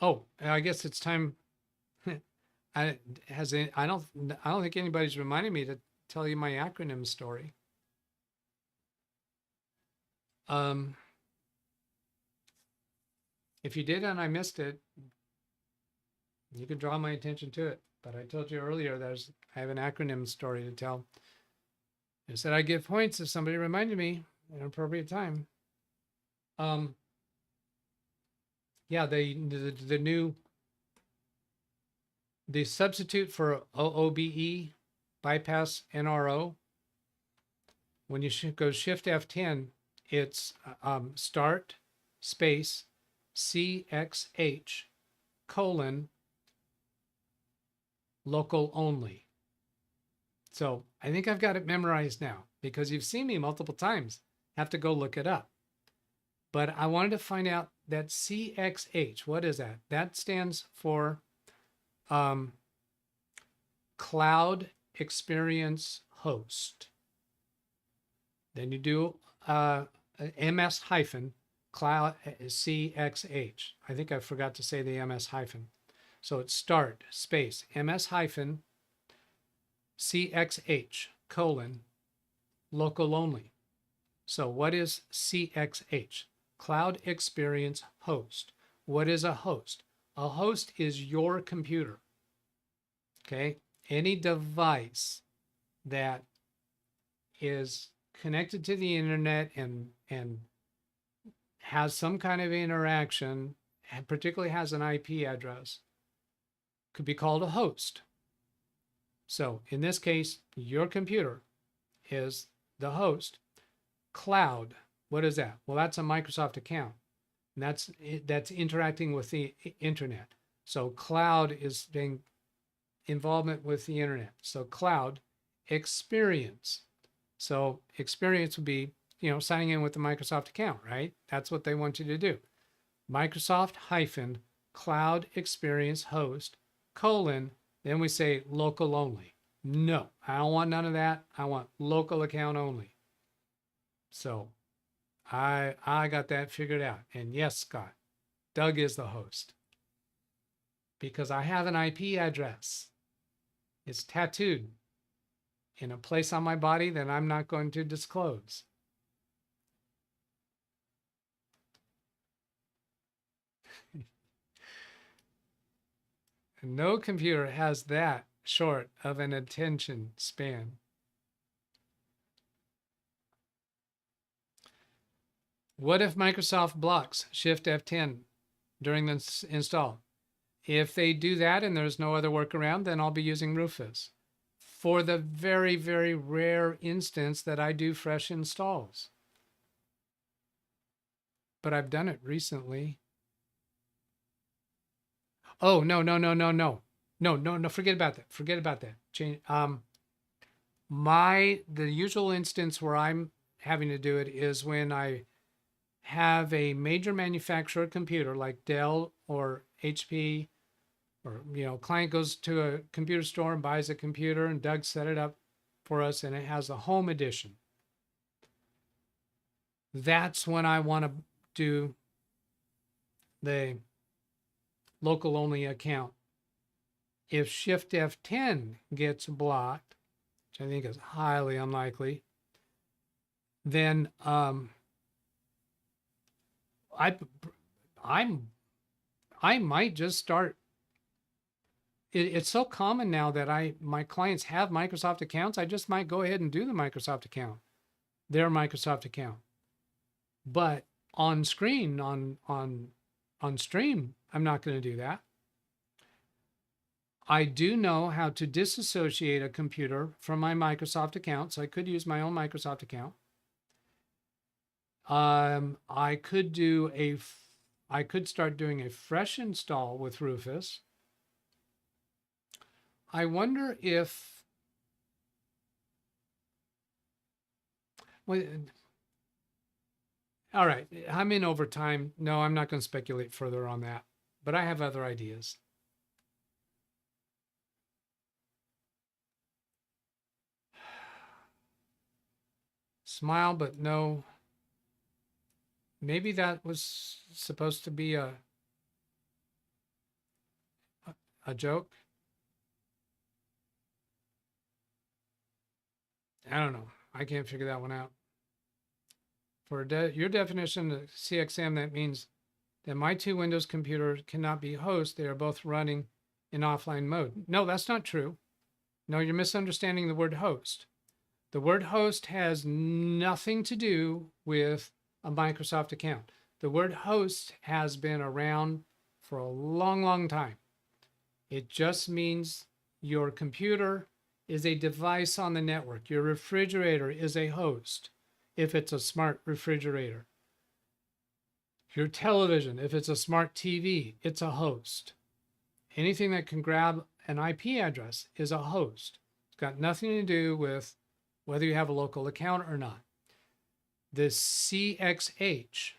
Oh, I guess it's time. I don't think anybody's reminded me to tell you my acronym story. If you did and I missed it, you could draw my attention to it. But I told you earlier I have an acronym story to tell. I said I'd give points if somebody reminded me at an appropriate time. Yeah, the substitute for OOBE bypass NRO. When you go Shift F10, it's start space CXH : local only. So I think I've got it memorized now because you've seen me multiple times. Have to go look it up. But I wanted to find out that CXH, what is that? That stands for Cloud Experience Host. Then you do MS hyphen Cloud CXH. I think I forgot to say the MS hyphen. So it's start space MS hyphen CXH : local only. So what is CXH? Cloud Experience Host. What is a host? A host is your computer. Okay? Any device that is connected to the internet and has some kind of interaction, and particularly has an IP address, could be called a host. So in this case, your computer is the host. Cloud, what is that? Well, that's a Microsoft account. And that's interacting with the internet. So cloud is being involvement with the internet. So cloud experience. So experience would be, signing in with the Microsoft account, right? That's what they want you to do. Microsoft hyphen cloud experience host : then we say local only. No, I don't want none of that. I want local account only. So I got that figured out. And yes, Scott, Doug is the host because I have an IP address. It's tattooed in a place on my body that I'm not going to disclose. No computer has that short of an attention span. What if Microsoft blocks Shift F10 during the install? If they do that and there's no other workaround, then I'll be using Rufus. For the very, very rare instance that I do fresh installs. But I've done it recently. Oh, no. No, forget about that. Forget about that. Change the usual instance where I'm having to do it is when I have a major manufacturer computer like Dell or HP, or client goes to a computer store and buys a computer, and Doug set it up for us and it has a home edition. That's when I want to do the local only account. If Shift F10 gets blocked, which I think is highly unlikely, then I might just start. It's so common now that my clients have Microsoft accounts. I just might go ahead and do the Microsoft account, their Microsoft account. But on screen, on stream, I'm not going to do that. I do know how to disassociate a computer from my Microsoft account, so I could use my own Microsoft account. I could start doing a fresh install with Rufus. I wonder if, well, all right, I'm in overtime. No, I'm not going to speculate further on that, but I have other ideas. Smile, but no. Maybe that was supposed to be a joke. I don't know. I can't figure that one out. For your definition of CXM, that means that my two Windows computers cannot be host. They are both running in offline mode. No, that's not true. No, you're misunderstanding the word host. The word host has nothing to do with a Microsoft account. The word host has been around for a long, long time. It just means your computer is a device on the network. Your refrigerator is a host, if it's a smart refrigerator. Your television, if it's a smart TV, it's a host. Anything that can grab an IP address is a host. It's got nothing to do with whether you have a local account or not. The CXH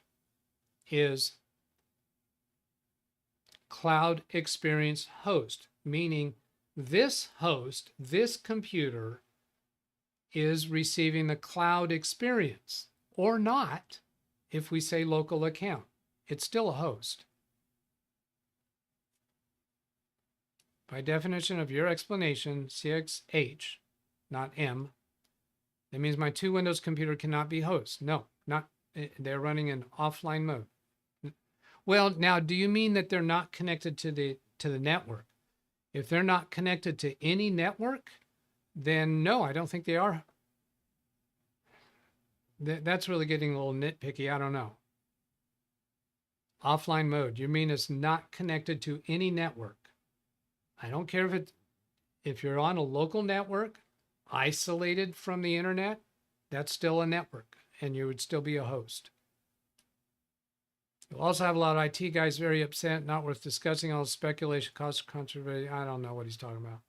is Cloud Experience Host, meaning this host, this computer, is receiving the cloud experience, or not. If we say local account, it's still a host. By definition of your explanation, CXH, not M, that means my two Windows computer cannot be host. No, not. They're running in offline mode. Well, now, do you mean that they're not connected to the network? If they're not connected to any network, then no, I don't think they are. That's really getting a little nitpicky. I don't know. Offline mode, you mean it's not connected to any network? I don't care if you're on a local network, isolated from the internet, that's still a network, and you would still be a host. You'll also have a lot of IT guys very upset, not worth discussing, all the speculation, cost, controversy. I don't know what he's talking about.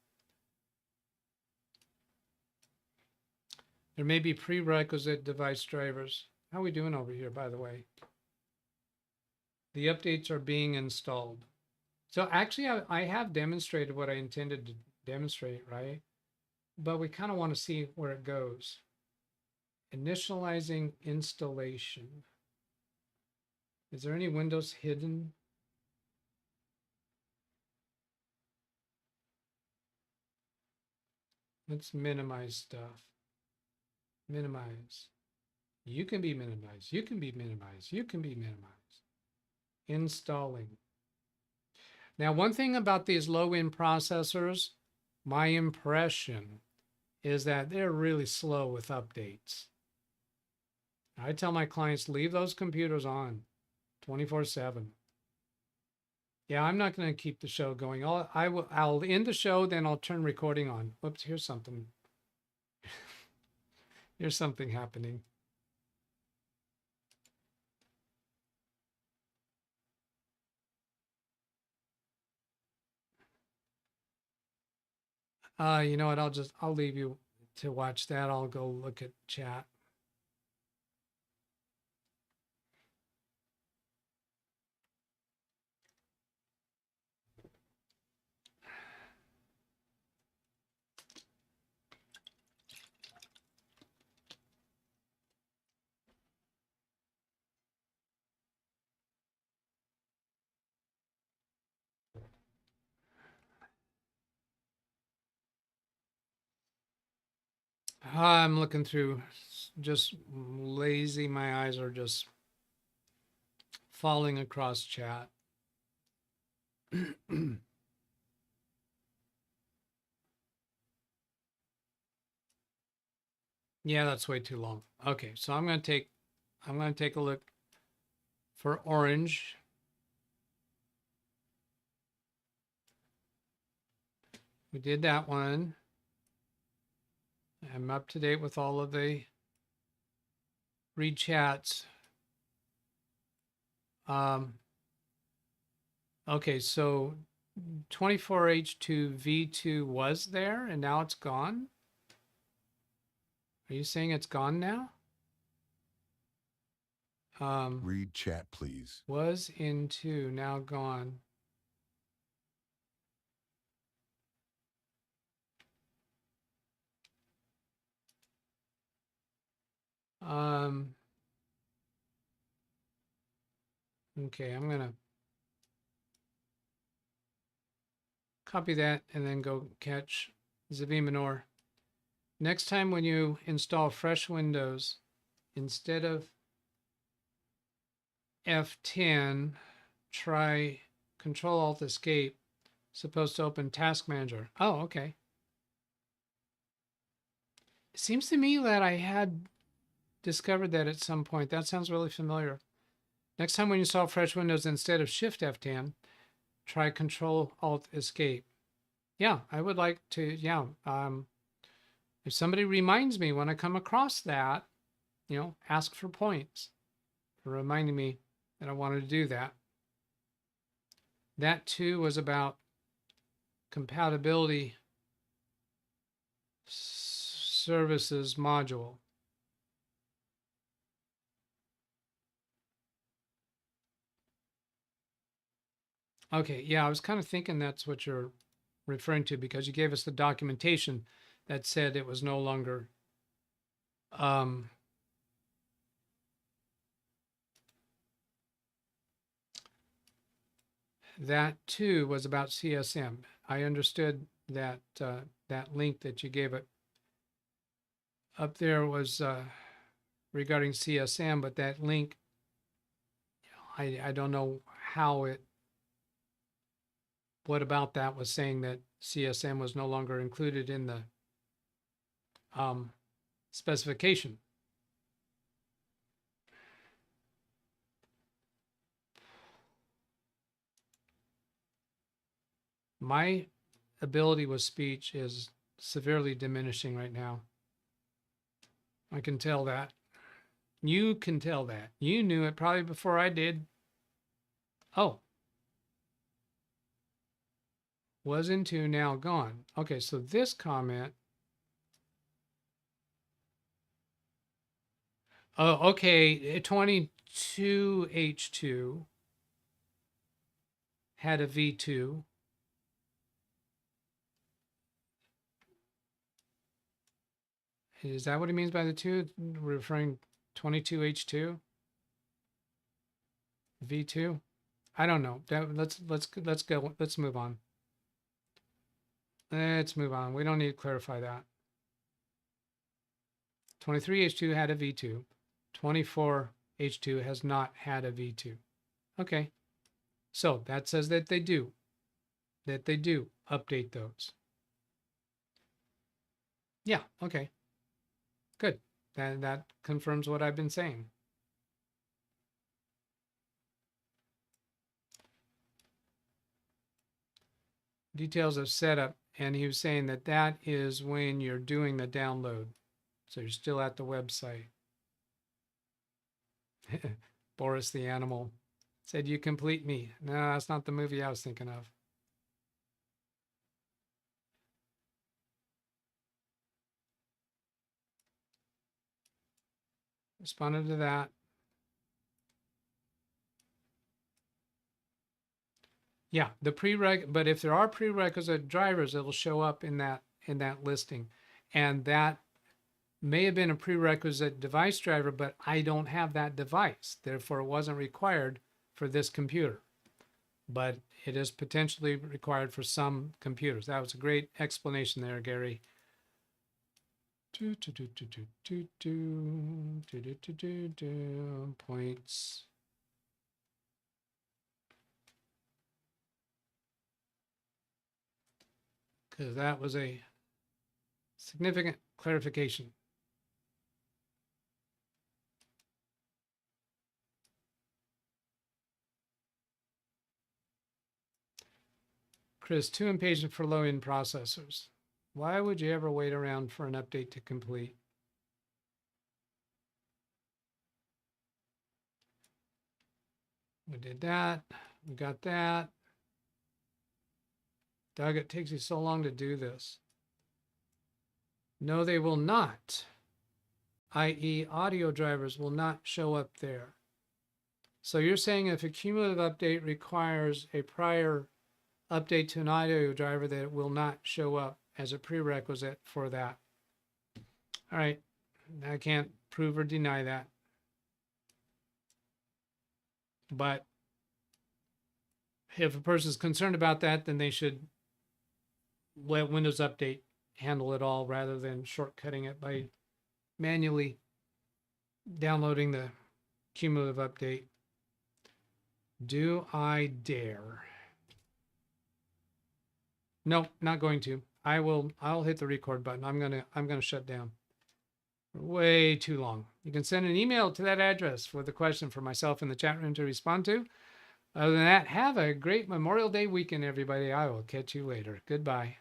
There may be prerequisite device drivers. How are we doing over here, by the way? The updates are being installed. So actually, I have demonstrated what I intended to demonstrate, right? But we kind of want to see where it goes. Initializing installation. Is there any windows hidden? Let's minimize stuff. Minimize. You can be minimized. You can be minimized. You can be minimized. Installing. Now, one thing about these low-end processors, my impression is that they're really slow with updates. I tell my clients, leave those computers on 24/7. Yeah, I'm not going to keep the show going. I'll end the show, then I'll turn recording on. Whoops, here's something. Here's something happening. You know what? I'll leave you to watch that. I'll go look at chat. I'm looking through, just lazy. My eyes are just falling across chat. Yeah, that's way too long. Okay, so I'm going to take a look for orange. We did that one. I'm up to date with all of the read chats. Okay, so 24H2V2 was there and now it's gone? Are you saying it's gone now? Read chat, please. Was into, now gone. Okay, I'm gonna copy that and then go catch Zavi Minor. Next time when you install fresh Windows, instead of F10, try Control-Alt-Escape. Supposed to open Task Manager. Oh, okay. It seems to me that I had discovered that at some point. That sounds really familiar. Next time when you install fresh Windows, instead of Shift F10, try Control-Alt-Escape. Yeah, I would like to, yeah. If somebody reminds me when I come across that, you know, ask for points for reminding me that I wanted to do that. That too was about compatibility services module. Okay, yeah, I was kind of thinking that's what you're referring to because you gave us the documentation that said it was no longer that too was about CSM. I understood that that link that you gave it up there was regarding CSM, but that link, I don't know how it, what about that was saying that CSM was no longer included in the specification. My ability with speech is severely diminishing right now. I can tell that. You can tell that. You knew it probably before I did. Oh. Was into, now gone. Okay, so this comment. Oh, okay. 22H2 had a V2. Is that what he means by the two? Referring 22H2? V2? I don't know. Let's go. Let's move on. Let's move on. We don't need to clarify that. 23H2 had a V2. 24H2 has not had a V2. Okay. So that says that they do. that they do update those. Yeah, okay. Good. That confirms what I've been saying. Details of setup, and he was saying that that is when you're doing the download. So you're still at the website. Boris the animal said, "You complete me." No, that's not the movie I was thinking of. Responded to that. Yeah, the but if there are prerequisite drivers, it will show up in that listing. And that may have been a prerequisite device driver, but I don't have that device. Therefore, it wasn't required for this computer. But it is potentially required for some computers. That was a great explanation there, Gary. Points. Because that was a significant clarification. Chris, too impatient for low-end processors. Why would you ever wait around for an update to complete? We did that. We got that. Doug, it takes you so long to do this. No, they will not. i.e. audio drivers will not show up there. So you're saying if a cumulative update requires a prior update to an audio driver, that it will not show up as a prerequisite for that. All right, I can't prove or deny that. But if a person is concerned about that, then they should let Windows Update handle it all rather than shortcutting it by manually downloading the cumulative update. Do I dare? No, not going to. I'll hit the record button. I'm gonna shut down. Way too long. You can send an email to that address with a question for myself in the chat room to respond to. Other than that, have a great Memorial Day weekend, everybody. I will catch you later. Goodbye.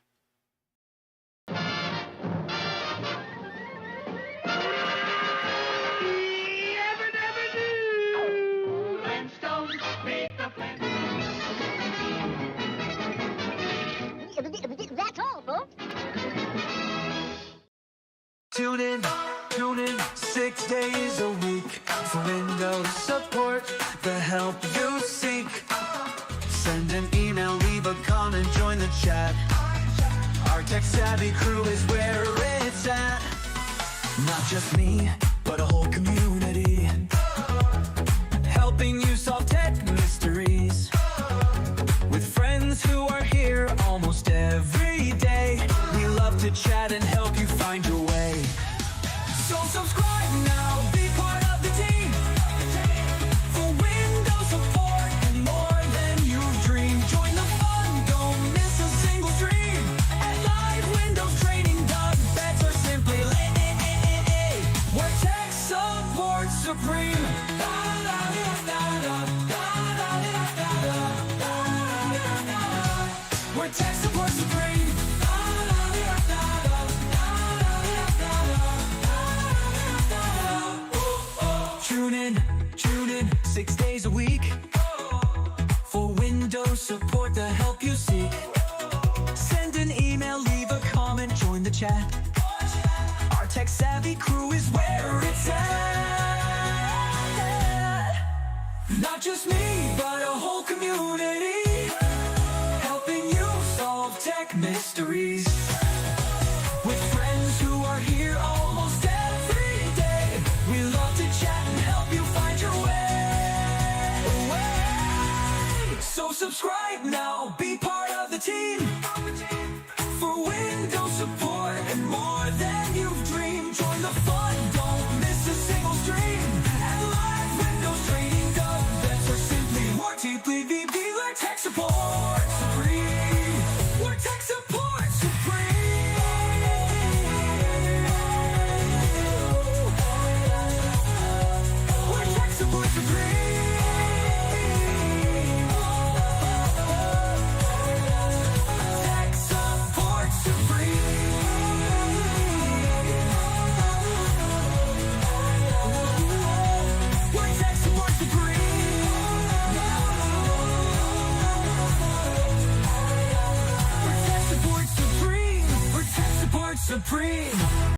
That's all, folks. Tune in 6 days a week for Windows support, the help you seek. Send an email, leave a comment, join the chat. Our tech-savvy crew is where it's at. Not just me, but a whole community, helping you solve tech mysteries. With friends who are here almost every day, we love to chat and help you find your way. So subscribe now, be part of the team, for Windows support and more than you dream. Join the fun, don't miss a single stream. At LiveWindowsTraining-DougBetts or simply where tech support supreme. Where tech support supreme. Tune in 6 days a week for Windows support, the help you seek. Send an email, leave a comment, join the chat. Our tech-savvy crew is where it's at. Not just me, but a whole community, helping you solve tech mysteries. With friends who are here almost every day, we love to chat and help you find your way. So subscribe now, be part of the team.